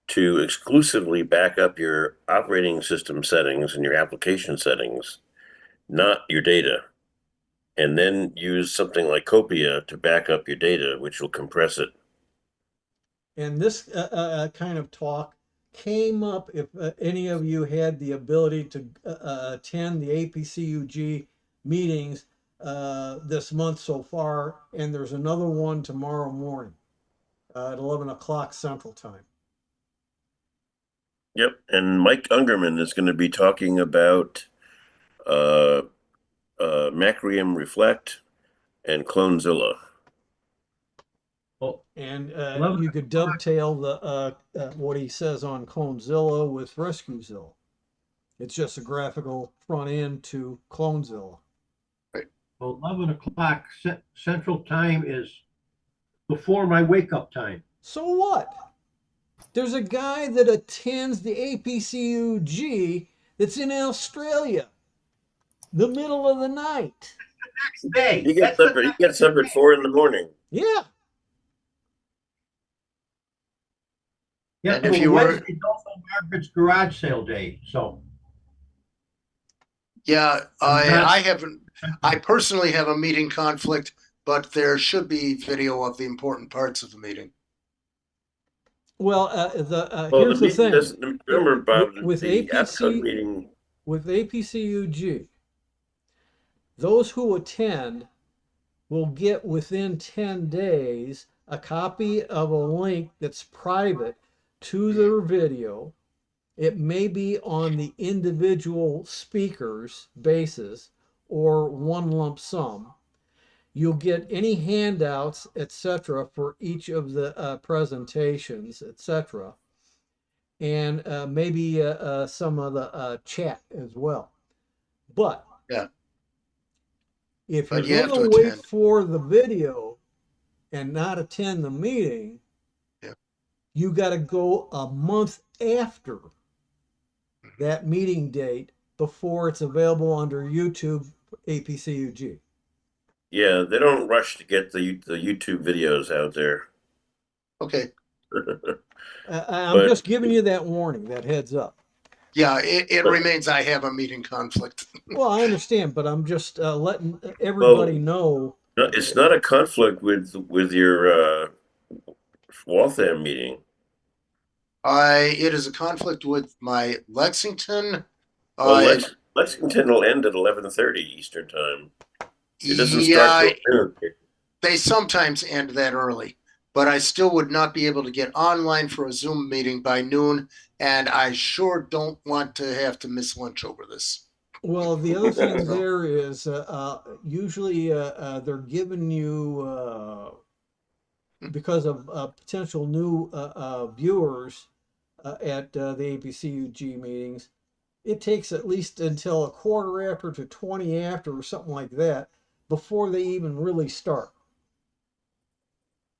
to exclusively back up your operating system settings and your application settings, not your data. And then use something like Copia to back up your data, which will compress it. And this kind of talk came up if any of you had the ability to attend the APCUG meetings this month so far, and there's another one tomorrow morning at 11 o'clock Central Time. Yep, and Mike Ungerman is going to be talking about Macrium Reflect and Clonezilla. Oh, And 11 you could dovetail the what he says on Clonezilla with RescueZilla. It's just a graphical front end to Clonezilla. 11 o'clock Central Time is before my wake up time. So what? There's a guy that attends the APCUG that's in Australia, the middle of the night. Hey, He gets up at 4 in the morning. Yeah. Yeah, And if but you were- Wednesday's also Margaret's garage sale day, so. Yeah, I'm not- I personally have a meeting conflict, but there should be video of the important parts of the meeting. Well, Well, here's the the thing. meeting doesn't, remember, Bob, With the AppCode meeting. With APCUG, those who attend will get within 10 days a copy of a link that's private to their video. It may be on the individual speaker's basis or one lump sum. You'll get any handouts, etc., for each of the presentations, etc., and maybe some of the chat as well. But Yeah. if But you're you have going to to wait attend. for the video and not attend the meeting, Yeah. you got to go a month after that meeting date before it's available under YouTube APCUG. Yeah, they don't rush to get the YouTube videos out there. Okay. I'm But- just giving you that warning, that heads up. Yeah, it But- remains I have a meeting conflict. Well, I understand, but I'm just letting everybody know. No, it's not a conflict with your Waltham meeting. It is a conflict with my Lexington. Well, Lexington will end at 11:30 Eastern Time. It doesn't Yeah, start till noon. they sometimes end that early, but I still would not be able to get online for a Zoom meeting by noon, and I sure don't want to have to miss lunch over this. Well, the other thing there is usually they're giving you because of potential new viewers at the APCUG meetings, it takes at least until a quarter after to 20 after or something like that before they even really start.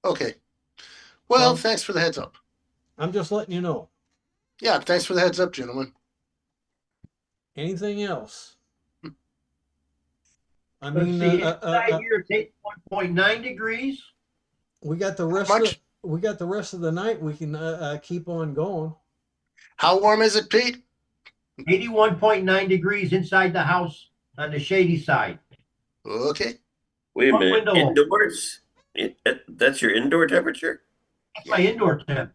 Okay. Well, So- thanks for the heads up. I'm just letting you know. Yeah, thanks for the heads up, gentlemen. Anything else? I Let's mean, see, inside here it's 81.9 degrees. we got the rest much? of the night. We can keep on going. How warm is it, Pete? 81.9 degrees inside the house on the shady side. Okay. Wait a Front minute. window open. Indoors? That's your indoor temperature? That's my indoor temp.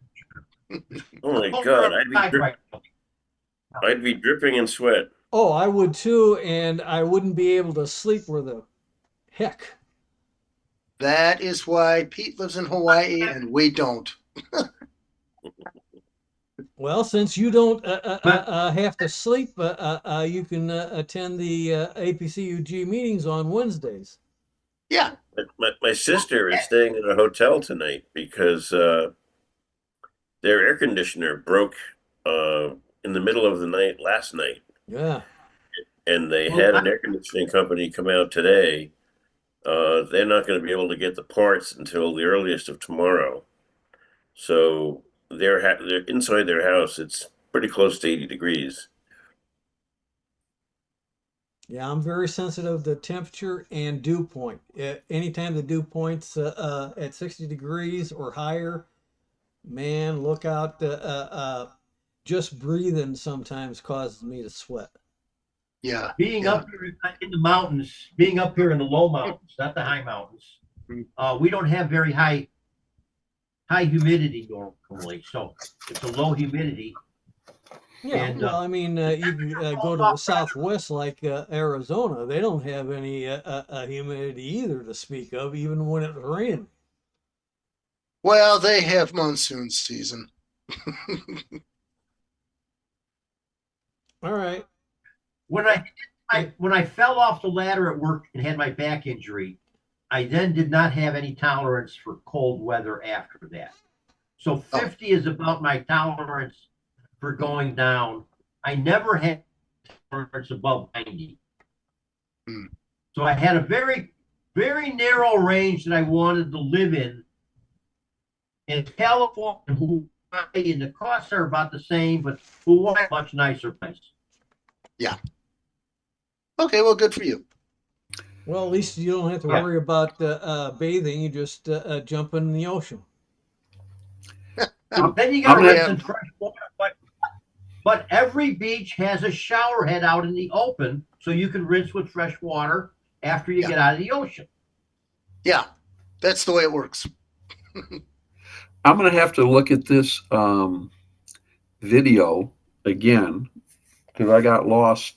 Oh my Colder God, outside right now. I'd be dripping in sweat. Oh, I would too, and I wouldn't be able to sleep where the heck. That is why Pete lives in Hawaii and we don't. Well, since you don't have to sleep, you can attend the APCUG meetings on Wednesdays. Yeah. My sister is staying in a hotel tonight because their air conditioner broke in the middle of the night last night. Yeah. And they Well, had an air conditioning company come out today. They're not going to be able to get the parts until the earliest of tomorrow. So they're inside their house. It's pretty close to 80 degrees. Yeah, I'm very sensitive to temperature and dew point. Anytime the dew point's at 60 degrees or higher, man, look out. Just breathing sometimes causes me to sweat. Yeah. being yeah. up here in the mountains, being up here in the low mountains, not the high mountains, we don't have very high humidity normally. So it's a low humidity. Yeah, And, well, I mean, you can go to the Southwest like Arizona. They don't have any humidity either to speak of, even when it's raining. Well, they have monsoon season. All right. when I fell off the ladder at work and had my back injury, I then did not have any tolerance for cold weather after that. So 50 is about my tolerance for going down. I never had tolerance above 90. Hmm. So I had a very, very narrow range that I wanted to live in. In California and Hawaii, and the costs are about the same, but Hawaii is a much nicer place. Yeah. Okay, well, good for you. Well, at least you don't have to Yeah. worry about bathing. You just jump in the ocean. Then you got to I'm gonna rinse have- in fresh water, but every beach has a shower head out in the open, so you can rinse with fresh water after you Yeah. get out of the ocean. Yeah, that's the way it works. I'm going to have to look at this video again because I got lost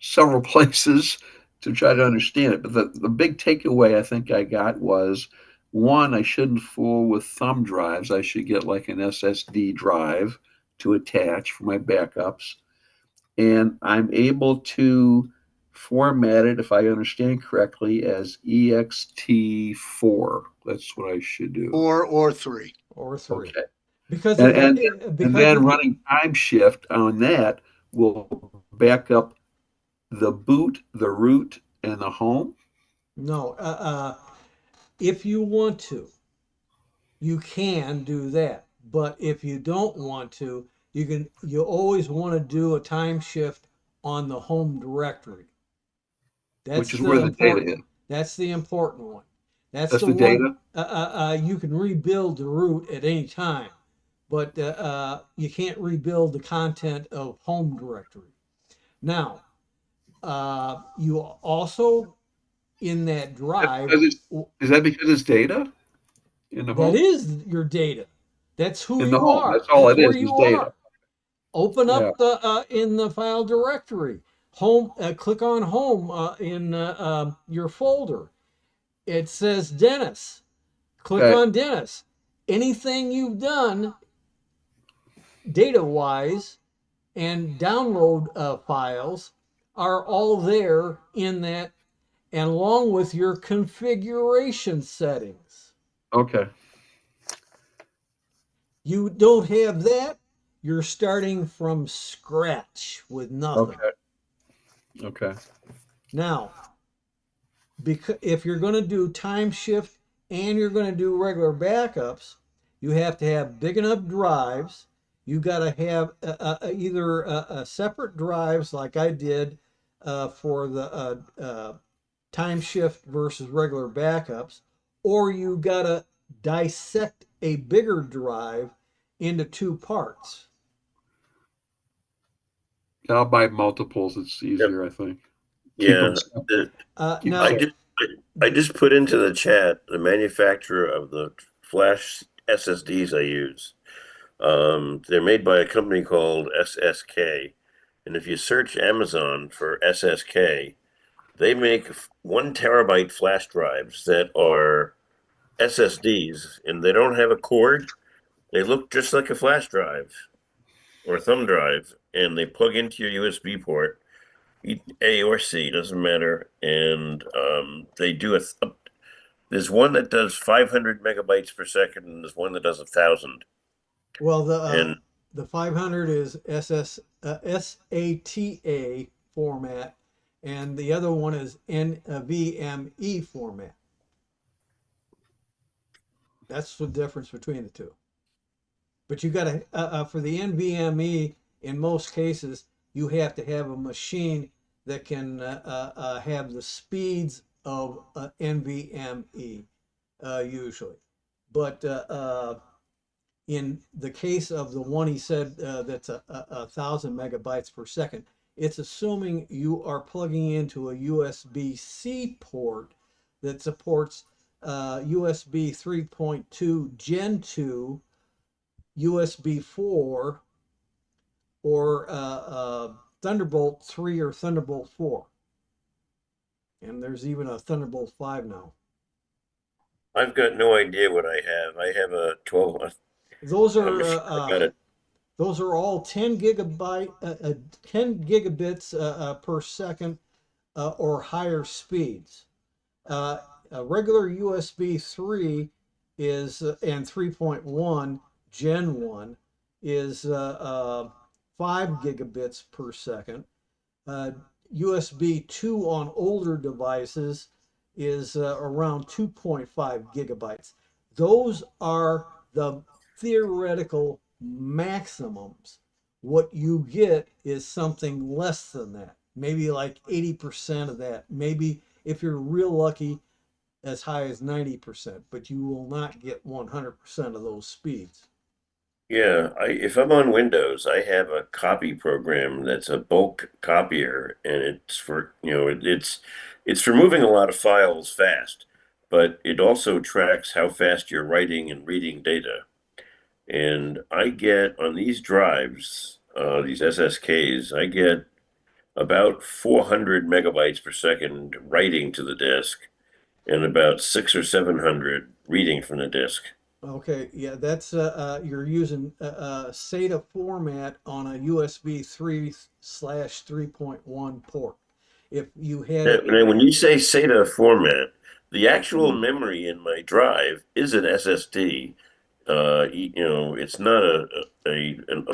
several places to try to understand it. But the big takeaway I think I got was one, I shouldn't fool with thumb drives. I should get like an SSD drive to attach for my backups. And I'm able to format it, if I understand correctly, as ext4. That's what I should do. Or 3. Or 3. Okay. Because And then running time shift on that will back up the boot, the root, and the home. No, if you want to, you can do that. But if you don't want to, you always want to do a time shift on the home directory. That's Which is the where the data important. is. That's the important one. That's That's the the one. data? You can rebuild the root at any time, but you can't rebuild the content of home directory. Now, you also in that drive. Is that because it's data in the home? That is your data. That's who In the you home. are. That's all That's it where is you data. are. Open Yeah. up the in the file directory. Home. Click on home in your folder. It says Dennis. Click Okay. on Dennis. Anything you've done data-wise and download files are all there in that, and along with your configuration settings. Okay. you don't have that, you're starting from scratch with nothing. Okay. Now, because if you're going to do time shift and you're going to do regular backups, you have to have big enough drives. You got to have either separate drives like I did for the time shift versus regular backups, or you got to dissect a bigger drive into two parts. I'll buy multiples. It's Yep. easier, I think. Keep Yeah. them separate. Keep Now, I just I just put into the chat the manufacturer of the flash SSDs I use. They're made by a company called SSK, and if you search Amazon for SSK, they make 1 terabyte flash drives that are SSDs, and they don't have a cord. They look just like a flash drive or a thumb drive, and they plug into your USB port, A or C, doesn't matter. And they do there's one that does 500 megabytes per second, and there's one that does 1,000. well, And the 500 is SATA format, and the other one is NVMe format. That's the difference between the two. But you got to for the NVMe, in most cases, you have to have a machine that can have the speeds of NVMe usually. But in the case of the one he said that's a 1,000 megabytes per second, it's assuming you are plugging into a USB-C port that supports USB 3.2 Gen 2, USB 4, or Thunderbolt 3 or Thunderbolt 4. And there's even a Thunderbolt 5 now. I've got no idea what I have. I have a 12. Those I are got it. those are all 10 gigabits per second or higher speeds. A regular USB 3 is and 3.1 Gen 1 is 5 gigabits per second. USB 2 on older devices is around 2.5 gigabytes. Those are the theoretical maximums. What you get is something less than that, maybe like 80% of that, maybe if you're real lucky, as high as 90%, but you will not get 100% of those speeds. Yeah, if I'm on Windows, I have a copy program that's a bulk copier, and it's for, it's for moving a lot of files fast, but it also tracks how fast you're writing and reading data. And I get on these drives, these SSKs, I get about 400 megabytes per second writing to the disk, and about 6 or 700 reading from the disk. Okay, yeah, that's you're using SATA format on a USB 3/3.1 port. If you had it, Now, when you say SATA format, the actual memory in my drive is an SSD. It's not a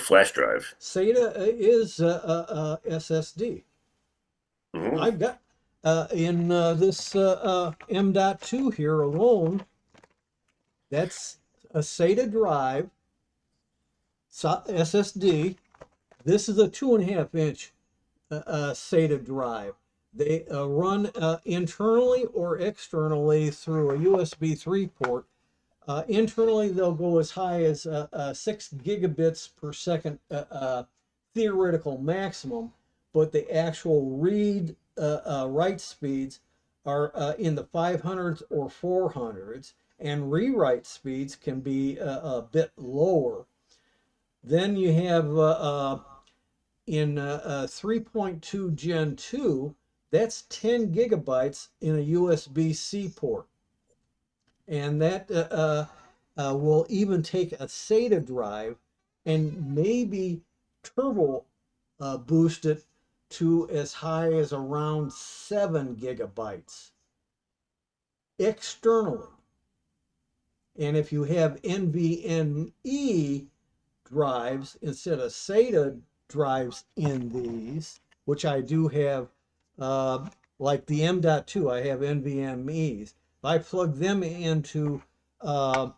flash drive. SATA is SSD. Mhm. I've got in this M.2 here alone, that's a SATA drive, SSD. This is a 2.5 inch SATA drive. They run internally or externally through a USB 3 port. Internally, they'll go as high as 6 gigabits per second theoretical maximum, but the actual read write speeds are in the 500s or 400s, and rewrite speeds can be a bit lower. Then you have in 3.2 Gen 2, that's 10 gigabytes in a USB-C port. And that will even take a SATA drive and maybe turbo boost it to as high as around 7 gigabytes externally. And if you have NVMe drives instead of SATA drives in these, which I do have, like the M.2, I have NVMe's. If I plug them into a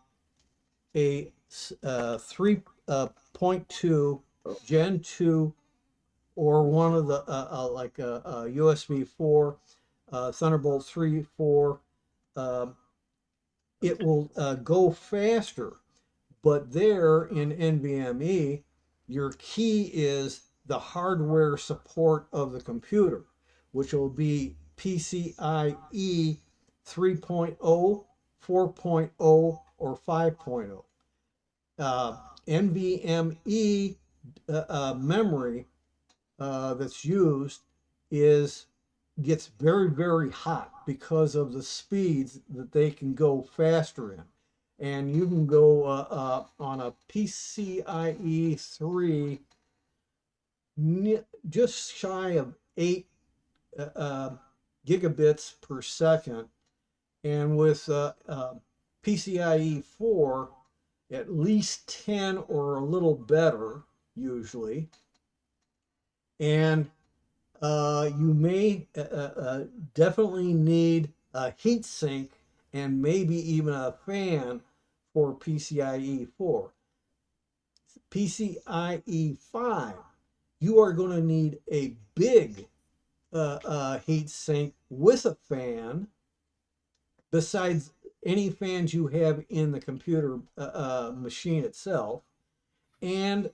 3.2 Gen 2 or one of the like a USB 4, Thunderbolt 3, 4, it will go faster. But there in NVMe, your key is the hardware support of the computer, which will be PCIe 3.0, 4.0, or 5.0. NVMe memory that's used gets very, very hot because of the speeds that they can go faster in. And you can go on a PCIe 3 just shy of 8 gigabits per second, and with PCIe 4 at least 10 or a little better usually. And you may definitely need a heat sink and maybe even a fan for PCIe 4. PCIe 5, you are going to need a big heat sink with a fan, besides any fans you have in the computer machine itself. And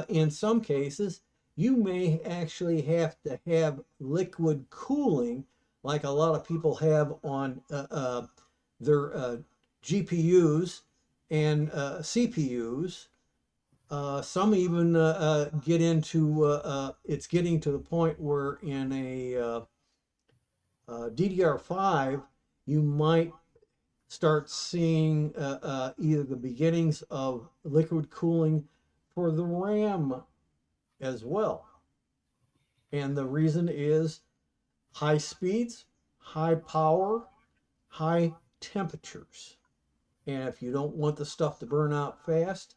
in some cases, you may actually have to have liquid cooling, like a lot of people have on their GPUs and CPUs. Some even get into it's getting to the point where in a DDR5, you might start seeing either the beginnings of liquid cooling for the RAM as well. And the reason is high speeds, high power, high temperatures. And if you don't want the stuff to burn out fast,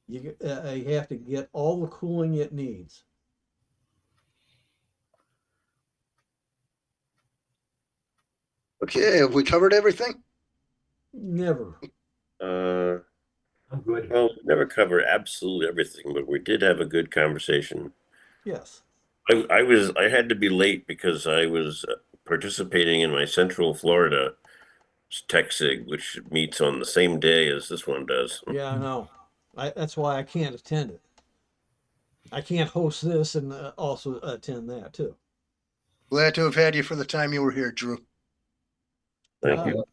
you have to get all the cooling it needs. Okay, have we covered everything? Never. I'm good. Well, never cover absolutely everything, but we did have a good conversation. Yes. I had to be late because I was participating in my Central Florida Tech SIG, which meets on the same day as this one does. Yeah, I know. That's why I can't attend it. I can't host this and also attend that too. Glad to have had you for the time you were here, Drew. Thank you.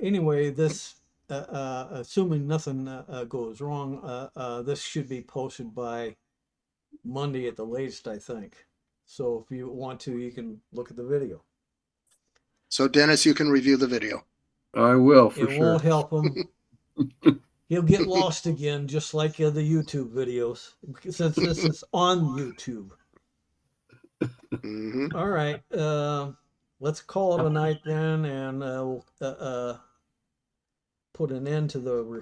Anyway, this assuming nothing goes wrong, this should be posted by Monday at the latest, I think. So if you want to, you can look at the video. So Dennis, you can review the video. I will for It sure. won't help him. He'll get lost again, just like the YouTube videos, since this is on YouTube. Mhm. All right, let's call it a night then, and we'll put an end to the